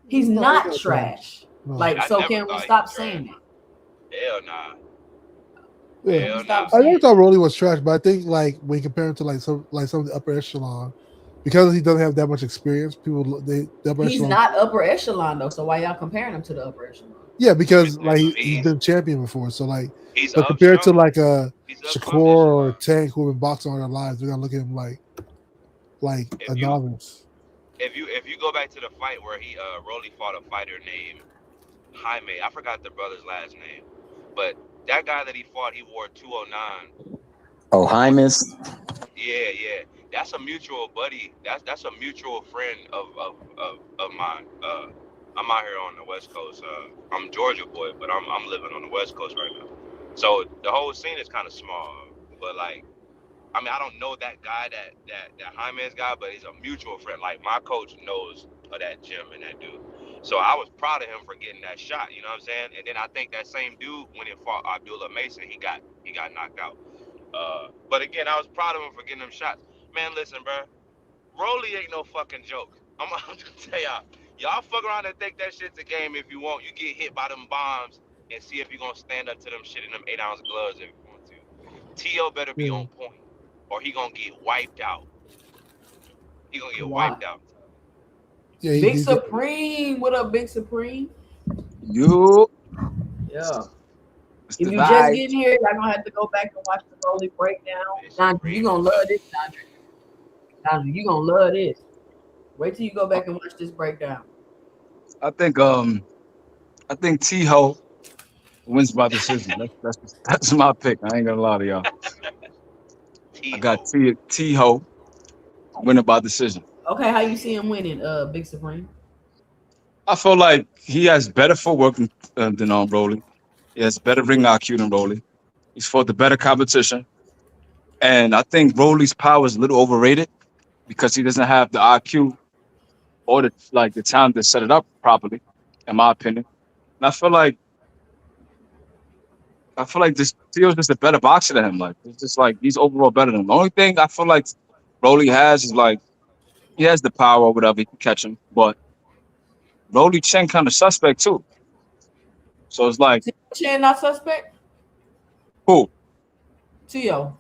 He's not trash. No. Like, so can we stop saying that? Hell nah. Yeah. I never thought Rolly was trash, but I think like when you compare him to some of the upper echelon, because he doesn't have that much experience, he's not upper echelon though. So why y'all comparing him to the upper echelon? Yeah, because like he's been champion before, so like compared to like a Shakur or Tank who've been boxing all their lives, they're gonna look at him like a novice. If you go back to the fight where Rolly fought a fighter named Jaime, I forgot the brother's last name, but that guy that he fought, he wore 209. Oh, Jaimes. Yeah. That's a mutual buddy. That's a mutual friend of mine. I'm out here on the West Coast. I'm a Georgia boy, but I'm living on the West Coast right now. So the whole scene is kind of small, but like, I mean, I don't know that guy, that Jaime's guy, but he's a mutual friend. Like, my coach knows of that gym and that dude. So I was proud of him for getting that shot, you know what I'm saying? And then I think that same dude, when he fought Abdullah Mason, he got knocked out. But again, I was proud of him for getting them shots. Man, listen, bro. Rolly ain't no fucking joke. I'm just gonna tell y'all fuck around and think that shit's a game if you want. You get hit by them bombs and see if you're gonna stand up to them shit in them 8-ounce gloves if you want to. T.O. better be on point, or he gonna get wiped out. He gonna get wiped out. Yeah, Big Supreme, what up, Big Supreme? You. Yeah. If you just getting here, y'all gonna have to go back and watch the Rolly breakdown. Dondre, you gonna love this, Dondre, you gonna love this. Wait till you go back and watch this breakdown. I think T-Ho wins by decision. That's my pick. I ain't gonna lie to y'all. I got T-Ho winning by decision. Okay, how you see him winning, Big Supreme? I feel like he has better footwork than Rolly. He has better ring IQ than Rolly. He's fought the better competition. And I think Rolly's power is a little overrated because he doesn't have the IQ or the talent to set it up properly, in my opinion. And I feel like this Theo's just a better boxer than him. Like it's just like he's overall better than him. The only thing I feel like Rolly has is like he has the power or whatever, he can catch him. But Rolly Chen kind of suspect too. So it's like Chen not suspect. who? Tio.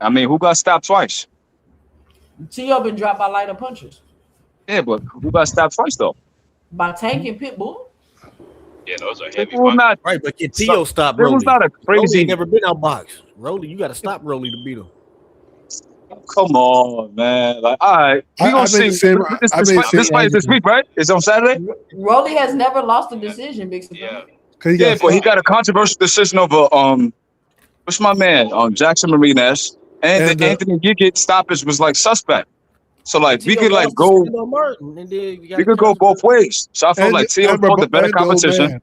I mean, who got stopped twice? Tio been dropped by lighter punches. Yeah, but who got stopped twice though? By Tank and Pitbull. Yeah, those are It heavy was punches. not Right, but can Tio stop There was Rolly? not a Rolly crazy. ain't never been outboxed. Rolly, you got to stop Rolly to beat him. Come on, man. Like, all right, we I gonna made see. the same. This, I this, made the fight, this same fight is this argument. week, right? It's on Saturday. Rolly has never lost a decision, Big Supreme. Yeah. 'Cause he Yeah, got but he stopped. got a controversial decision over what's my man Jackson Martinez, and the And Anthony Giggett stoppage was like suspect. So And like we Tio could like lost to go, Sando Martin, and then you got we a could go both controversy. ways. So I felt like Tio and, fought the better and the old competition. man.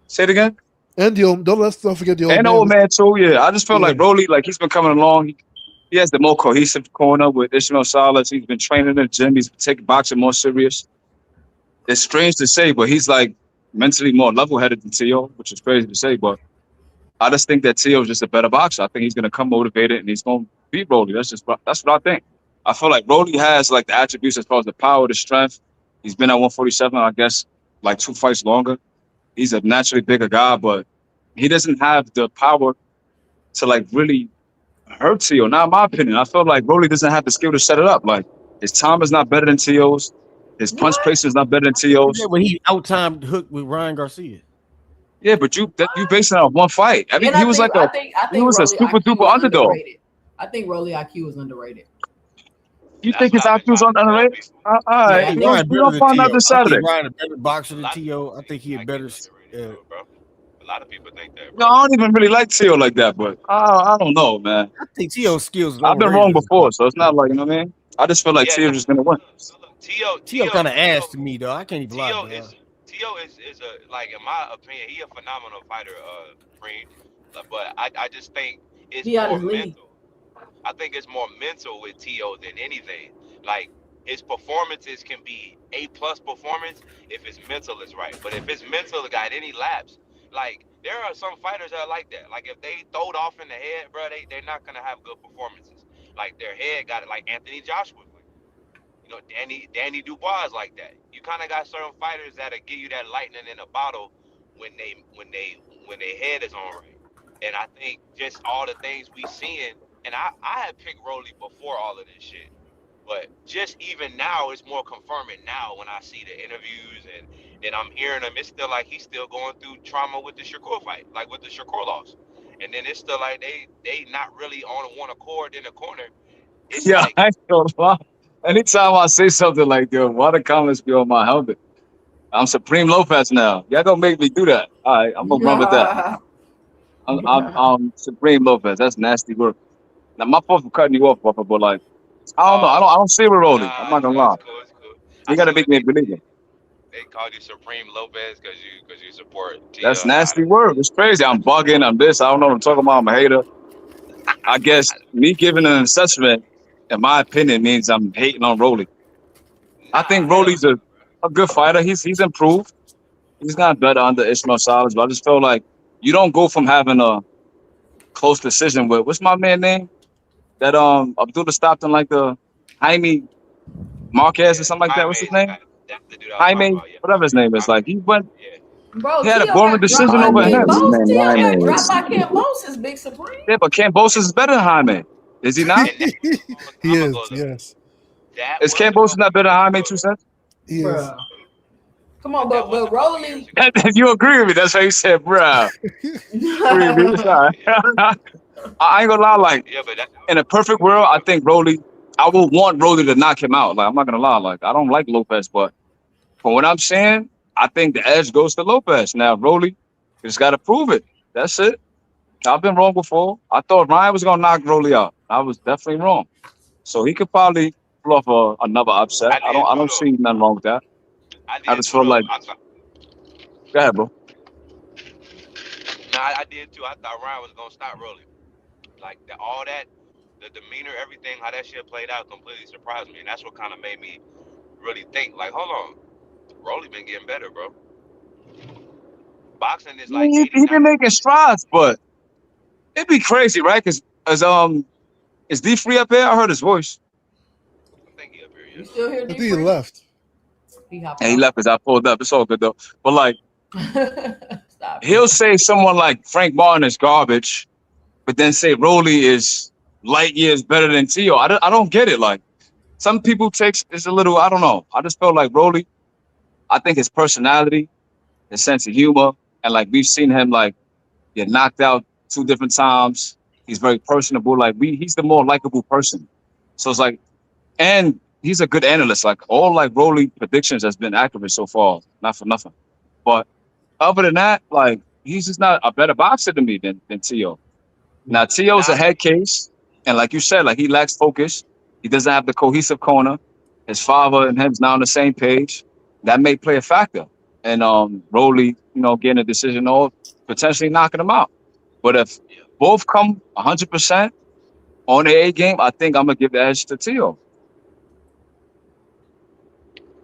Say it again. And the old, don't forget the old And the man. old man too. Yeah, I just felt Yeah. like Rolly, like he's been coming along. He has the more cohesive corner with Ishmael Salas. He's been training in the gym. He's taking boxing more serious. It's strange to say, but he's like mentally more level-headed than Tio, which is crazy to say. But I just think that Tio is just a better boxer. I think he's going to come motivated and he's going to beat Rolly. That's what I think. I feel like Rolly has like the attributes as far as the power, the strength. He's been at 147, I guess, like 2 fights longer. He's a naturally bigger guy, but he doesn't have the power to like really hurt Tio. Not in my opinion. I feel like Rolly doesn't have the skill to set it up. Like his time is not better than Tio's. His punch What? placement is not better than Yeah, Tio's. when he out-timed Hook with Ryan Garcia. Yeah, but you basing it on one fight. I mean, And he was like I a Rolly super IQ duper is underdog. underrated. I think Rolly IQ is underrated. You That's think his what I've been IQ is trying to tell underrated? people. All I right, Yeah, think we Ryan better gonna than find out Tio. this I think Saturday. Ryan a better boxer A than lot of Tio. people I think think he a IQ better. is underrated, too, bro. A lot of people think that, No, bro. I don't even really like Tio like that, but I don't know, man. I think Tio's skills is I've been wrong overrated as a before, so boxer. it's not like, you know what I mean? I just feel like Yeah, Tio's just gonna win. look, Tio kind of ass to me though. I can't even lie, Tio dog. is a, like, in my opinion, he a phenomenal fighter, Reed. But I just think it's He out more his league. mental. I think it's more mental with Tio than anything. Like his performances can be A+ performance if his mental is right. But if his mental got any lapse, like there are some fighters that are like that. Like if they throw it off in the head, bro, they're not gonna have good performances. Like their head got it, like Anthony Joshua. You know, Danny Dubois is like that. You kind of got certain fighters that'll give you that lightning in a bottle when they head is on right. And I think just all the things we seeing, and I had picked Rolly before all of this shit, but just even now it's more confirming now when I see the interviews and then I'm hearing him. It's still like he's still going through trauma with the Shakur fight, like with the Shakur loss, and then it's still like they not really on one accord in the corner. It's Yeah, like I ain't gonna lie. Anytime I say something like that, why the comments be on my helmet? I'm Supreme Lopez now. Y'all gonna make me do that. All right, I'm gonna run with that. I'm Supreme Lopez. That's nasty work. Now my fault for cutting you off, Papa, but like I don't know. I don't see it with Rolly. I'm nah, not gonna lie. it's cool, it's cool. You I gotta see make what me believe it. they called you Supreme Lopez because you support That's Tio. nasty work. It's crazy. I'm bugging. I'm this. I don't know what I'm talking about. I'm a hater. I guess me giving an assessment, in my opinion, means I'm hating on Rolly. I Nah, think hell Rolly's no, a good fighter. He's improved. He's not better under Ishmael Salas, but I just feel like you don't go from having a close decision with what's my man name? That Abdullah stopped in like the Jaime Marquez or yeah, something like that. What's his Jaime's name? that's the dude I was talking Jaime, about. Yeah, whatever his name is. Jaime, Like he went, yeah. Bro, he had a Tio boring got dropped decision by over Ken him. His Bose. name Tio got Jaime. dropped by Ken Bose, Big Supreme. Yeah, but Ken Bose is better than Jaime. Is he not? And that was a long He time is. ago though. Yes, That Is was Ken a Bose not better than long time Jaime ago 2CENTS? he is. Bruh. Come on, but that was but a couple years Rolly. ago. If you agree with me, that's why you said, bruh. Agree with me. It's all right. I ain't gonna lie, like Yeah, but that in a perfect world, I think Rolly, I would want Rolly to knock him out. Like I'm not gonna lie, like I don't like Lopez, but from what I'm saying, I think the edge goes to Lopez. Now Rolly just gotta prove it. That's it. I've been wrong before. I thought Ryan was gonna knock Rolly out. I was definitely wrong. So he could probably pull off another upset. I did I too don't though. see nothing wrong with that. I I did just too feel though. like go ahead, bro. Nah, I did too. I thought Ryan was gonna stop Rolly. Like the demeanor, everything, how that shit played out, completely surprised me, and that's what kind of made me really think like, hold on, Rolly been getting better, bro. Boxing is like He been 80-90. making strides, but it'd be crazy, right? Because as is D Free up here? I heard his voice. I think he up here, You yeah. still here, I D think he Free? left. He hopped And he off. left because I pulled up. It's all good though. But like Stop it. he'll say someone like Frank Martin is garbage, but then say Rolly is light years better than Tio. I don't get it. Like some people takes it's a little. I don't know. I just felt like Rolly. I think his personality, his sense of humor, and like we've seen him like get knocked out 2 different times. He's very personable. Like he's the more likable person. So it's like, and he's a good analyst. Like all like Rolly predictions has been accurate so far. Not for nothing. But other than that, like he's just not a better boxer to me than Tio. Now Tio's a Nah, head case, and like you said, like he lacks focus. He doesn't have the cohesive corner. His father and him's not on the same page. That may play a factor. And Rolly, getting a decision or potentially knocking him out. But if yeah. both come 100% on the A game, I think I'm gonna give the edge to Tio.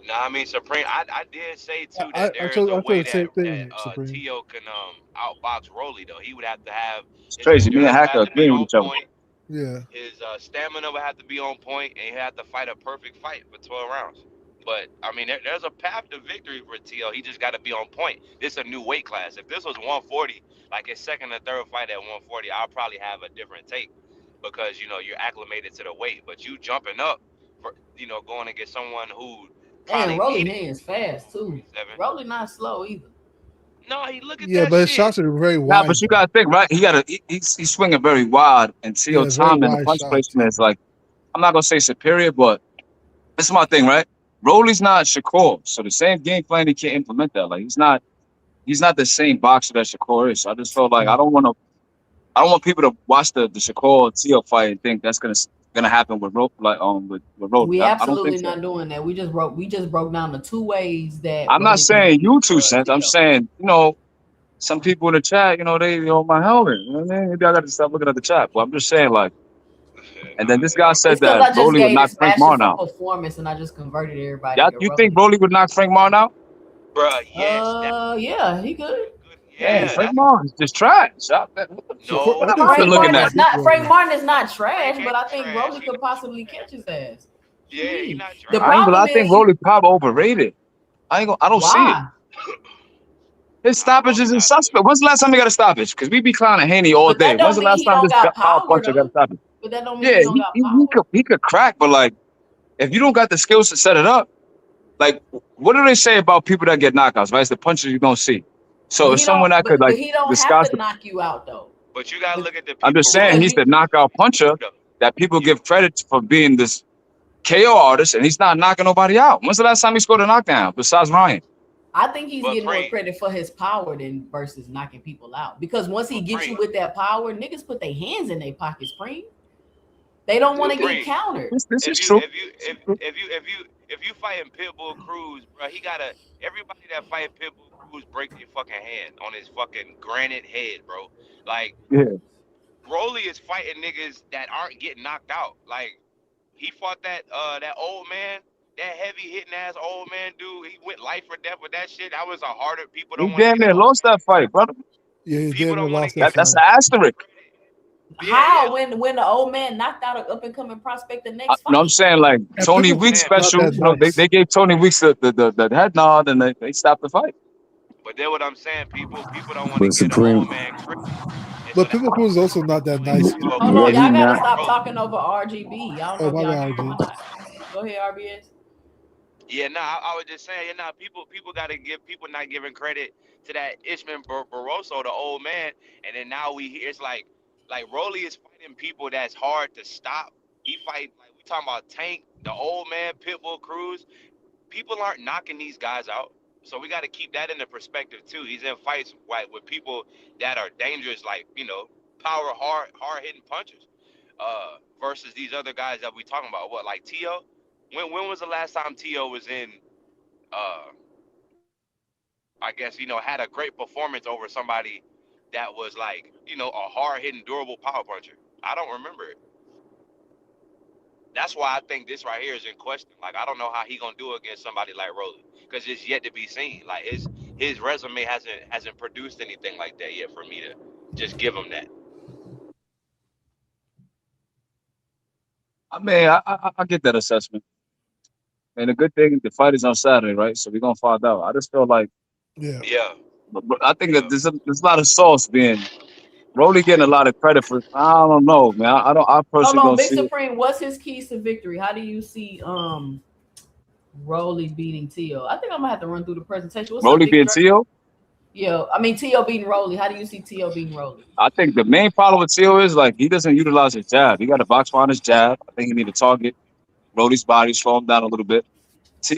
Nah, I mean Supreme. I did say too I, that I there is told a I told way the same that thing, Supreme. Tio can outbox Rolly though. He would have to have It's his crazy. Me and endurance would Hacker have to be agreeing with on each other. point. Yeah. His stamina would have to be on point, and he had to fight a perfect fight for 12 rounds. But I mean, there's a path to victory for Tio. He just got to be on point. This is a new weight class. If this was 140, like his second or third fight at 140, I'll probably have a different take because you're acclimated to the weight. But you jumping up for going against someone who And probably Rolly needed hands fast too. 147. Rolly not slow either. No, he look at Yeah, that but his shit. shots are very Nah, wide but you though. gotta think, right? He's swinging very wide, and Tio Yeah, very time and the wide punch shots. placement is like I'm not gonna say superior, but this is my thing, right? Rolly's not Shakur, so the same game plan he can't implement that. Like he's not the same boxer that Shakur is. So I just felt like Yeah. I don't want people to watch the Shakur Tio fight and think that's gonna happen with with Rolly. We I don't think absolutely so. not doing that. We just broke down the two ways that I'm not Rolly can saying beat you 2 cents. I'm Tio. saying some people in the chat, they on my helmet. You know what I mean? Maybe I got to stop looking at the chat. But I'm just saying, like, and then Nah, this guy It's said because that I just Rolly would gave knock this Frank passion Martin for out. performance and I just converted everybody Yeah, to you think Rolly. Rolly would knock Frank Martin out? bruh, yes, that's Yeah, he could. good. Dang, Yeah, Frank that's Martin's just trash. Shakur, What I no. have think I been Frank Frank looking Martin at? Martin is beat not Rolly. Frank Martin is not Frank trash, but ain't I think trash. Rolly He could not possibly catch trash. his ass. What you Yeah, he mean? not The I trash. ain't, but problem I think is Rolly Pop overrated. I don't see it. why? His Nah, stoppage Rolly is not suspect. When's the last time he got a stoppage? Because we be clowning Haney all But day. that When's don't the mean last he time don't this got power power puncher got a though. stoppage? But that don't mean Yeah, he don't got power. he could crack, but like if you don't got the skills to set it up, like what do they say about people that get knockouts? Right, it's the punches you don't see. So But if he don't someone that could but like he don't have disguise to the, knock you out though. But you gotta But look at the I'm just people saying because Rolly he's you the beat knockout puncher though. that people Yeah, give credit for being this KO artist, and he's not knocking nobody out. When's the last time he scored a knockdown besides Ryan? I think he's but getting more Preem, credit for his power than versus knocking people out. Because once he but gets you Preem, with that power, niggas put their hands in their pockets, Preem. They don't want to get Supreme. countered. This is If you true. if you if if you if you if you fighting Pitbull Cruz, bro, he gotta everybody that fight Pitbull Cruz break their fucking hand on his fucking granite head, bro. Like Yeah, Broly is fighting niggas that aren't getting knocked out. Like he fought that old man, that heavy hitting ass old man dude. He went life or death with that shit. That was a harder. People he don't want to damn give near him lost that fight, brother. Yeah, he people damn near don't want to lost give that him That's fight. an asterisk. credit. Yeah, yeah. How when the old man knocked out an up and coming prospect the next No, I'm fight? saying like And Tony Pitbull Weeks Cruz Saying, is not special. that nice. They gave Tony Weeks the head nod and they stopped the fight. but then what I'm saying, people don't want to But give the Supreme, old man credit, and so But that's Pitbull why Cruz is also not that Rolly, nice either. Hold on, was he y'all gotta not? stop Rolly. talking over RGB. I don't know Oh, if my y'all bad, can hear him RG. or not. Go ahead, RBS. Yeah, nah, I was just saying, yeah, nah, people got to give people not giving credit to that Ishman Barroso, the old man, and then now we hear it's like Rolly is fighting people that's hard to stop. He fight like we talking about Tank, the old man, Pitbull Cruz. People aren't knocking these guys out, so we got to keep that in the perspective too. He's in fights like with people that are dangerous, like power hard hitting punches, versus these other guys that we talking about. What like Tio? When was the last time Tio was in? Uh, I guess had a great performance over somebody that was like a hard hitting, durable power puncher. I don't remember it. That's why I think this right here is in question. Like, I don't know how he gonna do against somebody like Rolly, because it's yet to be seen. Like, his resume hasn't produced anything like that yet for me to just give him that. I mean, I get that assessment. And the good thing, the fight is on Saturday, right? So we're gonna find out. I just feel like, Yeah. Yeah. but I think that there's a lot of sauce being. Rolly getting a lot of credit for. I don't know, man. I Hold personally on, don't Big see it. Supreme. What's his keys to victory? How do you see Rolly beating Tio? I think I'm gonna have to run through the presentation. What's up, Rolly Big being Drake? Tio. Yeah, I mean Tio beating Rolly. How do you see Tio beating Rolly? I think the main problem with Tio is like he doesn't utilize his jab. He got a box behind his jab. I think he need to target Rolly's body, slow him down a little bit.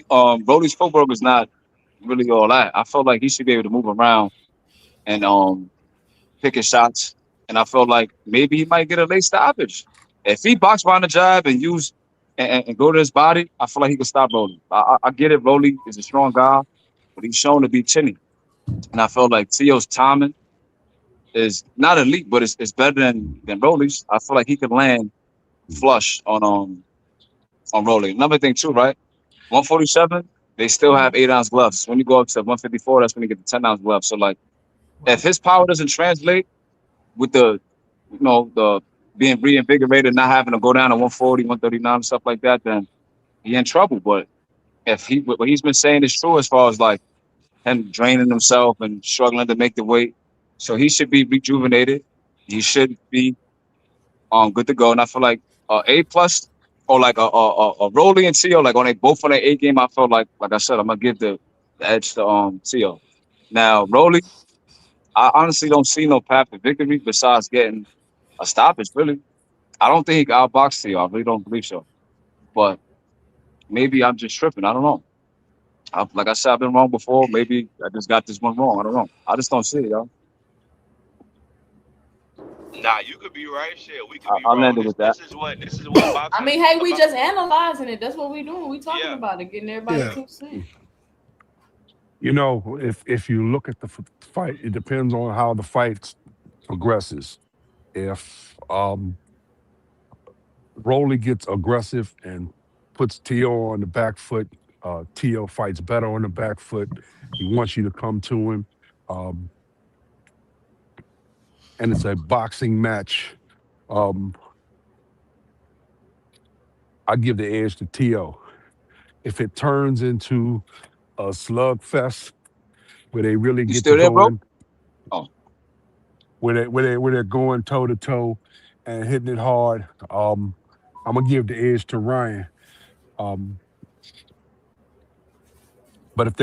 Rolly's footwork is not really all that. I felt like he should be able to move around and pick his shots. And I felt like maybe he might get a late stoppage. If he box behind the jab and use and go to his body, I feel like he could stop Rolly. I get it. Rolly is a strong guy, but he's shown to be chinny. And I felt like Tio's timing is not elite, but it's better than Rolly's. I feel like he could land flush on Rolly. Another thing too, right? 147, they still have 8-ounce gloves. When you go up to 154, that's when you get the 10-ounce gloves. So like, if his power doesn't translate with the being reinvigorated, not having to go down to 140, 139, stuff like that, then he in trouble. But if what he's been saying is true as far as like him draining himself and struggling to make the weight, so he should be rejuvenated. He should be good to go. And I feel like A plus or like a Rolly and Tio, like on a both on their A game, I felt like I said, I'm gonna give the edge to Tio. Now Rolly, I honestly don't see no path to victory besides getting a stoppage. Really, I don't think he got outboxed Tio. I really don't believe so. But maybe I'm just tripping. I don't know. Like I said, I've been wrong before. Maybe I just got this one wrong. I don't know. I just don't see it, y'all. Nah, you could be right. Shit, we could be I wrong. landed with that. This is what I boxing mean, is hey, we about. just analyzing it. That's what we doing. We talking Yeah. about it, getting everybody Yeah. 2 cents. You know, if you look at the fight, it depends on how the fight progresses. If Rolly gets aggressive and puts Tio on the back foot, Tio fights better on the back foot. He wants you to come to him, um, and it's a boxing match. Um, I give the edge to Tio. If it turns into a slugfest where they really You get to still there, bro? going, Oh, where they're going toe to toe and hitting it hard, I'm gonna give the edge to Ryan. Um, but if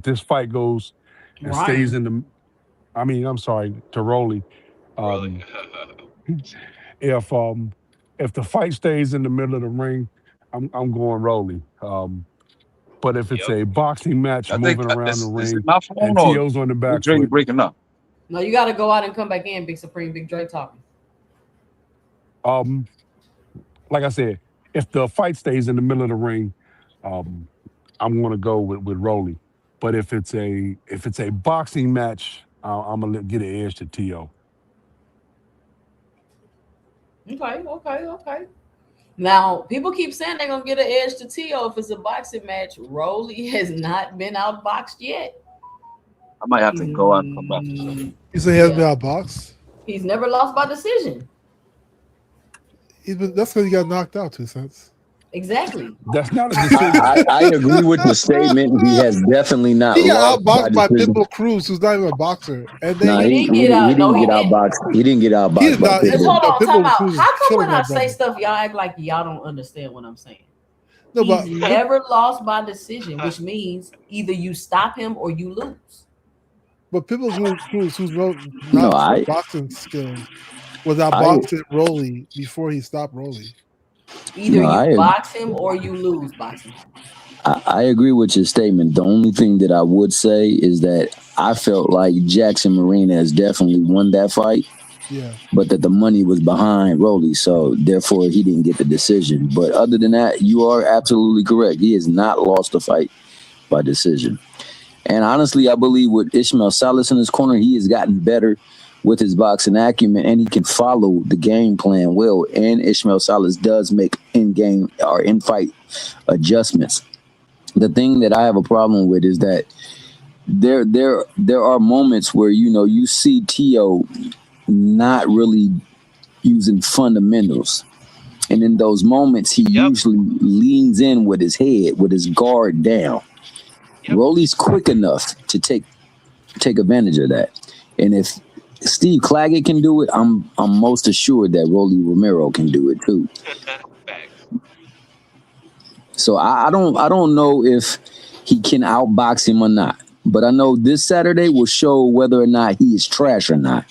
this fight goes and stays Ryan. in the, I mean, I'm sorry, to Rolly. Really? Um, if if the fight stays in the middle of the ring, I'm going Rolly. But if it's Yep. a boxing match I think moving around the is it ring my phone and or Tio's on the Big back Dre? You foot, breaking up? No, you got to go out and come back in, Big Supreme, Big Dre talking. um, like I said, if the fight stays in the middle of the ring, um, I'm going to go with Rolly. But if it's a boxing match, I'm gonna get an edge to Tio. Okay. Now, people keep saying they're gonna get an edge to Tio if it's a boxing match. Rolly has not been outboxed yet. I might have to go out and come back. Mm, You say he hasn't yeah. been outboxed? He's never lost by decision. That's because he got knocked out, 2 cents. Exactly. That's not a I, decision. I agree with the statement. He has definitely not He got lost by outboxed by decision. Pitbull Cruz, who's not even a boxer. And then No, He he, didn't he, get he out. No, didn't he get didn't. outboxed. He didn't get he outboxed did by not. Just Pitbull. hold on, time Pitbull out. Cruz How come killed when I that say brother. stuff, y'all act like y'all don't understand what I'm saying? No, He's but never lost by decision, which means either you stop him or you lose. Pitbull Cruz, who's No, not for boxing skills, was I, outboxing Rolly before he stopped Rolly. Either no, you I, box him or you lose boxing. I agree with your statement. The only thing that I would say is that I felt like Jackson Martinez definitely won that fight, Yeah. but that the money was behind Rolly, so therefore he didn't get the decision. But other than that, you are absolutely correct. He has not lost a fight by decision. And honestly, I believe with Ishmael Salas in his corner, he has gotten better with his boxing acumen, and he can follow the game plan well. And Ishmael Salas does make in-game or in-fight adjustments. The thing that I have a problem with is that there are moments where you see Tio not really using fundamentals. And in those moments, he usually leans in with his head, with his guard down. Rolly's quick enough to take advantage of that. And if Steve Claggett can do it, I'm most assured that Rolly Romero can do it too. So I don't know if he can outbox him or not. But I know this Saturday will show whether or not he is trash or not.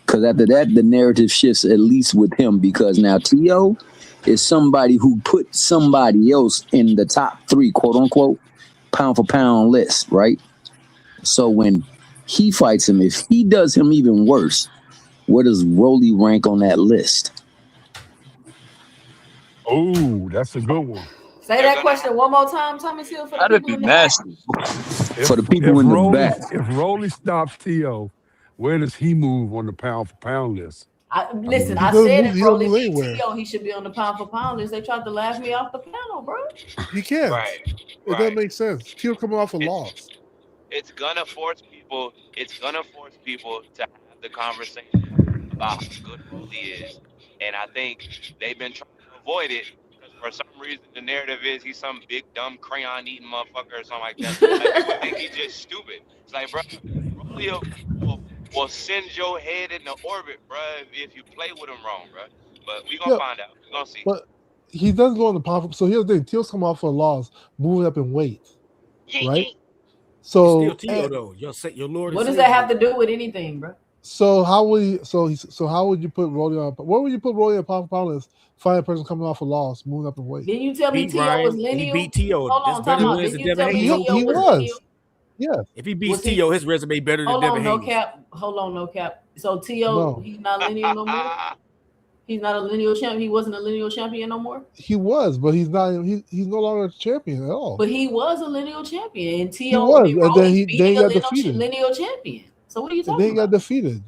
Because after that, the narrative shifts at least with him, because now T.O. is somebody who put somebody else in the top 3, quote unquote, pound for pound list, right? So when he fights him, if he does him even worse, where does Rolly rank on that list? Oh, that's a good one. Say that question one more time, Thomas Hill, for the That'd people be in the back. nasty. For the people in the back. If Rolly stops T.O., where does he move on the pound for pound list? Listen, I said if Rolly beat T.O., he should be on the pound for pound list. They tried to laugh me off the panel, bro. He can't. Right. It doesn't make sense. Tio coming off a loss. It's gonna force people. It's gonna force people to have the conversation about how good Rolly is, and I think they've been trying to avoid it because for some reason the narrative is he's some big dumb crayon eating motherfucker or something like that. Like, people think he's just stupid. It's like, bro, Rolly will send your head into orbit, bro, if you play with him wrong, bro. But we gonna find out. We gonna see. But he doesn't go on the pound. So here's the thing: Tio's come off a loss, moving up in weight, right? So Still Tio though. Your Lord. What does that have to do with anything, bro? So how would you put Rolly on? Where would you put Rolly on pound for pound list? Find a person coming off a loss, moving up in weight. Didn't you tell me T.O. was lineal? He beat Tio. Hold on, time out. Didn't you tell me T.O. He was was. lineal? Yeah. If he beats Tio, his resume better than Devin Haney. Hold on, no cap. So T.O. He's not lineal no more. He's not a lineal champion. He wasn't a lineal champion no more. He was, but he's not. He's no longer a champion at all. But he was a lineal champion, and He T.O. was, and then he got a defeated. lineal champion. So what are you And then talking he got about? defeated.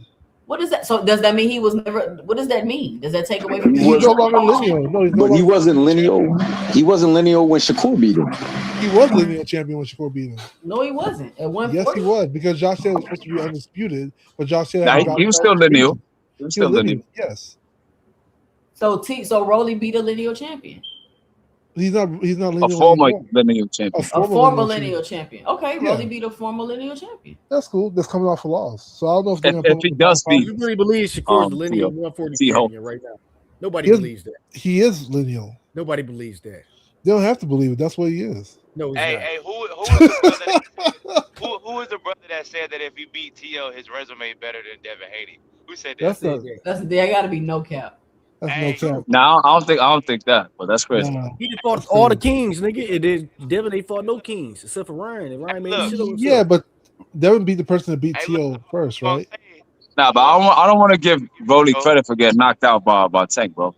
What is that? So does that mean he was never? What does that mean? Does that take away from? He's no longer lineal. No, But he wasn't lineal. He wasn't lineal when Shakur beat him. He was lineal champion when Shakur beat him. No, he wasn't. At 140. Yes, he was, because Josh Taylor was supposed to be undisputed, but Josh Taylor. Nah, he was still lineal. He was still lineal. Yes. So Rolly beat a lineal champion. He's not lineal. A former lineal champion. A former lineal champion. Okay, Yeah. Rolly beat a former lineal champion. That's cool. That's coming off a loss. So I don't know if they're gonna If he does beat, You really believe Shakur's the lineal 140 T.O. champion right now? Nobody believes that. He is lineal. Nobody believes that. They don't have to believe it. That's what he is. No, he's not. Hey, who is the brother? Who is the brother that said that if he beat T.O., his resume better than Devin Haney? Who said that? There got to be no cap. That's no cap. No, I don't think that. But that's crazy. He just fought all the kings, nigga. It is Devin ain't fought no kings except for Ryan. And Ryan made shit over Yeah, but Devin beat the person that beat T.O. first, right? Nah, but I don't want to give Rolly credit for getting knocked out by Tank, bro.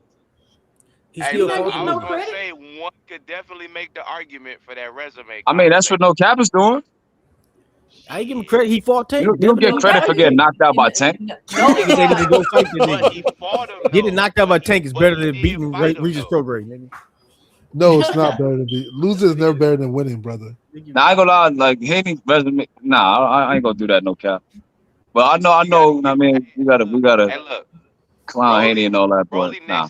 Hey, look, I was gonna say one could definitely make the argument for that resume. I mean, that's what No Cap is doing. I ain't give him credit. He fought Tank. You don't get credit for getting knocked out by Tank. Niggas ain't even go fight the nigga. Getting knocked out by Tank is better than beating Regis Prograde, nigga. No, it's not better than beat. Losing is never better than winning, brother. Nah, I ain't gonna lie, like Haney resume. Nah, I ain't gonna do that, No Cap. But I know. I mean, we gotta clown Haney and all that, but nah.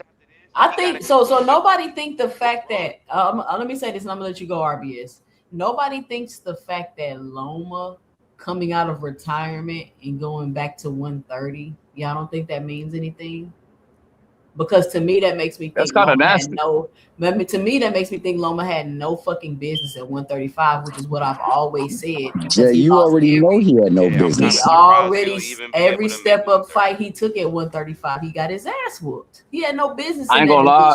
I think so. So nobody think the fact that let me say this, and I'm gonna let you go, RBS. Nobody thinks the fact that Loma coming out of retirement and going back to 130. Y'all don't think that means anything? Because to me, that makes me think That's kind of nasty. To me, that makes me think Loma had no fucking business at 135, which is what I've always said. Yeah, you already know he had no business. He already every step up fight he took at 135, he got his ass whooped. He had no business. I ain't gonna lie.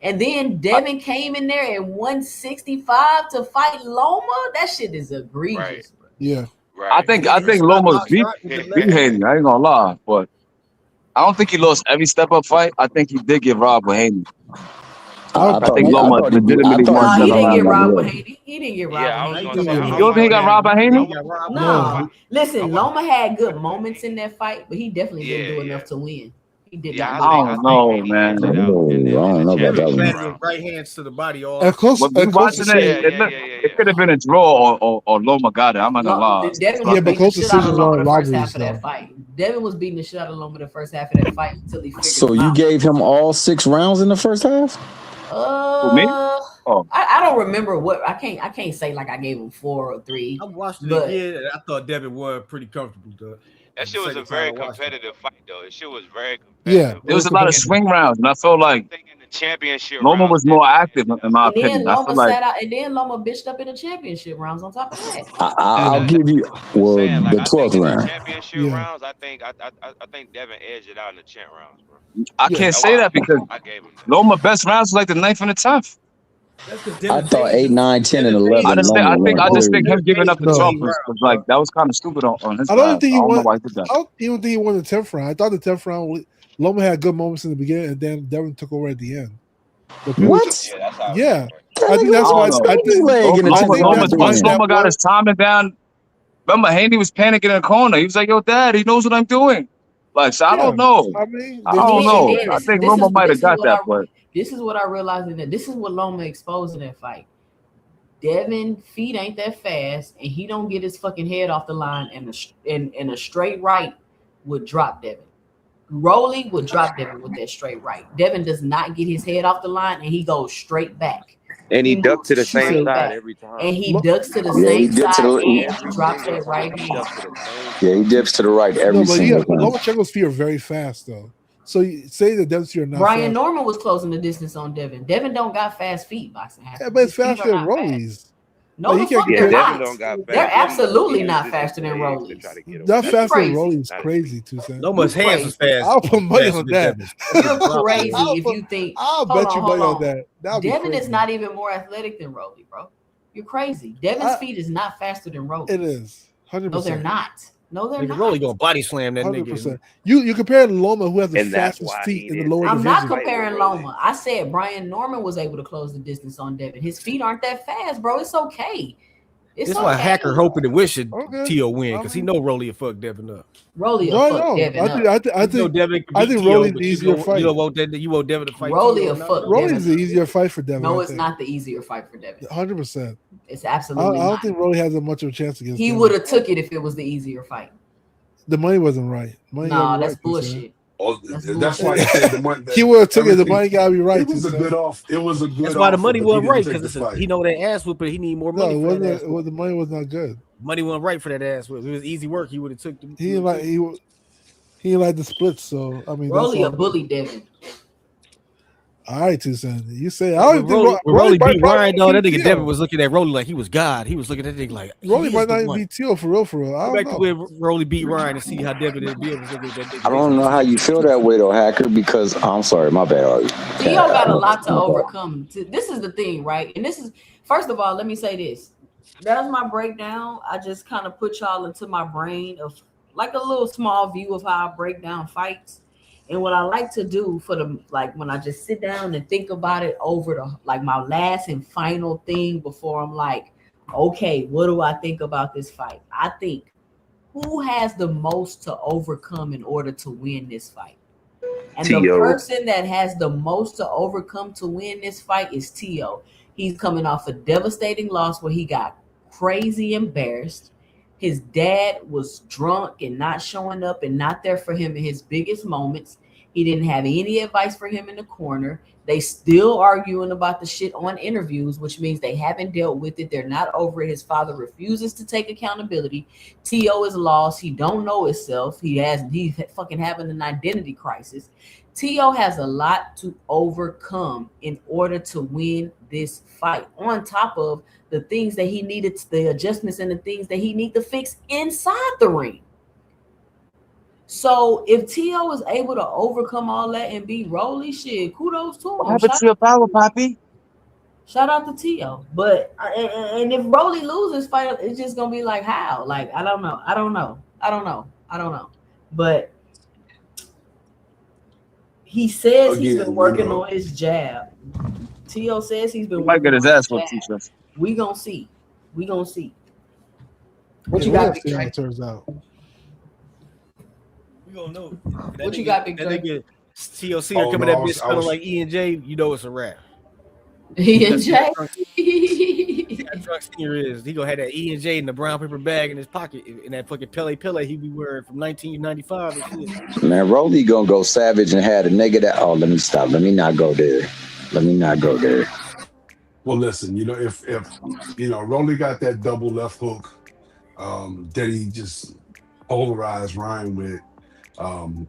And then Devin came in there at 165 to fight Loma. That shit is egregious. Right. Bro. Yeah. Right. I think Loma's beat Haney. I ain't gonna lie, but I don't think he lost every step up fight. I think he did get robbed with Haney. I I think thought Loma legitimately won He that a didn't lot get more. robbed by Haney. He didn't get robbed Yeah, by I was Haney. gonna say. You don't think he got robbed by Haney? No. Listen, Loma had good moments in that fight, but he definitely didn't do enough to win. He did not do I enough. don't know, man. I don't know about that one. Landed with right hands to the body all. But we watching it. It could have been a draw or Loma got it. I'm not gonna lie. Devin was beating the shit out of Loma the first half of that fight. Devin was beating the shit out of Loma the first half of that fight until he figured So him you out. gave him all 6 rounds in the first half? I don't remember what I can't say like I gave him 4 or 3. I watched it but again, and I thought Devin was pretty comfortable. That shit was a very competitive fight, though. That shit was very Yeah, competitive. There was a lot of swing rounds, and I felt like The championship Loma rounds. was more active, in my And then opinion. I Loma feel like sat out, and then Loma bitched up in the championship rounds on top of that. I'll give you the 12th round. Championship rounds. I think Devin edged it out in the champ rounds, bro. I can't say that because I gave him Loma best rounds was like the 9th and the 10th. I thought 8, 9, 10, and 11. I just think him giving up the No. 12th was like that was kind of stupid on his I don't part. think I he don't know won. why he did that. I don't even think he won the 10th round. I thought the 10th round, Loma had good moments in the beginning, and then Devin took over at the end. But people What? just- yeah, I think that's why. I think Once Loma got his timing down, remember Haney was panicking in the corner. He was like, "Yo, Dad, he knows what I'm doing." Like, so I don't know. I mean, I don't know. I think Loma might have got that, but this is what I realized in that. This is what Loma exposed in that fight. Devin feet ain't that fast, and he don't get his fucking head off the line, and a straight right would drop Devin. Rolly would drop Devin with that straight right. Devin does not get his head off the line, and he goes straight back. And he ducked to the same Straight side back. every time. And he ducks to the Yeah, he same dips to side the- and drops that right hand. Yeah, he dips to the right every No, but single time. Lomachenko's feet are very fast, though. So you say that Devin's feet are not Brian fast. Norman was closing the distance on Devin. Devin don't got fast feet, boxing. Yeah, but it's faster than Rolly's. No, Like, the you fuck can't they're compare- not. don't got They're fast absolutely feet. not He faster than uses his legs to Rollies. try to get away. Not You're faster than crazy. Rolly's crazy, 2CENTS. Loma's hands was fast. I'll put money faster on than that. Devin. You're crazy if you think. I'll hold bet you on, money hold on that. That'll be Devin crazy. is not even more athletic than Rolly, bro. You're crazy. Devin's feet is not faster than Rolly. It is 100%. No, they're not. No, they're Nigga, not. Rolly gonna body slam that 100%. nigga. You compare Loma, who has the And that's fastest why feet he in the didn't lower take I'm division. not comparing Loma. I said Brian Norman was able to close the distance on Devin. His feet aren't that fast, bro. It's okay. It's This okay. why Hacker hoping and wishing Okay. T.O. win because he know Rolly will fuck Devin up. Rolly No, will I fuck know. Devin I up. think You know Devin can I beat think T.O., Rolly's but the you easier don't- fight. You don't want that. You want Devin to fight. Rolly T.O. will not? fuck Rolly's Devin the up. easier fight for Devin. No, I it's think. not the easier fight for Devin. 100%. It's I absolutely don't not. think Rolly has that much of a chance against He Devin. would have took it if it was the easier fight. The money wasn't right. Money gotta Nah, be that's right, 2CENTS. bullshit. That's why I said the money. He would have took it. The everything- money gotta be right. It was a 2CENTS. good off. It was a good. That's why the offer, money but wasn't he didn't right take because the fight. he know that ass whooping. He need more No, money it for that ass wasn't. whooping. The money was not good. Money wasn't right for that ass whooping. If it was easy work, he would have took the. He didn't like he didn't like the splits. So I mean, Rolly a that's all. bully Devin. All right, 2CENTS. You say I don't When even think Rolly might beat probably Ryan, though, that beat nigga Tio. Devin was looking at Rolly like he was God. He was looking at that nigga like Rolly he might is the not even one. beat Tio for real. For real. I Go back to don't know. where Rolly beat Ryan and see how Devin was looking at that nigga. I don't know how you feel that way though, Hacker. Because I'm sorry, my bad. Theo got a lot to overcome. This is the thing, right? And this is, first of all, let me say this. That was my breakdown. I just kind of put y'all into my brain of like a little small view of how I break down fights. And what I like to do for the, like when I just sit down and think about it over the, like my last and final thing before I'm like, okay, what do I think about this fight? I think who has the most to overcome in order to win this fight? And the T.O. person that has the most to overcome to win this fight is T.O. He's coming off a devastating loss where he got crazy embarrassed. His dad was drunk and not showing up and not there for him in his biggest moments. He didn't have any advice for him in the corner. They still arguing about the shit on interviews, which means they haven't dealt with it. They're not over it. His father refuses to take accountability. T.O. is lost. He don't know himself. He's fucking having an identity crisis. T.O. has a lot to overcome in order to win this fight. On top of the things that he needed, the adjustments and the things that he need to fix inside the ring. So if T.O. is able to overcome all that and beat Rolly, shit, kudos to him. What happened to your power, Poppy? Shout out to T.O. But and if Rolly loses fight, it's just gonna be like how? Like I don't know. But he says he's been working on his jab. T.O. says he's been He might working get his on ass his whooped jab. too. We gonna see. We gonna see. What Yeah, you we'll got, Big see how Dre? it turns out. We gonna know. What you got, Big That Dre? nigga TLC are Oh coming no, that bitch smelling like E&J. You know it's a wrap. E&J. How drunk Senior is. He gonna have that E&J in the brown paper bag in his pocket in that fucking Pele he be wearing from 1995 and shit. Man, Rolly gonna go savage and had a nigga that. Oh, let me stop. Let me not go there. Let me not go there. well, listen, if Rolly got that double left hook that he just polarized Ryan with. Um,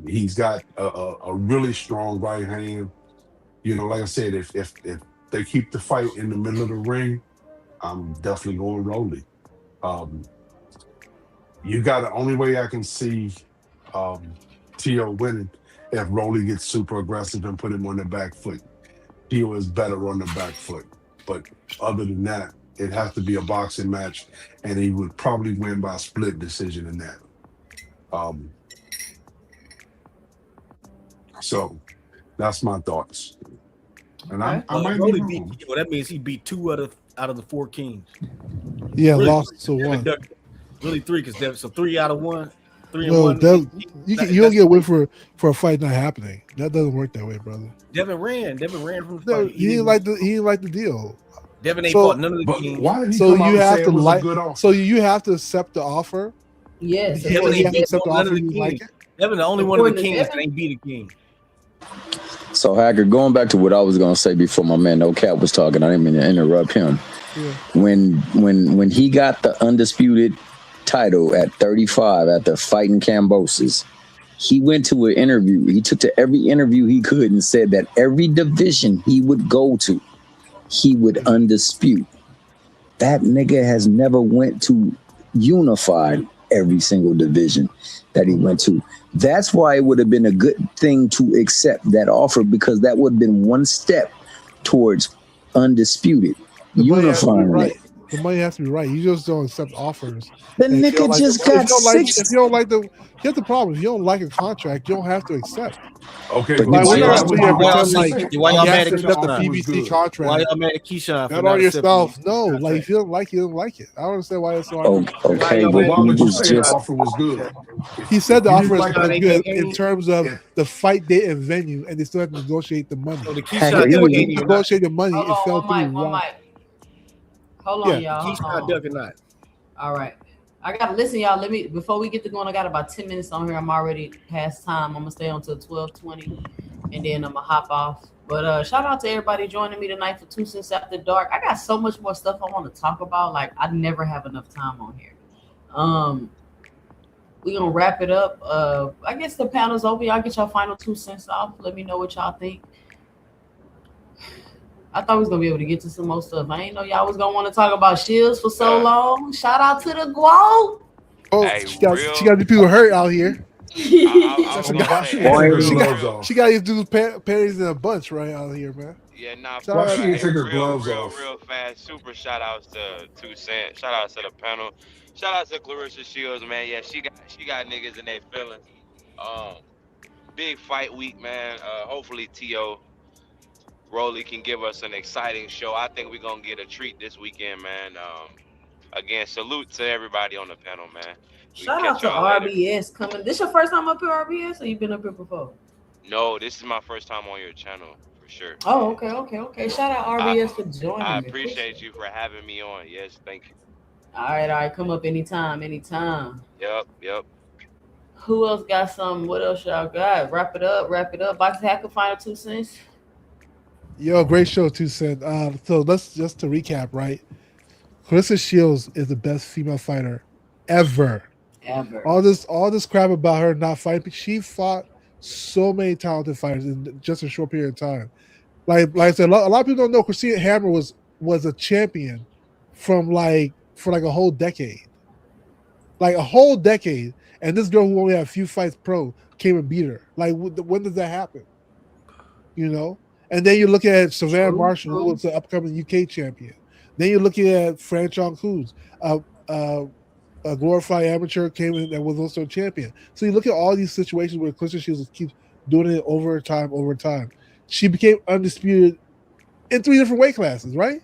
he's got a really strong right hand. Like I said, if they keep the fight in the middle of the ring, I'm definitely going Rolly. Um, you got the only way I can see Tio winning if Rolly gets super aggressive and put him on the back foot. Tio is better on the back foot, but other than that, it has to be a boxing match, and he would probably win by split decision in that. Um, so that's my thoughts, and Okay. I might be Rolly beat wrong. Tio. That means he beat two out of the four kings. Yeah, Really, lost to Devin one. Duck- really three because so 3 out of 1, 3 and No, 1. you don't get a win for a fight not happening. That doesn't work that way, brother. Devin ran from the No, fight. he didn't like the deal. Devin ain't So, fought none of the But kings. why did he so come out you and have say to it was a like. good offer? So you have to accept the offer. Yes. Devin He ain't has to beat accept the none of offer. the You like kings. it. Devin the only one of the According to kings that Devin? ain't beat a king. So Hacker, going back to what I was gonna say before my man No Cap was talking, I didn't mean to interrupt him. Yeah. When he got the undisputed title at 35 after fighting Cambosis, he went to an interview. He took to every interview he could and said that every division he would go to, he would undispute. That nigga has never went to unified every single division that he went to. That's why it would have been a good thing to accept that offer, because that would have been one step towards undisputed, The money has to be unifying right. it. The money has to be right. You just don't accept offers. The And if you don't nigga like just got if you don't like the here's the problem. If you don't like a contract, you don't have to accept. Okay, But but Like did we're why, you not why gonna would sit you here and go out pretend and like say why you y'all have mad to at the accept the offer Keyshawn? was PBC good? Why contract. y'all mad at Keyshawn for Not not on accepting yourself. it? No, like Contract? if you don't like it, you don't like it. I don't understand why it's so hard. Why okay, y'all But but mad why at he would you was say the Keyshawn? just offer was good? He If said the you offer didn't is like Keyshawn the ain't good get in game. terms of Yeah. the fight date and venue, and they still have to negotiate the money. So the Hacker, Keyshawn But he even duck when was you game or not? negotiate the money, it Hold fell on, through. one Why? mic. Hold on, Yeah. y'all. Hold Keyshawn on. duck or not? All right. I gotta listen, y'all. Let me before we get to going. I got about 10 minutes on here. I'm already past time. I'm gonna stay on till 12:20, and then I'm gonna hop off. But shout out to everybody joining me tonight for 2 Cents After Dark. I got so much more stuff I want to talk about. Like I never have enough time on here. We gonna wrap it up. I guess the panel's over. Y'all get your final 2 cents off. Let me know what y'all think. I thought we was gonna be able to get to some more stuff. I ain't know y'all was gonna want to talk about Shields for so long. Shout out to the Guo. Oh, Hey, she got the people hurt out here. I was I mean, gonna why say, she hey, didn't take her real, gloves real. She off? got these dudes panties in a bunch right out here, man. Yeah, nah, Shout for Why out she real. to didn't Hey, take her real, gloves real, off? real fast. Super shout outs to 2 Cent. Shout outs to the panel. Shout out to Clarissa Shields, man. Yeah, she got niggas in their feelings. Um, big fight week, man. Hopefully T.O. Rolly can give us an exciting show. I think we're gonna get a treat this weekend, man. Again, salute to everybody on the panel, man. We Shout out catch to y'all later. RBS coming. This your first time up here, RBS, or you been up here before? No, this is my first time on your channel for sure. Oh, okay. Shout out I RBS for I joining me. appreciate you for having me on. Yes, thank you. All right. Come up anytime. Yep. Who else got something? What else y'all got? Wrap it up. Box Hacker, final 2 cents. Yo, great show, 2 Cent. So let's just to recap, right? Clarissa Shields is the best female fighter ever. Ever. All this crap about her not fighting, she fought so many talented fighters in just a short period of time. Like I said, a lot of people don't know Christina Hammer was a champion for like a whole decade. Like a whole decade. And this girl who only had a few fights pro came and beat her. Like when does that happen? You know? And then you're looking at Savannah Marshall, who was the upcoming UK champion. Then you're looking at Fran Chong Cruz, a glorified amateur came in that was also a champion. So you look at all these situations where Clarissa Shields keeps doing it over time. She became undisputed in 3 different weight classes, right?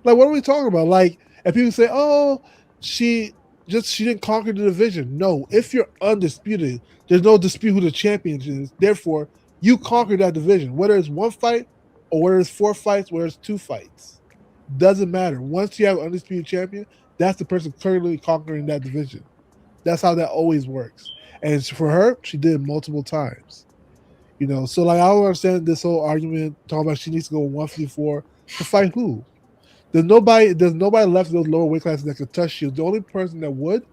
Like, what are we talking about? Like, and people say, "Oh, she didn't conquer the division." No, if you're undisputed, there's no dispute who the champion is. Therefore, you conquer that division, whether it's 1 fight or whether it's 4 fights, whether it's 2 fights. Doesn't matter. Once you have an undisputed champion, that's the person currently conquering that division. That's how that always works. And for her, she did it multiple times. So like I don't understand this whole argument talking about she needs to go 154 to fight who? There's nobody left in those lower weight classes that could touch Shields. The only person that would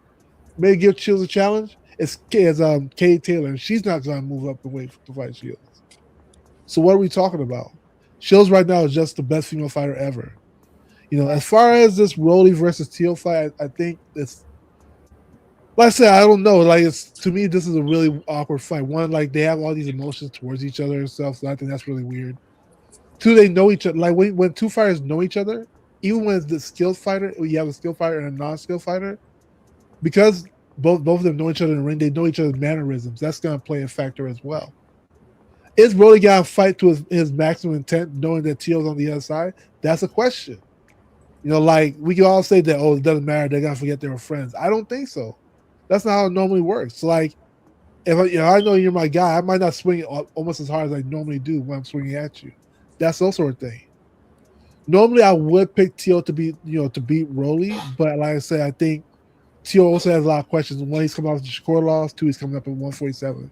maybe give Shields a challenge is Kay Taylor, and she's not gonna move up and wait to fight Shields. So what are we talking about? Shields right now is just the best female fighter ever. As far as this Rolly versus Teal fight, I think it's like I said, I don't know. Like it's to me, this is a really awkward fight. One, like they have all these emotions towards each other and stuff, so I think that's really weird. 2, they know each other. Like when 2 fighters know each other, even when it's the skilled fighter, you have a skilled fighter and a non-skilled fighter, because both of them know each other in the ring, they know each other's mannerisms. That's gonna play a factor as well. Is Brody gonna fight to his maximum intent, knowing that Tio's on the other side? That's a question. Like we can all say that, it doesn't matter, they're gonna forget they were friends. I don't think so. That's not how it normally works. Like if I know you're my guy, I might not swing almost as hard as I normally do when I'm swinging at you. That's also sort of thing. Normally, I would pick Tio to beat Rolly, but like I said, I think Tio also has a lot of questions. One, he's coming off the Shakur loss. 2, he's coming up at 147.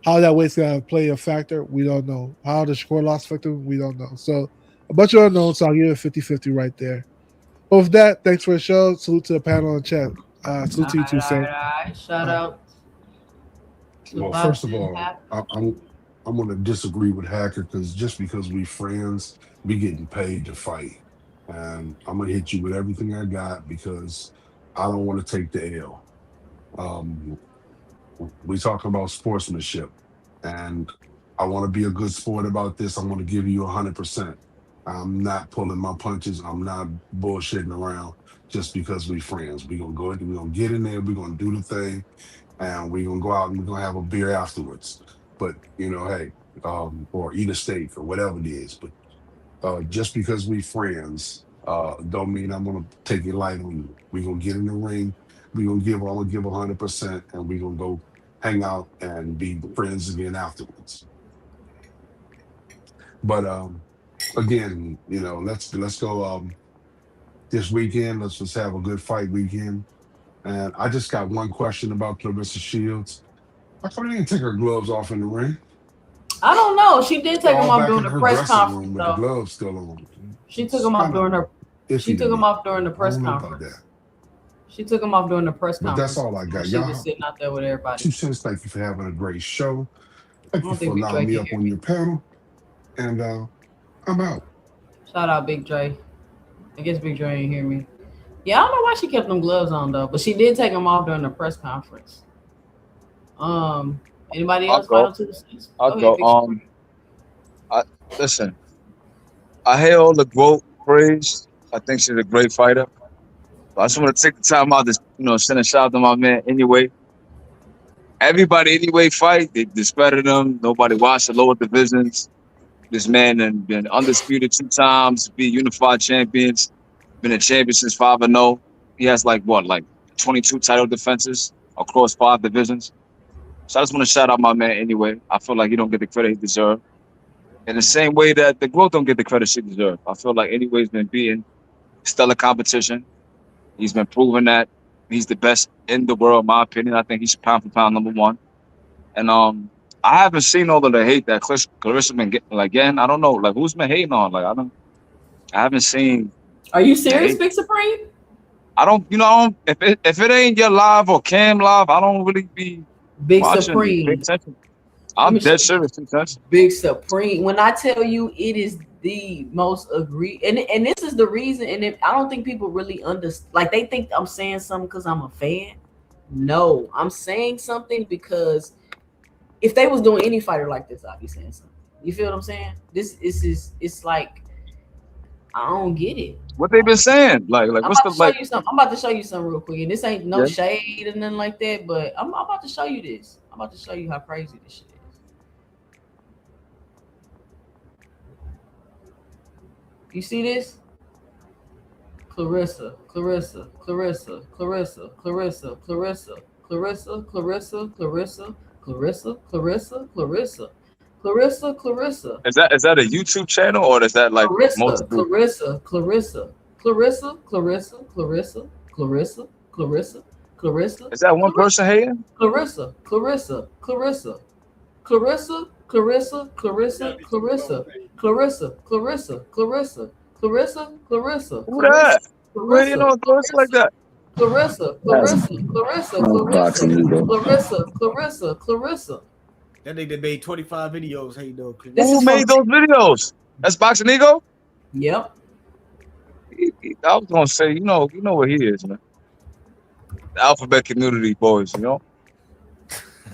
How that weight's gonna play a factor, we don't know. How the Shakur loss affected him, we don't know. So a bunch of unknowns. So I'll give it 50-50 right there. But with that, thanks for the show. Salute to the panel and chat. Salute to you too, sir. All right. Shout out. Well, first of all, I'm going to disagree with Hacker because just because we friends, we getting paid to fight, and I'm going to hit you with everything I got because I don't want to take the L. We talking about sportsmanship, and I want to be a good sport about this. I want to give you 100%. I'm not pulling my punches. I'm not bullshitting around just because we friends. We're going to go in, we're going to get in there, we're going to do the thing, and we're going to go out and we're going to have a beer afterwards. But, hey, or eat a steak or whatever it is. But just because we friends don't mean I'm going to take it light on you. We're going to get in the ring. I'm going to give 100%, and we're going to go hang out and be friends again afterwards. But again, let's go this weekend. Let's just have a good fight weekend. And I just got one question about Clarissa Shields. How come they didn't take her gloves off in the ring? I don't know. She did take them off back during in the her press dressing conference, room with the though. gloves still on. She took them off during her. She took them off during the press I don't know about conference. that. She took them off during the press But conference. that's all I got. She was sitting out there with everybody. 2 cents. Thank you for having a great show. Thank I you don't for think Big allowing Dre me can up hear on me. your panel. And I'm out. Shout out Big Dre. I guess Big Dre ain't hear me. Yeah, I don't know why she kept them gloves on though, but she did take them off during the press conference. Anybody else? Final 2 cents. I'll Go ahead, go. Big Listen, I hear all the growth praise. I think she's a great fighter. But I just want to take the time out to, send a shout out to my man anyway. Everybody anyway fight. They discredit him. Nobody watched the lower divisions. This man has been undisputed 2 times, be unified champions, been a champion since 5-0. He has like 22 title defenses across 5 divisions. So I just want to shout out my man anyway. I feel like he don't get the credit he deserves. In the same way that the growth don't get the credit she deserves. I feel like anyway's been beating stellar competition. He's been proving that he's the best in the world, in my opinion. I think he's pound for pound #1. And I haven't seen all of the hate that Clarissa been getting. I don't know, who's been hating on. I haven't seen. Are you serious, Big Supreme? I don't. If it ain't your live or Cam live, I don't really be Big watching. Supreme. Pay attention. I'm dead serious. Big Supreme. When I tell you, it is the most agreed, and this is the reason. And I don't think people really understand. Like they think I'm saying something because I'm a fan. No, I'm saying something because if they was doing any fighter like this, I'd be saying something. You feel what I'm saying? This is it's like I don't get it. What they been saying? Like I'm what's about the to show you something. I'm about to show you something real quick, and this ain't no shade and nothing like that. But I'm about to show you this. I'm about to show you how crazy this shit is. You see this? Clarissa, Clarissa, Clarissa, Clarissa, Clarissa, Clarissa, Clarissa, Clarissa, Clarissa, Clarissa, Clarissa, Clarissa, Clarissa, Clarissa. Is that a YouTube channel or is that like Clarissa, multiple? Clarissa, Clarissa, Clarissa, Clarissa, Clarissa, Clarissa, Clarissa, Clarissa, Is that one person hating? Clarissa, Clarissa, Clarissa, Clarissa, Clarissa, Clarissa, Clarissa, Clarissa, Clarissa, Clarissa, Clarissa, Clarissa, Who that? Who hating Clarissa, on Clarissa like that? Clarissa, That's Clarissa, boxing ego. Clarissa. That nigga made 25 videos. Hey, no. Who made those videos? That's Boxing Ego? Yep. I was gonna say, you know what he is, man. The alphabet community boys, you know.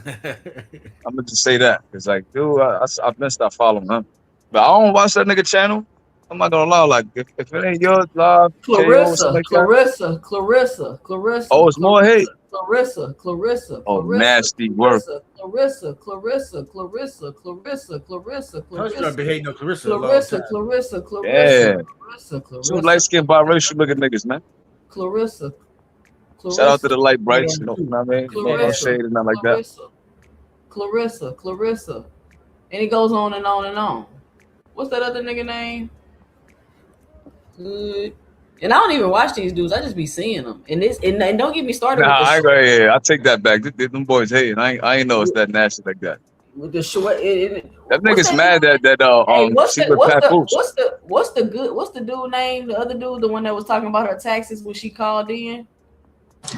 I'm gonna just say that. It's like, dude, I've been stopped following him. But I don't watch that nigga channel. I'm not gonna lie, like if it ain't yours, live, KO or something like that. Clarissa. Oh, it's more hate. Clarissa. Oh, nasty work. Clarissa. I've been hating on Clarissa. Yeah. Two light-skinned biracial looking niggas, man. Clarissa. Shout out to the light brights, you know what I mean? No shade and nothing like that. Clarissa. And it goes on and on and on. What's that other nigga name? Good. And I don't even watch these dudes. I just be seeing them. And don't get me started with the short. I take that back. Them boys hating. I ain't know it's that nasty like that. With the short. That nigga's mad that she with Pat Boots. What's the dude name? The other dude, the one that was talking about her taxes when she called in.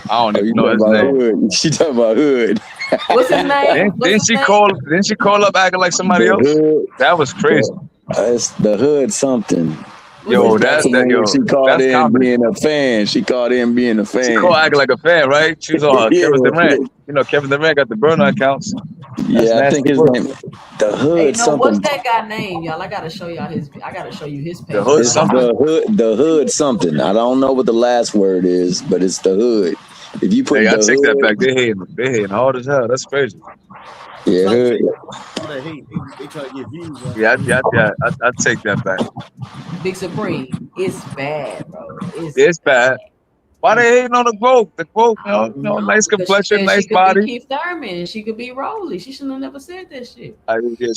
I don't even know his name. Hood. She talking about Hood. What's his name? Didn't she call up acting like somebody else? That was crazy. It's the Hood something. Yo, she called in comedy. Being a fan. She called in being a fan. She called acting like a fan, right? She was on Kevin Durant. You know, Kevin Durant got the burner accounts. I think his name, the Hood. Hey, no, something. what's that guy name, y'all? I gotta show y'all his. I gotta show you his page. The Hood something. The Hood something. I don't know what the last word is, but it's the Hood. If you put, I take that back. They hating hard as hell. That's crazy. Yeah, Hood. They try to get views. Yeah. I take that back. Big Supreme, it's bad, bro. It's bad. Why they hating on the growth? The growth, you know, nice complexion, nice body. She could be Keith Thurman. She could be Rolly. She shouldn't have never said that shit.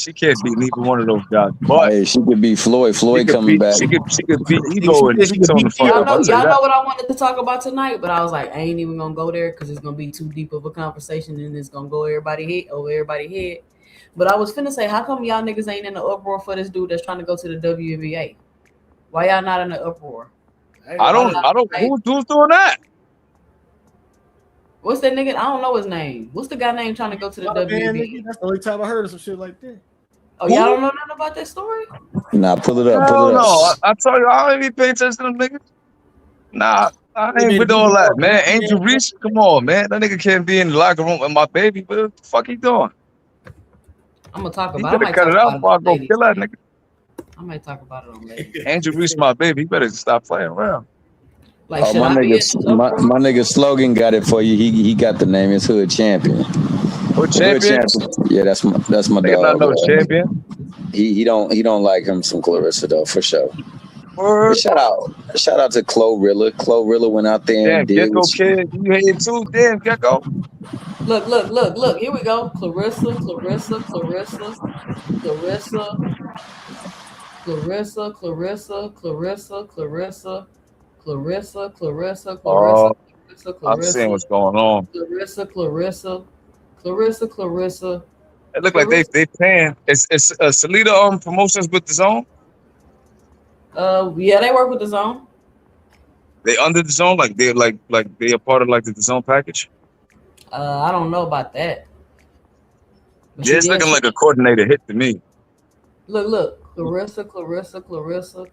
She can't be neither one of those guys. But she could be Floyd. Floyd coming back. She could be Ego and she's on the front. Y'all know what I wanted to talk about tonight, but I was like, I ain't even gonna go there because it's gonna be too deep of a conversation and it's gonna go over everybody's head. But I was finna say, how come y'all niggas ain't in the uproar for this dude that's trying to go to the WNBA? Why y'all not in the uproar? I don't. Who's doing that? What's that nigga? I don't know his name. What's the guy name trying to go to the WNBA? That's the only time I heard of some shit like that. Oh, y'all don't know nothing about that story? Nah, pull it up. No, I told you I don't even pay attention to them niggas. Nah, I ain't with all that, man. Angel Reese, come on, man. That nigga can't be in the locker room with my baby. What the fuck he doing? I'm gonna talk He about it. better cut it out before I go kill that nigga. I might talk about it on later. Angel Reese, my baby. You better stop playing around. Like, my nigga Slogan got it for you. He got the name. It's Hood Champion. Hood Champion? Yeah, that's my dog. Not no champion. He don't like him some Clarissa though, for sure. Shout out to Chlorilla. Chlorilla went out there and did. Gecko kid, you hating too? Damn, Gecko. Look. Here we go. Clarissa. Oh, I'm seeing what's going on. Clarissa. It look like they paying. It's Salida promotions with the Zone. Yeah, they work with the Zone. They under the Zone, like they a part of like the Zone package. I don't know about that. Yeah, it's looking like a coordinator hit to me. Look. Clarissa.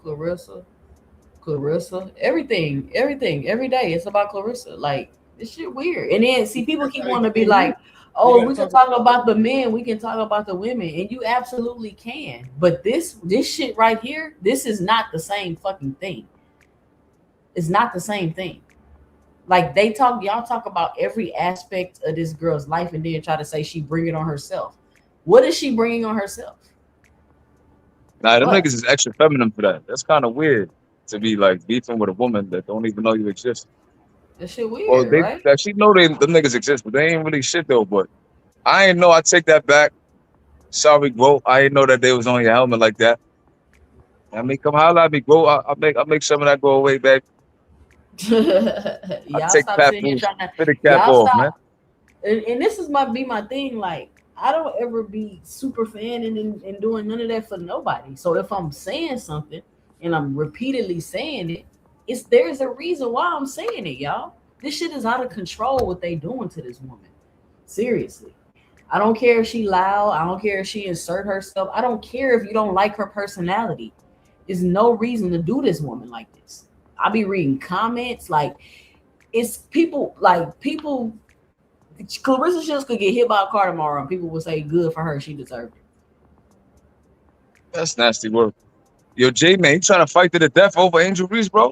Everything. Every day. It's about Clarissa. Like, this shit weird. And then see, people keep wanting to be like, oh, we can talk about the men, we can talk about the women, and you absolutely can. But this shit right here, this is not the same fucking thing. It's not the same thing. Like, y'all talk about every aspect of this girl's life and then try to say she bring it on herself. What is she bringing on herself? Nah, them What? niggas is extra feminine for that. That's kind of weird to be like beefing with a woman that don't even know you exist. That shit Well, weird, they right? that she know them niggas exist, but they ain't really shit though. But I ain't know. I take that back. Sorry, bro. I ain't know that they was on your helmet like that. I mean, come holler at me, bro. I make some of that go away, baby. I Y'all take stop sitting here Papoose, trying to. fit the cap Y'all off, man. stop. And this is my thing. Like, I don't ever be super fanning and doing none of that for nobody. So if I'm saying something and I'm repeatedly saying it, there's a reason why I'm saying it, y'all. This shit is out of control. What they doing to this woman? Seriously. I don't care if she loud. I don't care if she insert herself. I don't care if you don't like her personality. There's no reason to do this woman like this. I'll be reading comments like it's people. Clarissa Shields could get hit by a car tomorrow, and people would say, "Good for her. She deserved it." That's nasty work. Yo, J man, you trying to fight to the death over Angel Reese, bro?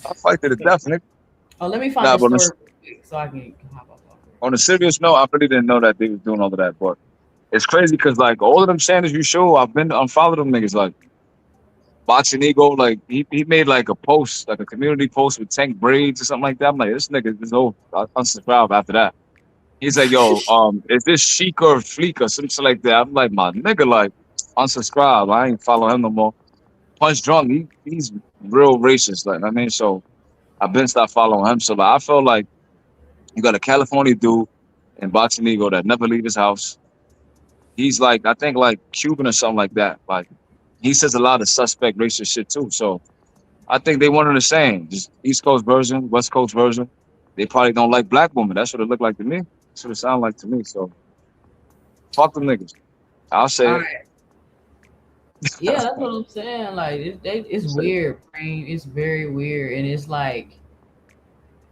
I fight to the Okay. death, nigga. Oh, let me find Nah, this but story real quick so I can hop off. on a serious note, I really didn't know that they was doing all of that. But it's crazy because like all of them channels you show, I've been unfollowed them niggas. Like Boxing Ego, like he made like a post, like a community post with Tank braids or something like that. I'm like, this nigga is old. I unsubscribe after that. He's like, yo, is this Chic or Fleek or something like that? I'm like, my nigga, like, unsubscribe. I ain't follow him no more. Punch Drunk, he's real racist, like I mean, so I've been stopped following him. So like I felt like you got a California dude in Boxing Ego that never leave his house. He's like, I think like Cuban or something like that. Like he says a lot of suspect racist shit too. So I think they one and the same. Just East Coast version, West Coast version. They probably don't like black women. That's what it looked like to me. That's what it sounded like to me. So fuck them niggas. I'll say All it. right. Yeah, that's what I'm saying. Like, it's Say it. weird, brain. It's very weird, and it's like,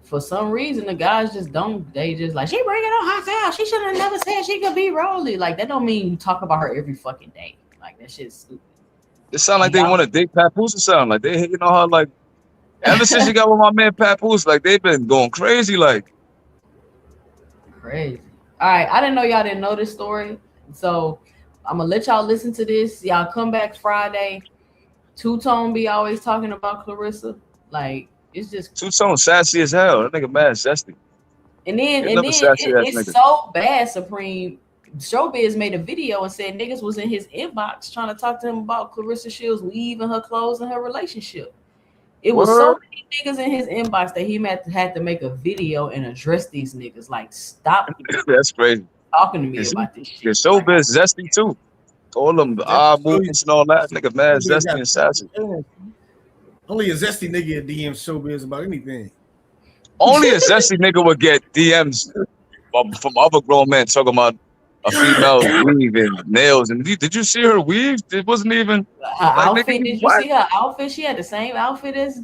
for some reason, the guys just don't. They just like, she bringing on herself. She should have never said she could be Rolly. Like, that don't mean you talk about her every fucking day. Like, that shit's stupid. It sound like Like, they y'all want to date Papoose or something. Like they hating on her. Like ever since you got with my man Papoose, like they've been going crazy. Like crazy. All right, I didn't know y'all didn't know this story, so I'm gonna let y'all listen to this. Y'all come back Friday. Two Tone be always talking about Clarissa. Like, it's just. Two Tone sassy as hell. That nigga mad zesty. And then He and another then sassy ass it's nigga. so bad, Supreme. Showbiz made a video and said niggas was in his inbox trying to talk to him about Clarissa Shields' weave and her clothes and her relationship. It was so Word. many niggas in his inbox that he had to make a video and address these niggas. Like, stop That's crazy. talking to me Cause he, about this shit. cause Like, showbiz zesty too. All them That movements and all that. Nigga mad Showbiz zesty got and sassy. only a zesty nigga DM Showbiz about anything. Only a zesty nigga would get DMs from other grown men talking about a female's weave and nails. And did you see her weave? It wasn't even her like nigga. outfit, did you What? see her outfit? She had the same outfit as,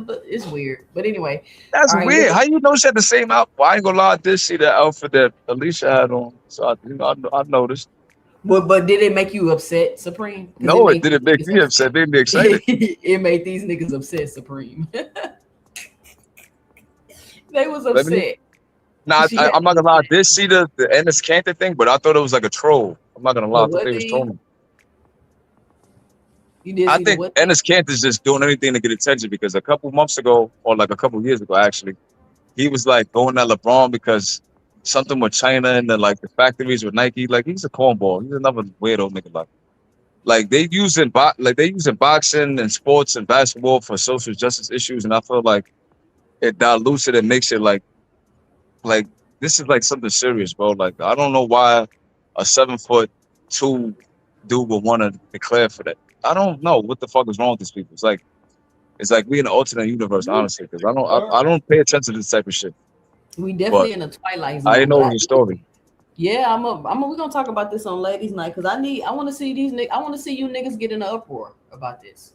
but it's weird. But anyway, That's all right, weird. niggas. How you know she had the same outfit? Well, I ain't gonna lie. I did see the outfit that Alicia had on, so I noticed. But did it make you upset, Supreme? Because it No, it made these didn't make niggas me upset. upset. It made me excited. It made these niggas upset, Supreme. They was Let me. upset. Nah, She had I'm not to gonna lie. I upset. did see the Ennis Cantor thing, but I thought it was like a troll. I'm not gonna lie. The I thought what they was thing? trolling. You did I see the think what thing? Ennis Cantor's just doing anything to get attention because a couple months ago, or like a couple years ago, actually, he was like going at LeBron because something with China and then like the factories with Nike. Like he's a cornball. He's another weirdo nigga. Like they using boxing and sports and basketball for social justice issues, and I feel like it dilutes it and makes it like this is like something serious, bro. Like I don't know why a 7'2" dude would want to declare for that. I don't know what the fuck is wrong with these people. It's like we in an alternate universe, honestly, because I don't pay attention to this type of shit. We But definitely in the twilight I didn't zone. know But it was a story. yeah, we're gonna talk about this on Ladies Night because I want to see these niggas. I want to see you niggas get in an uproar about this.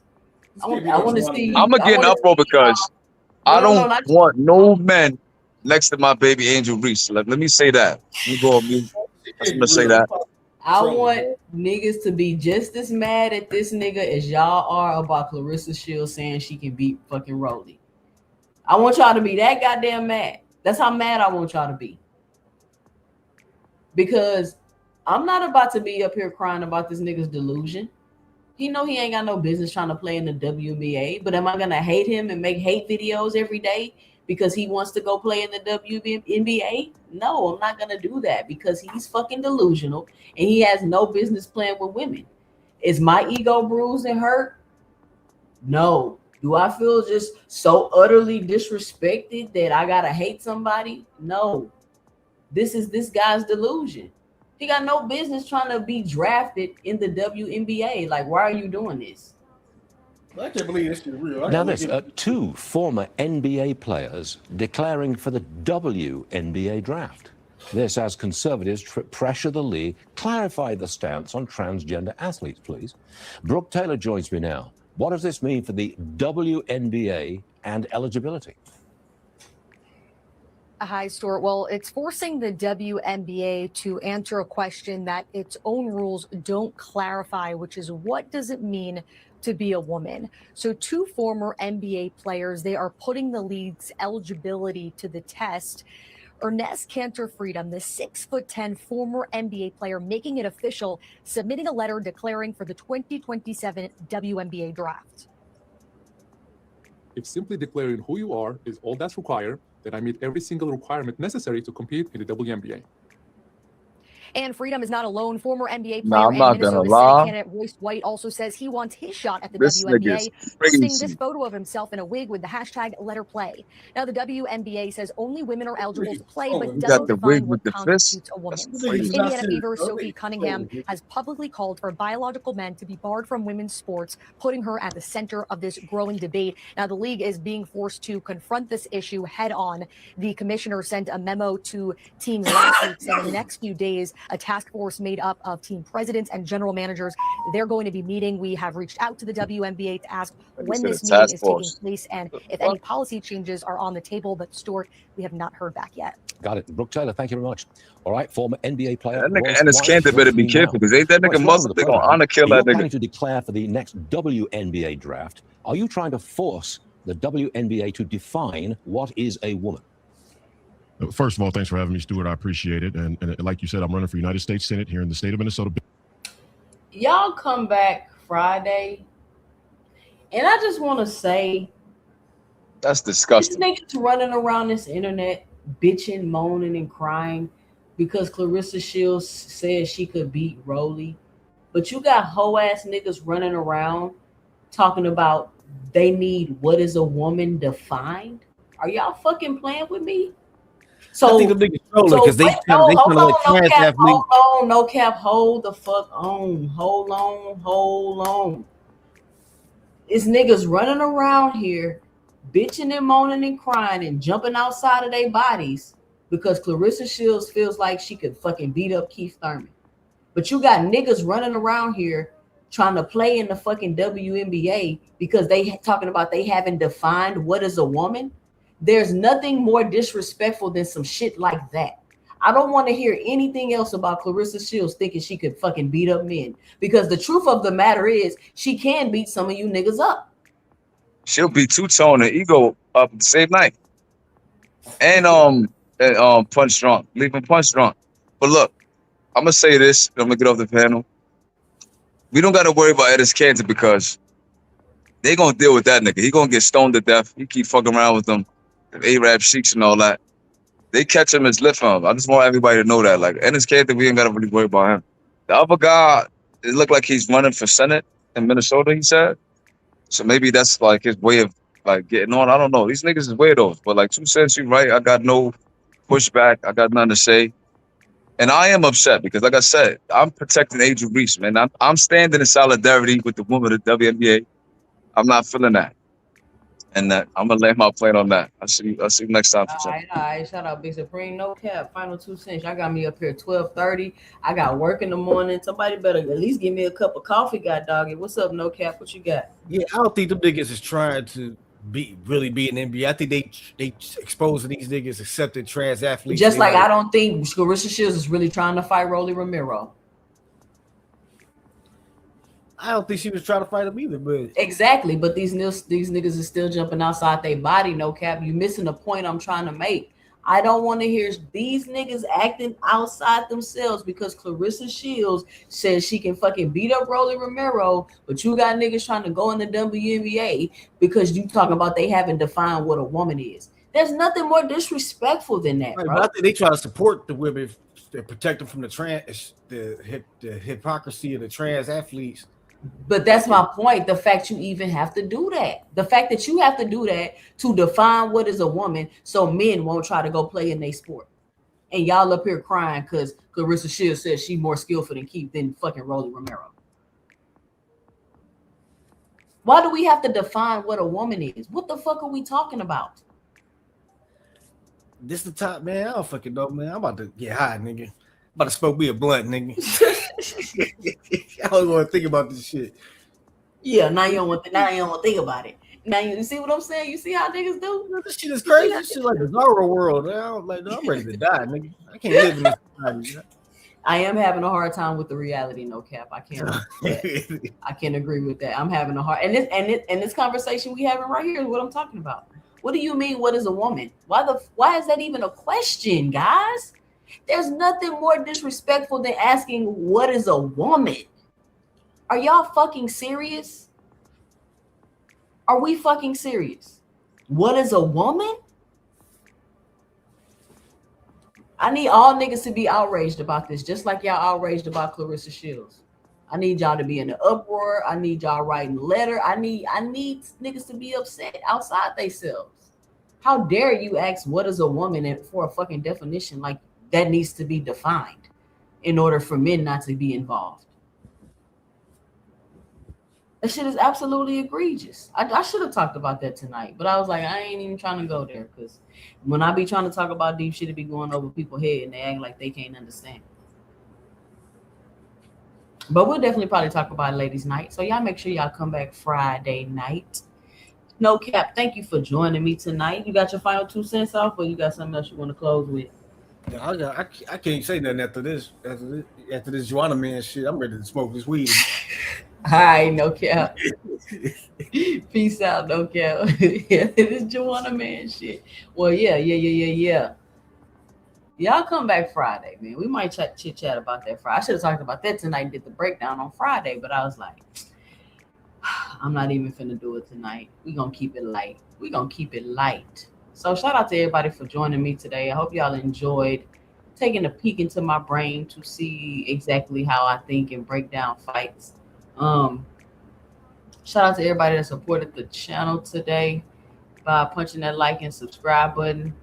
I want to I'm see. gonna I get an want to uproar see because I no, don't not want no men next to my baby Angel Reese. Let me say that. Let me go on mute. I'm gonna say that. I want niggas to be just as mad at this nigga as y'all are about Clarissa Shields saying she can beat fucking Rolly. I want y'all to be that goddamn mad. That's how mad I want y'all to be. Because I'm not about to be up here crying about this nigga's delusion. He know he ain't got no business trying to play in the WNBA. But am I gonna hate him and make hate videos every day because he wants to go play in the WNBA? No, I'm not gonna do that because he's fucking delusional and he has no business playing with women. Is my ego bruised and hurt? No. Do I feel just so utterly disrespected that I gotta hate somebody? No. This is this guy's delusion. He got no business trying to be drafted in the WNBA. Like, why are you doing this? I can't believe this shit is real. Now this, two former NBA players declaring for the WNBA draft. This as conservatives pressure the league. Clarify the stance on transgender athletes, please. Brooke Taylor joins me now. What does this mean for the WNBA and eligibility? Hi, Stuart. Well, it's forcing the WNBA to answer a question that its own rules don't clarify, which is what does it mean to be a woman? So two former NBA players, they are putting the league's eligibility to the test. Ernest Cantor Freedom, the 6'10" former NBA player, making it official, submitting a letter declaring for the 2027 WNBA draft. If simply declaring who you are is all that's required, then I meet every single requirement necessary to compete in the WNBA. And Freedom is not alone. Former NBA Nah, player I'm and not gonna Minnesota Senate lie. candidate Royce White also says he wants his shot at the This nigga WNBA, is posting this crazy. photo of himself in a wig with the hashtag #LetHerPlay. Now, the WNBA says only women are eligible to play, but You got doesn't the wig define with what the fist? constitutes a woman. That's crazy. Indiana Fever Sophie Cunningham has publicly called for biological men to be barred from women's sports, putting her at the center of this growing debate. Now, the league is being forced to confront this issue head on. The commissioner sent a memo to teams last week saying in the next few days, a task force made up of team presidents and general managers, they're going to be meeting. We have reached out to the WNBA to ask when this meeting is taking place and if any policy changes are on the table. But Stuart, we have not heard back yet. Got it. Brooke Taylor, thank you very much. All right, former NBA player. That nigga Royce Ennis White Cantor better joins be me careful now. because ain't that Royce, nigga welcome Muslim? to the They gonna program. honor kill You're that planning nigga. to declare for the next WNBA draft. Are you trying to force the WNBA to define what is a woman? First of all, thanks for having me, Stuart. I appreciate it. And like you said, I'm running for United States Senate here in the state of Minnesota. Y'all come back Friday, and I just want to say, That's these disgusting. niggas running around this internet bitching, moaning, and crying because Clarissa Shields said she could beat Rolly. But you got hoe ass niggas running around talking about they need what is a woman defined. Are y'all fucking playing with me? So I think the niggas trolling because they wait, trying to let trans athletes. hold on, no cap, hold the fuck on, hold on. It's niggas running around here, bitching and moaning and crying and jumping outside of their bodies because Clarissa Shields feels like she could fucking beat up Keith Thurman. But you got niggas running around here trying to play in the fucking WNBA because they talking about they haven't defined what is a woman. There's nothing more disrespectful than some shit like that. I don't want to hear anything else about Clarissa Shields thinking she could fucking beat up men because the truth of the matter is she can beat some of you niggas up. She'll be two-tone and ego up the same night. And punch drunk, leaving punch drunk. But look, I'm gonna say this. I'm gonna get off the panel. We don't gotta worry about Ennis Cantor because they gonna deal with that nigga. He gonna get stoned to death. He keep fucking around with them, Arab sheiks and all that. They catch him as lift him. I just want everybody to know that. Like Ennis Cantor, we ain't gotta really worry about him. The other guy, it looked like he's running for Senate in Minnesota. He said, so maybe that's like his way of like getting on. I don't know. These niggas is weirdos. But like 2CENTS, you right. I got no pushback. I got nothing to say. And I am upset because, like I said, I'm protecting Angel Reese, man. I'm standing in solidarity with the woman of the WNBA. I'm not feeling that, and I'm gonna lay my plane on that. I'll see you next time. All right. Shout out Big Supreme. No cap. Final 2 cents. Y'all got me up here at 12:30. I got work in the morning. Somebody better at least give me a cup of coffee, god doggy. What's up, No Cap? What you got? Yeah, I don't think them niggas is trying to really be an NBA. I think they exposing these niggas accepted trans athletes. Just like I don't think Clarissa Shields is really trying to fight Rolly Romero. I don't think she was trying to fight him either, but exactly. But these niggas are still jumping outside their body. No cap. You missing the point I'm trying to make. I don't want to hear these niggas acting outside themselves because Clarissa Shields says she can fucking beat up Rolly Romero, but you got niggas trying to go in the WNBA because you talking about they haven't defined what a woman is. There's nothing more disrespectful than that, Right, bro. but I think they try to support the women to protect them from the hypocrisy of the trans athletes. But that's my point. The fact you even have to do that. The fact that you have to do that to define what is a woman so men won't try to go play in their sport. And y'all up here crying because Clarissa Shields says she's more skillful than fucking Rolly Romero. Why do we have to define what a woman is? What the fuck are we talking about? This the top, man. I don't fucking know, man. I'm about to get high, nigga. I'm about to smoke me a blunt, nigga. I don't want to think about this shit. Yeah, now you don't want to think about it. Now you see what I'm saying? You see how niggas do? This shit is crazy. This shit like the Zorro world. I'm ready to die, nigga. I can't live in this society. I am having a hard time with the reality, no cap. I can't. I can agree with that. I'm having a hard and this conversation we having right here is what I'm talking about. What do you mean? What is a woman? Why is that even a question, guys? There's nothing more disrespectful than asking what is a woman. Are y'all fucking serious? Are we fucking serious? What is a woman? I need all niggas to be outraged about this, just like y'all outraged about Clarissa Shields. I need y'all to be in the uproar. I need y'all writing letter. I need niggas to be upset outside themselves. How dare you ask what is a woman for a fucking definition like that needs to be defined in order for men not to be involved? That shit is absolutely egregious. I should have talked about that tonight, but I was like, I ain't even trying to go there because when I be trying to talk about deep shit, it be going over people's head and they act like they can't understand. But we'll definitely probably talk about it ladies' night. So y'all make sure y'all come back Friday night. No cap, thank you for joining me tonight. You got your final 2 cents off, or you got something else you want to close with? I can't say nothing after this Joanna man shit. I'm ready to smoke this weed. Hi, no cap. Peace out, no cap. Yeah, this Joanna man shit. Well, yeah. Y'all come back Friday, man. We might chit chat about that Friday. I should have talked about that tonight and did the breakdown on Friday, but I was like, I'm not even finna do it tonight. We're gonna keep it light. So shout out to everybody for joining me today. I hope y'all enjoyed taking a peek into my brain to see exactly how I think and break down fights. Shout out to everybody that supported the channel today by punching that like and subscribe button.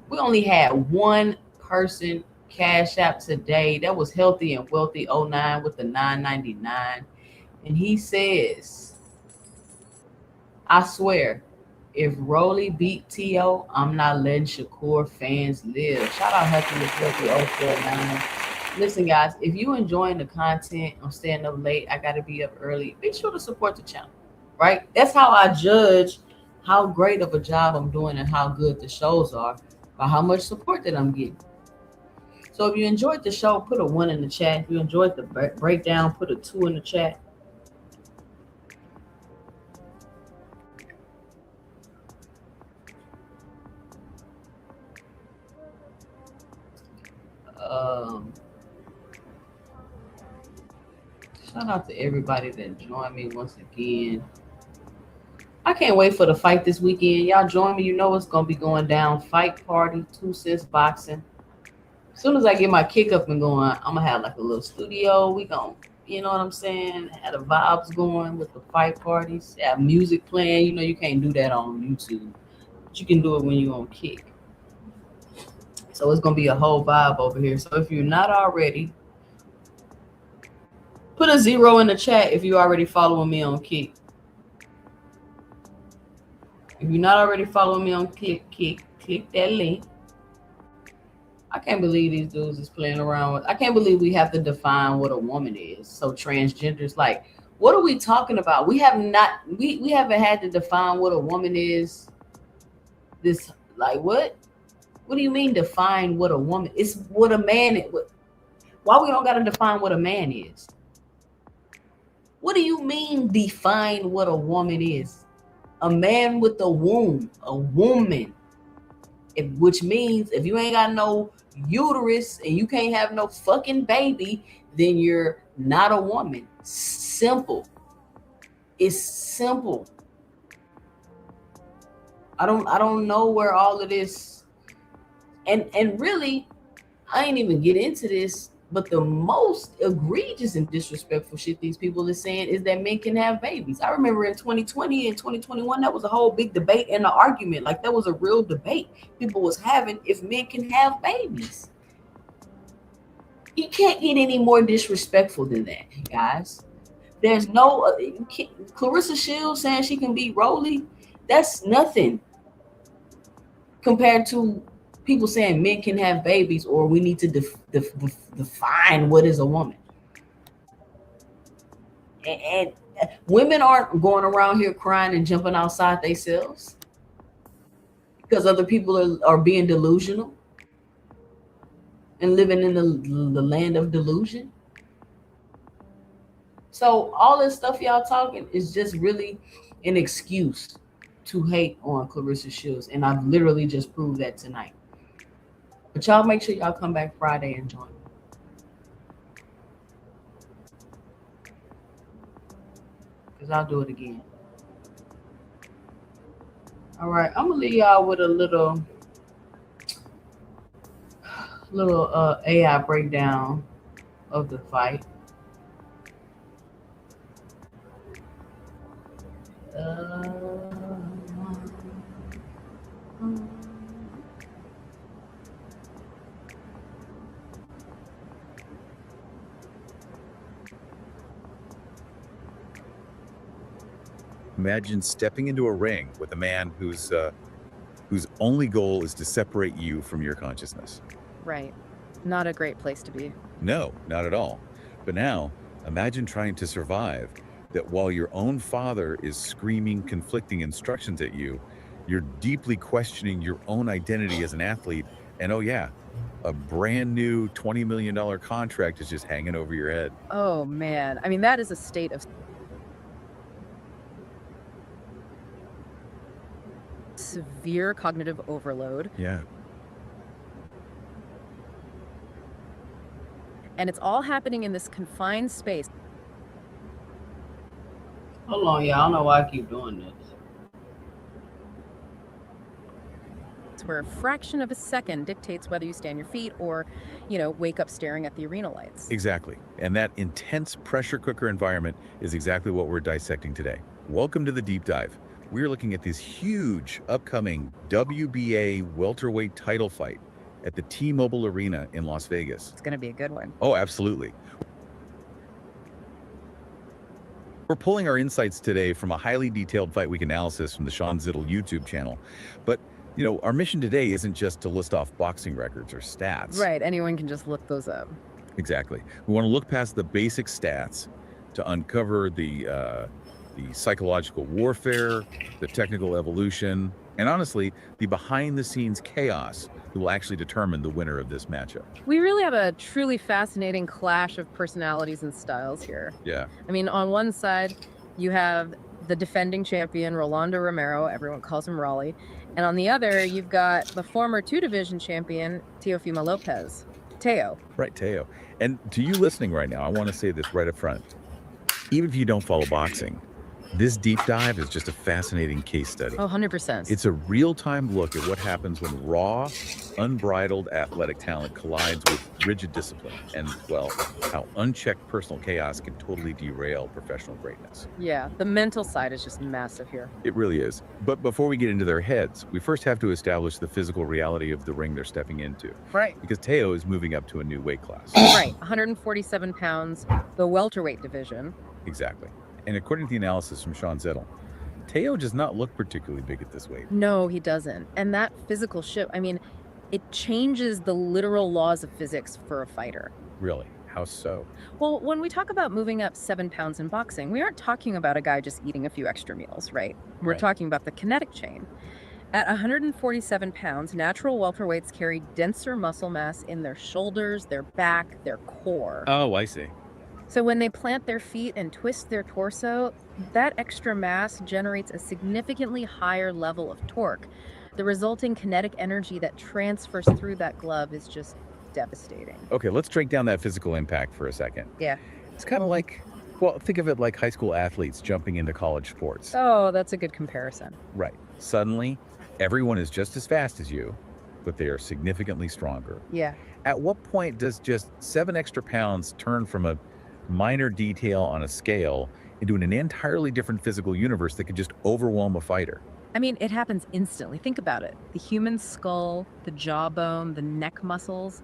We only had one person cash app today. That was Healthy and Wealthy 09 with the $9.99. And he says, I swear, if Rolly beat T.O., I'm not letting Shakur fans live. Shout out Healthy and Wealthy 049. Listen, guys, if you enjoying the content, I'm staying up late, I got to be up early, make sure to support the channel, right? That's how I judge how great of a job I'm doing and how good the shows are by how much support that I'm getting. So if you enjoyed the show, put a 1 in the chat. If you enjoyed the breakdown, put a 2 in the chat. Shout out to everybody that joined me once again. I can't wait for the fight this weekend. Y'all join me. You know what's going to be going down. Fight party, 2 cents boxing. As soon as I get my kick up and going, I'm going to have like a little studio. We going to, you know what I'm saying, have the vibes going with the fight parties. Have music playing. You know you can't do that on YouTube. But you can do it when you're on kick. So it's going to be a whole vibe over here. So if you're not already, put a 0 in the chat if you're already following me on kick. If you're not already following me on kick, click that link. I can't believe these dudes is playing around with. I can't believe we have to define what a woman is. So transgenders, like, what are we talking about? We haven't had to define what a woman is. This, like, what? What do you mean define what a woman? It's what a man is. Why we don't got to define what a man is? What do you mean define what a woman is? A man with a womb, a woman. which means if you ain't got no uterus and you can't have no fucking baby, then you're not a woman. Simple. It's simple. I don't know where all of this, and really, I ain't even get into this, but the most egregious and disrespectful shit these people are saying is that men can have babies. I remember in 2020 and 2021, that was a whole big debate and an argument. Like, that was a real debate people was having if men can have babies. You can't get any more disrespectful than that, guys. There's no Clarissa Shields saying she can beat Rolly. That's nothing compared to people saying men can have babies, or we need to define what is a woman. And women aren't going around here crying and jumping outside themselves because other people are being delusional and living in the land of delusion. So all this stuff y'all talking is just really an excuse to hate on Clarissa Shields, and I've literally just proved that tonight. But y'all make sure y'all come back Friday and join me. Because I'll do it again. All right, I'm gonna leave y'all with a little AI breakdown of the fight. Imagine stepping into a ring with a man whose only goal is to separate you from your consciousness. Right. Not a great place to be. No, not at all. But now, imagine trying to survive that while your own father is screaming conflicting instructions at you, you're deeply questioning your own identity as an athlete, and oh yeah, a brand new $20 million contract is just hanging over your head. Oh man, I mean, that is a state of severe cognitive overload. Yeah. And it's all happening in this confined space. Hold on, y'all. I don't know why I keep doing this. It's where a fraction of a second dictates whether you stand your feet or, wake up staring at the arena lights. Exactly. And that intense pressure cooker environment is exactly what we're dissecting today. Welcome to the deep dive. We're looking at this huge upcoming WBA welterweight title fight at the T-Mobile Arena in Las Vegas. It's going to be a good one. Oh, absolutely. We're pulling our insights today from a highly detailed fight week analysis from the Sean Zittel YouTube channel. But, our mission today isn't just to list off boxing records or stats. Right. Anyone can just look those up. Exactly. We want to look past the basic stats to uncover the psychological warfare, the technical evolution, and honestly, the behind-the-scenes chaos that will actually determine the winner of this matchup. We really have a truly fascinating clash of personalities and styles here. Yeah. I mean, on one side, you have the defending champion, Rolando Romero, everyone calls him Raleigh. And on the other, you've got the former two-division champion, Teofimo Lopez, Teo. Right, Teo. And to you listening right now, I want to say this right up front. Even if you don't follow boxing, this deep dive is just a fascinating case study. Oh, 100%. It's a real-time look at what happens when raw, unbridled athletic talent collides with rigid discipline and, well, how unchecked personal chaos can totally derail professional greatness. Yeah, the mental side is just massive here. It really is. But before we get into their heads, we first have to establish the physical reality of the ring they're stepping into. Right. Because Teo is moving up to a new weight class. Right, 147 pounds, the welterweight division. Exactly. And according to the analysis from Sean Zittel, Teo does not look particularly big at this weight. No, he doesn't. And that physical shift, I mean, it changes the literal laws of physics for a fighter. Really? How so? Well, when we talk about moving up 7 pounds in boxing, we aren't talking about a guy just eating a few extra meals, right? We're talking about the kinetic chain. At 147 pounds, natural welterweights carry denser muscle mass in their shoulders, their back, their core. Oh, I see. So when they plant their feet and twist their torso, that extra mass generates a significantly higher level of torque. The resulting kinetic energy that transfers through that glove is just devastating. Okay, let's break down that physical impact for a second. Yeah. It's kind of like, well, think of it like high school athletes jumping into college sports. Oh, that's a good comparison. Right. Suddenly, everyone is just as fast as you, but they are significantly stronger. Yeah. At what point does just 7 extra pounds turn from a minor detail on a scale into an entirely different physical universe that could just overwhelm a fighter? I mean, it happens instantly. Think about it. The human skull, the jawbone, the neck muscles,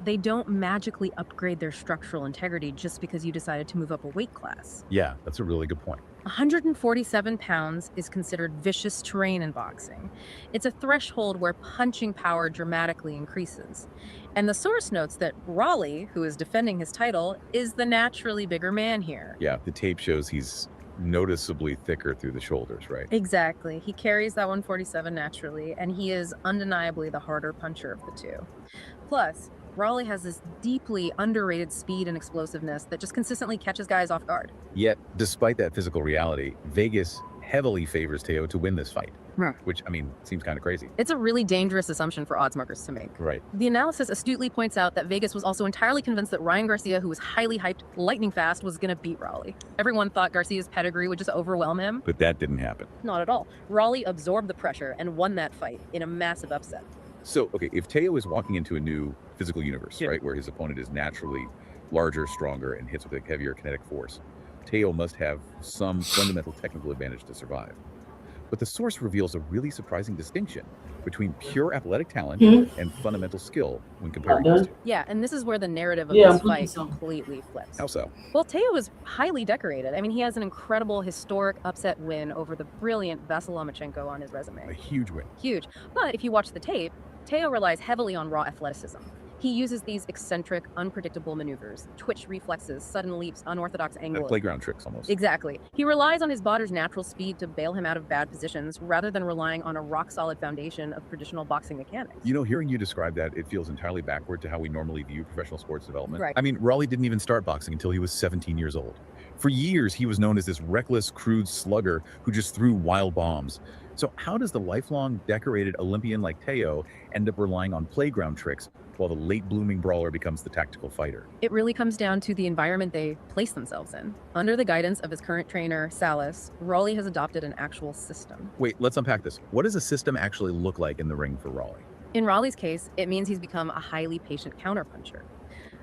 they don't magically upgrade their structural integrity just because you decided to move up a weight class. Yeah, that's a really good point. 147 pounds is considered vicious terrain in boxing. It's a threshold where punching power dramatically increases. And the source notes that Raleigh, who is defending his title, is the naturally bigger man here. Yeah, the tape shows he's noticeably thicker through the shoulders, right? Exactly. He carries that 147 naturally, and he is undeniably the harder puncher of the two. Plus, Raleigh has this deeply underrated speed and explosiveness that just consistently catches guys off guard. Yet, despite that physical reality, Vegas heavily favors Teo to win this fight, which, I mean, seems kind of crazy. It's a really dangerous assumption for odds markers to make. Right. The analysis astutely points out that Vegas was also entirely convinced that Ryan Garcia, who was highly hyped, lightning fast, was going to beat Raleigh. Everyone thought Garcia's pedigree would just overwhelm him. But that didn't happen. Not at all. Raleigh absorbed the pressure and won that fight in a massive upset. So, okay, if Teo is walking into a new physical universe, right, where his opponent is naturally larger, stronger, and hits with a heavier kinetic force, Teo must have some fundamental technical advantage to survive. But the source reveals a really surprising distinction between pure athletic talent and fundamental skill when comparing those two. Yeah, and this is where the narrative of this fight completely flips. How so? Well, Teo is highly decorated. I mean, he has an incredible historic upset win over the brilliant Vasyl Lomachenko on his resume. A huge win. Huge. But if you watch the tape, Teo relies heavily on raw athleticism. He uses these eccentric, unpredictable maneuvers, twitch reflexes, sudden leaps, unorthodox angles. Playground tricks, almost. Exactly. He relies on his botter's natural speed to bail him out of bad positions, rather than relying on a rock-solid foundation of traditional boxing mechanics. You know, hearing you describe that, it feels entirely backward to how we normally view professional sports development. Right. I mean, Raleigh didn't even start boxing until he was 17 years old. For years, he was known as this reckless, crude slugger who just threw wild bombs. So how does the lifelong decorated Olympian like Teo end up relying on playground tricks while the late blooming brawler becomes the tactical fighter? It really comes down to the environment they place themselves in. Under the guidance of his current trainer, Salas, Raleigh has adopted an actual system. Wait, let's unpack this. What does a system actually look like in the ring for Raleigh? In Raleigh's case, it means he's become a highly patient counterpuncher.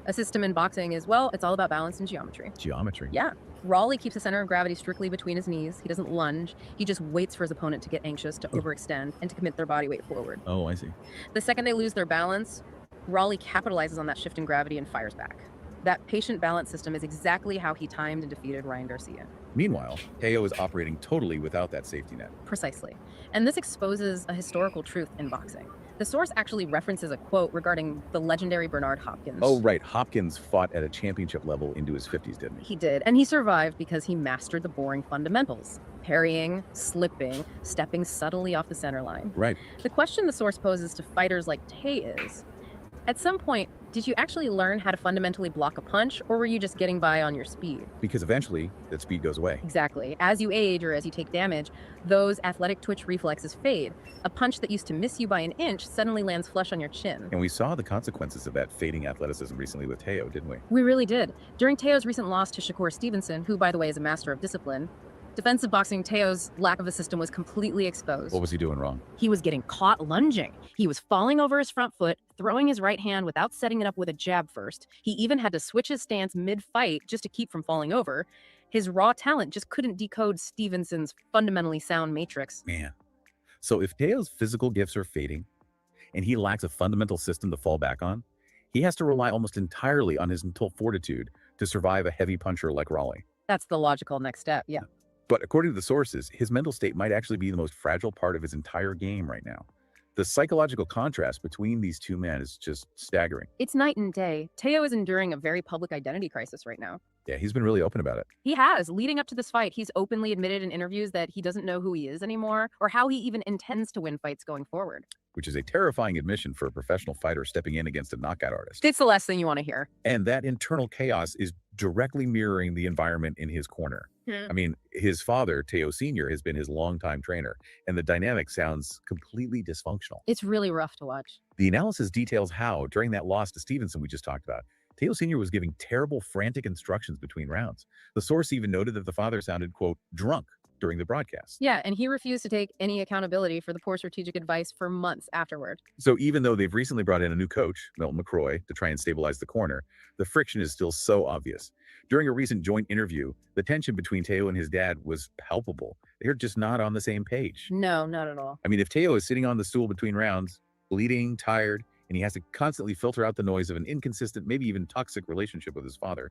A system in boxing is, well, it's all about balance and geometry. Geometry? Yeah. Raleigh keeps the center of gravity strictly between his knees. He doesn't lunge. He just waits for his opponent to get anxious, to overextend, and to commit their body weight forward. Oh, I see. The second they lose their balance, Raleigh capitalizes on that shift in gravity and fires back. That patient balance system is exactly how he timed and defeated Ryan Garcia. Meanwhile, Teo is operating totally without that safety net. Precisely. And this exposes a historical truth in boxing. The source actually references a quote regarding the legendary Bernard Hopkins. Oh, right. Hopkins fought at a championship level into his 50s, didn't he? He did, and he survived because he mastered the boring fundamentals. Parrying, slipping, stepping subtly off the center line. Right. The question the source poses to fighters like Tay is, at some point, did you actually learn how to fundamentally block a punch, or were you just getting by on your speed? Because eventually, that speed goes away. Exactly. As you age or as you take damage, those athletic twitch reflexes fade. A punch that used to miss you by an inch suddenly lands flush on your chin. And we saw the consequences of that fading athleticism recently with Teo, didn't we? We really did. During Teo's recent loss to Shakur Stevenson, who, by the way, is a master of discipline, defensive boxing Teo's lack of a system was completely exposed. What was he doing wrong? He was getting caught lunging. He was falling over his front foot, throwing his right hand without setting it up with a jab first. He even had to switch his stance mid-fight just to keep from falling over. His raw talent just couldn't decode Stevenson's fundamentally sound matrix. Man. So if Teo's physical gifts are fading, and he lacks a fundamental system to fall back on, he has to rely almost entirely on his mental fortitude to survive a heavy puncher like Raleigh. That's the logical next step, yeah. But according to the sources, his mental state might actually be the most fragile part of his entire game right now. The psychological contrast between these two men is just staggering. It's night and day. Teo is enduring a very public identity crisis right now. Yeah, he's been really open about it. He has. Leading up to this fight, he's openly admitted in interviews that he doesn't know who he is anymore or how he even intends to win fights going forward. Which is a terrifying admission for a professional fighter stepping in against a knockout artist. It's the last thing you want to hear. And that internal chaos is directly mirroring the environment in his corner. I mean, his father, Teo Sr., has been his longtime trainer, and the dynamic sounds completely dysfunctional. It's really rough to watch. The analysis details how, during that loss to Stevenson we just talked about, Teo Sr. was giving terrible, frantic instructions between rounds. The source even noted that the father sounded, quote, drunk during the broadcast. Yeah, and he refused to take any accountability for the poor strategic advice for months afterward. So even though they've recently brought in a new coach, Milton McCroy, to try and stabilize the corner, the friction is still so obvious. During a recent joint interview, the tension between Teo and his dad was palpable. They're just not on the same page. No, not at all. I mean, if Teo is sitting on the stool between rounds, bleeding, tired, and he has to constantly filter out the noise of an inconsistent, maybe even toxic relationship with his father,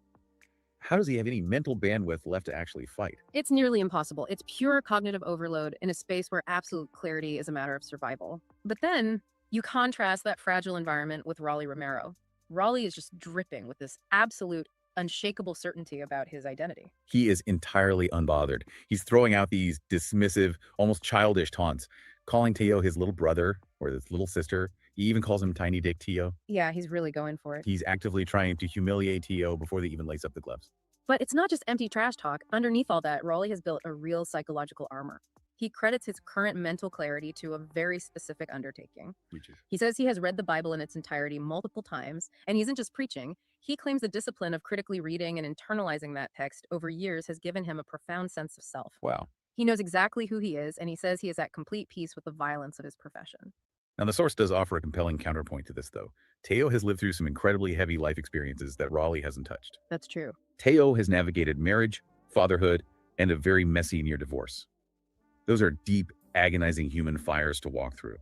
how does he have any mental bandwidth left to actually fight? It's nearly impossible. It's pure cognitive overload in a space where absolute clarity is a matter of survival. But then you contrast that fragile environment with Raleigh Romero. Raleigh is just dripping with this absolute, unshakable certainty about his identity. He is entirely unbothered. He's throwing out these dismissive, almost childish taunts, calling Teo his little brother or his little sister. He even calls him Tiny Dick Teo. Yeah, he's really going for it. He's actively trying to humiliate Teo before they even lace up the gloves. But it's not just empty trash talk. Underneath all that, Raleigh has built a real psychological armor. He credits his current mental clarity to a very specific undertaking. He says he has read the Bible in its entirety multiple times, and he isn't just preaching. He claims the discipline of critically reading and internalizing that text over years has given him a profound sense of self. Wow. He knows exactly who he is, and he says he is at complete peace with the violence of his profession. Now, the source does offer a compelling counterpoint to this, though. Teo has lived through some incredibly heavy life experiences that Raleigh hasn't touched. That's true. Teo has navigated marriage, fatherhood, and a very messy near divorce. Those are deep, agonizing human fires to walk through.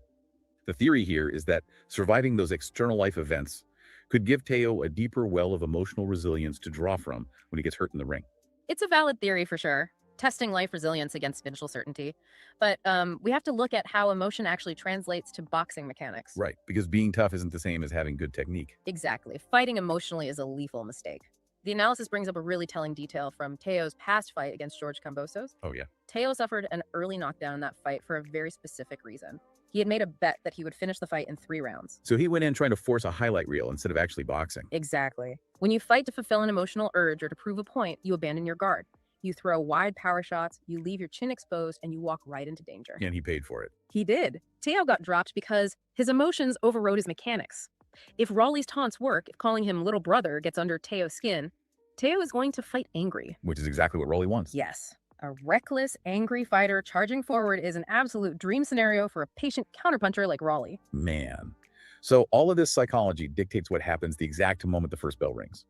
The theory here is that surviving those external life events could give Teo a deeper well of emotional resilience to draw from when he gets hurt in the ring. It's a valid theory for sure, testing life resilience against financial certainty. But we have to look at how emotion actually translates to boxing mechanics. Right, because being tough isn't the same as having good technique. Exactly. Fighting emotionally is a lethal mistake. The analysis brings up a really telling detail from Teo's past fight against George Kambosos. Oh, yeah. Teo suffered an early knockdown in that fight for a very specific reason. He had made a bet that he would finish the fight in 3 rounds. So he went in trying to force a highlight reel instead of actually boxing. Exactly. When you fight to fulfill an emotional urge or to prove a point, you abandon your guard. You throw wide power shots, you leave your chin exposed, and you walk right into danger. And he paid for it. He did. Teo got dropped because his emotions overrode his mechanics. If Raleigh's taunts work, if calling him little brother gets under Teo's skin, Teo is going to fight angry. Which is exactly what Raleigh wants. Yes. A reckless, angry fighter charging forward is an absolute dream scenario for a patient counterpuncher like Raleigh. Man. So all of this psychology dictates what happens the exact moment the first bell rings.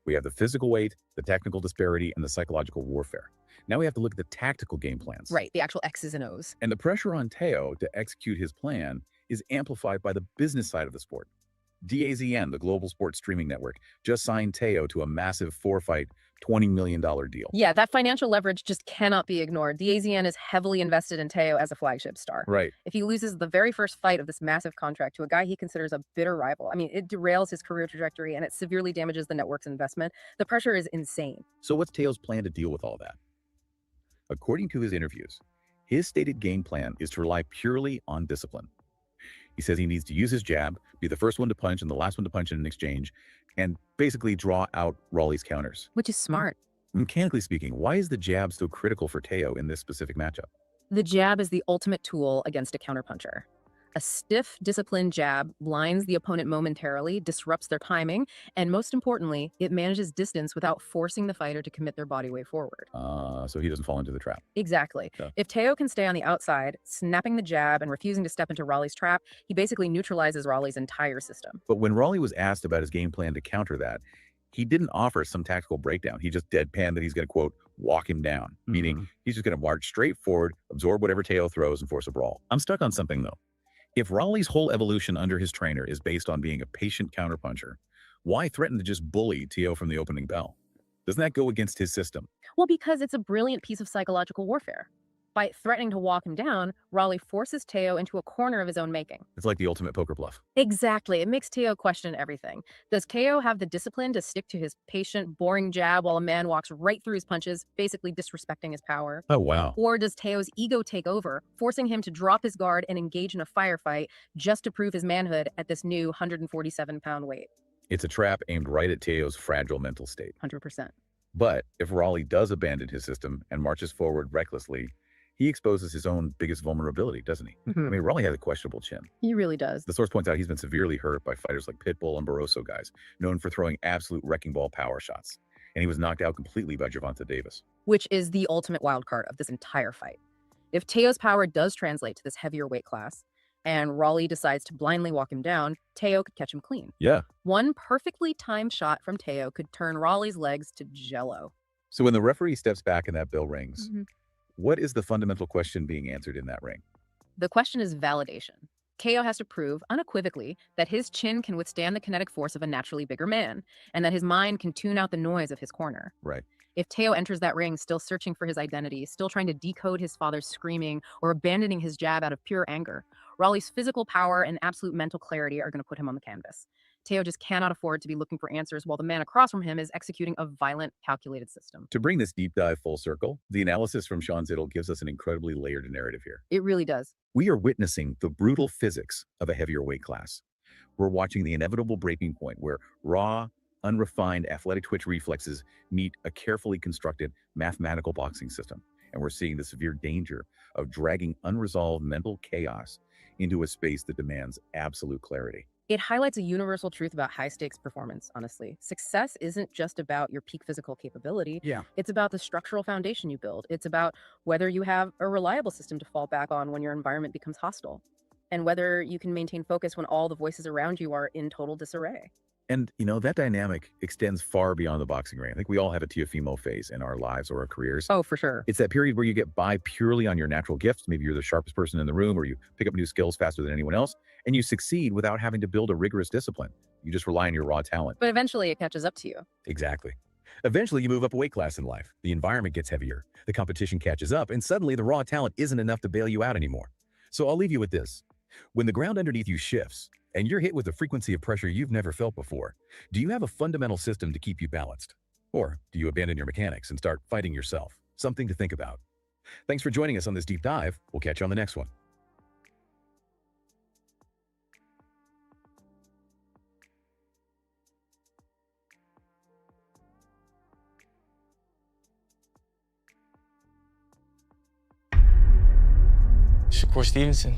We have the physical weight, the technical disparity, and the psychological warfare. Now we have to look at the tactical game plans. Right, the actual X's and O's. And the pressure on Teo to execute his plan is amplified by the business side of the sport. DAZN, the global sports streaming network, just signed Teo to a massive 4-fight, $20 million deal. Yeah, that financial leverage just cannot be ignored. DAZN is heavily invested in Teo as a flagship star. Right. If he loses the very first fight of this massive contract to a guy he considers a bitter rival, I mean, it derails his career trajectory and it severely damages the network's investment. The pressure is insane. So what's Teo's plan to deal with all that? According to his interviews, his stated game plan is to rely purely on discipline. He says he needs to use his jab, be the first one to punch and the last one to punch in an exchange, and basically draw out Raleigh's counters. Which is smart. Mechanically speaking, why is the jab so critical for Teo in this specific matchup? The jab is the ultimate tool against a counterpuncher. A stiff, disciplined jab blinds the opponent momentarily, disrupts their timing, and most importantly, it manages distance without forcing the fighter to commit their body weight forward. So he doesn't fall into the trap. Exactly. Yeah. If Teo can stay on the outside, snapping the jab and refusing to step into Raleigh's trap, he basically neutralizes Raleigh's entire system. But when Raleigh was asked about his game plan to counter that, he didn't offer some tactical breakdown. He just deadpanned that he's going to, quote, walk him down, meaning he's just going to march straight forward, absorb whatever Teo throws, and force a brawl. I'm stuck on something, though. If Raleigh's whole evolution under his trainer is based on being a patient counterpuncher, why threaten to just bully Teo from the opening bell? Doesn't that go against his system? Well, because it's a brilliant piece of psychological warfare. By threatening to walk him down, Raleigh forces Teo into a corner of his own making. It's like the ultimate poker bluff. Exactly. It makes Teo question everything. Does Teo have the discipline to stick to his patient, boring jab while a man walks right through his punches, basically disrespecting his power? Oh, wow. Or does Teo's ego take over, forcing him to drop his guard and engage in a firefight just to prove his manhood at this new 147-pound weight? It's a trap aimed right at Teo's fragile mental state. 100%. But if Raleigh does abandon his system and marches forward recklessly, he exposes his own biggest vulnerability, doesn't he? I mean, Raleigh has a questionable chin. He really does. The source points out he's been severely hurt by fighters like Pitbull and Barroso guys, known for throwing absolute wrecking ball power shots. And he was knocked out completely by Gervonta Davis. Which is the ultimate wild card of this entire fight. If Teo's power does translate to this heavier weight class, and Raleigh decides to blindly walk him down, Teo could catch him clean. Yeah. One perfectly timed shot from Teo could turn Raleigh's legs to jello. So when the referee steps back and that bell rings, what is the fundamental question being answered in that ring? The question is validation. Teo has to prove unequivocally that his chin can withstand the kinetic force of a naturally bigger man, and that his mind can tune out the noise of his corner. Right. If Teo enters that ring still searching for his identity, still trying to decode his father's screaming, or abandoning his jab out of pure anger, Raleigh's physical power and absolute mental clarity are going to put him on the canvas. Teo just cannot afford to be looking for answers while the man across from him is executing a violent, calculated system. To bring this deep dive full circle, the analysis from Sean Zittel gives us an incredibly layered narrative here. It really does. We are witnessing the brutal physics of a heavier weight class. We're watching the inevitable breaking point where raw, unrefined athletic twitch reflexes meet a carefully constructed mathematical boxing system. And we're seeing the severe danger of dragging unresolved mental chaos into a space that demands absolute clarity. It highlights a universal truth about high-stakes performance, honestly. Success isn't just about your peak physical capability. Yeah. It's about the structural foundation you build. It's about whether you have a reliable system to fall back on when your environment becomes hostile, and whether you can maintain focus when all the voices around you are in total disarray. And, you know, that dynamic extends far beyond the boxing ring. I think we all have a Teofimo phase in our lives or our careers. Oh, for sure. It's that period where you get by purely on your natural gifts. Maybe you're the sharpest person in the room, or you pick up new skills faster than anyone else, and you succeed without having to build a rigorous discipline. You just rely on your raw talent. But eventually it catches up to you. Exactly. Eventually you move up a weight class in life. The environment gets heavier. The competition catches up, and suddenly the raw talent isn't enough to bail you out anymore. So I'll leave you with this. When the ground underneath you shifts, and you're hit with a frequency of pressure you've never felt before, do you have a fundamental system to keep you balanced? Or do you abandon your mechanics and start fighting yourself? Something to think about. Thanks for joining us on this deep dive. We'll catch you on the next one. Shakur Stevenson.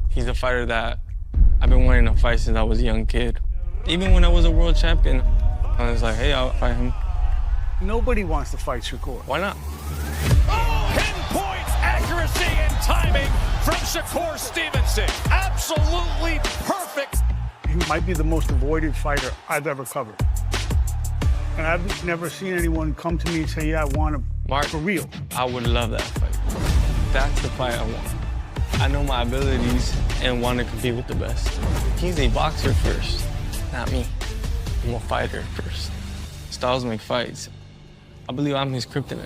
He's a fighter that I've been wanting to fight since I was a young kid. Even when I was a world champion, I was like, hey, I'll fight him. Nobody wants to fight Shakur. Why not? Pinpoint accuracy and timing from Shakur Stevenson. Absolutely perfect. He might be the most avoided fighter I've ever covered. And I've never seen anyone come to me and say, yeah, I want him for real. I would love that fight. That's the fight I want. I know my abilities and want to compete with the best. He's a boxer first, not me. I'm a fighter first. Styles make fights. I believe I'm his kryptonite.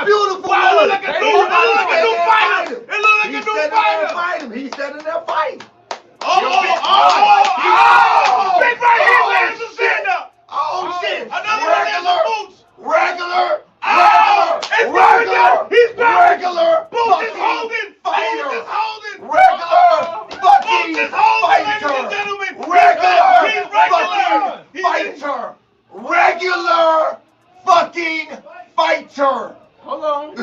Beautiful. Wow, look like a new fighter. It look like a new fighter. He's standing there fighting. Big right here, lands a stand up. Oh, shit. Another one has the boots. Regular. It's regular. He's back. Regular. Boots is holding. Fighter. Boots is holding. Regular. Fucking fighter. Regular. He's regular. Fighter. Regular fucking fighter. Hold on.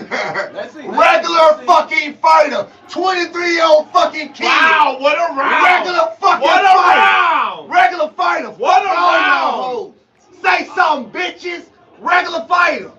Let's see. Regular fucking fighter. 23-year-old fucking kid. Wow, what a round. Regular fucking What a fighter. round. Regular fighter. What a Fuck all round. y'all hoes. Say something, bitches. Regular fighter.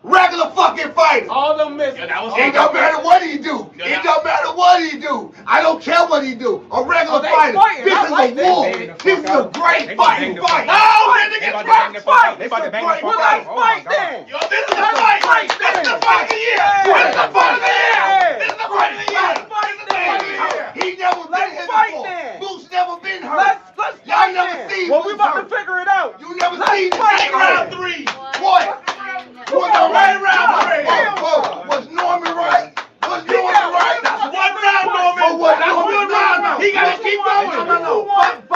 Regular fucking fighter. All them missing. It don't matter what he do. It don't matter what he do. I don't care what he do. A regular fighter. This is a war. This is a great fighting fight. No, that nigga's right. Fight. This is a great Well, let's fight then. Yo, this is the fight. This is the fight of the year. This is the fight of the year. This is the fight of the year. This is the fight of the year. He never been here before. Boots never been hurt. Y'all never seen. Well, we about to figure it out. You never seen this. Round 3. What? Right round 3. Was Norman right? Was Norman right? That's one round, Norman. That's one round. He got to keep going. No.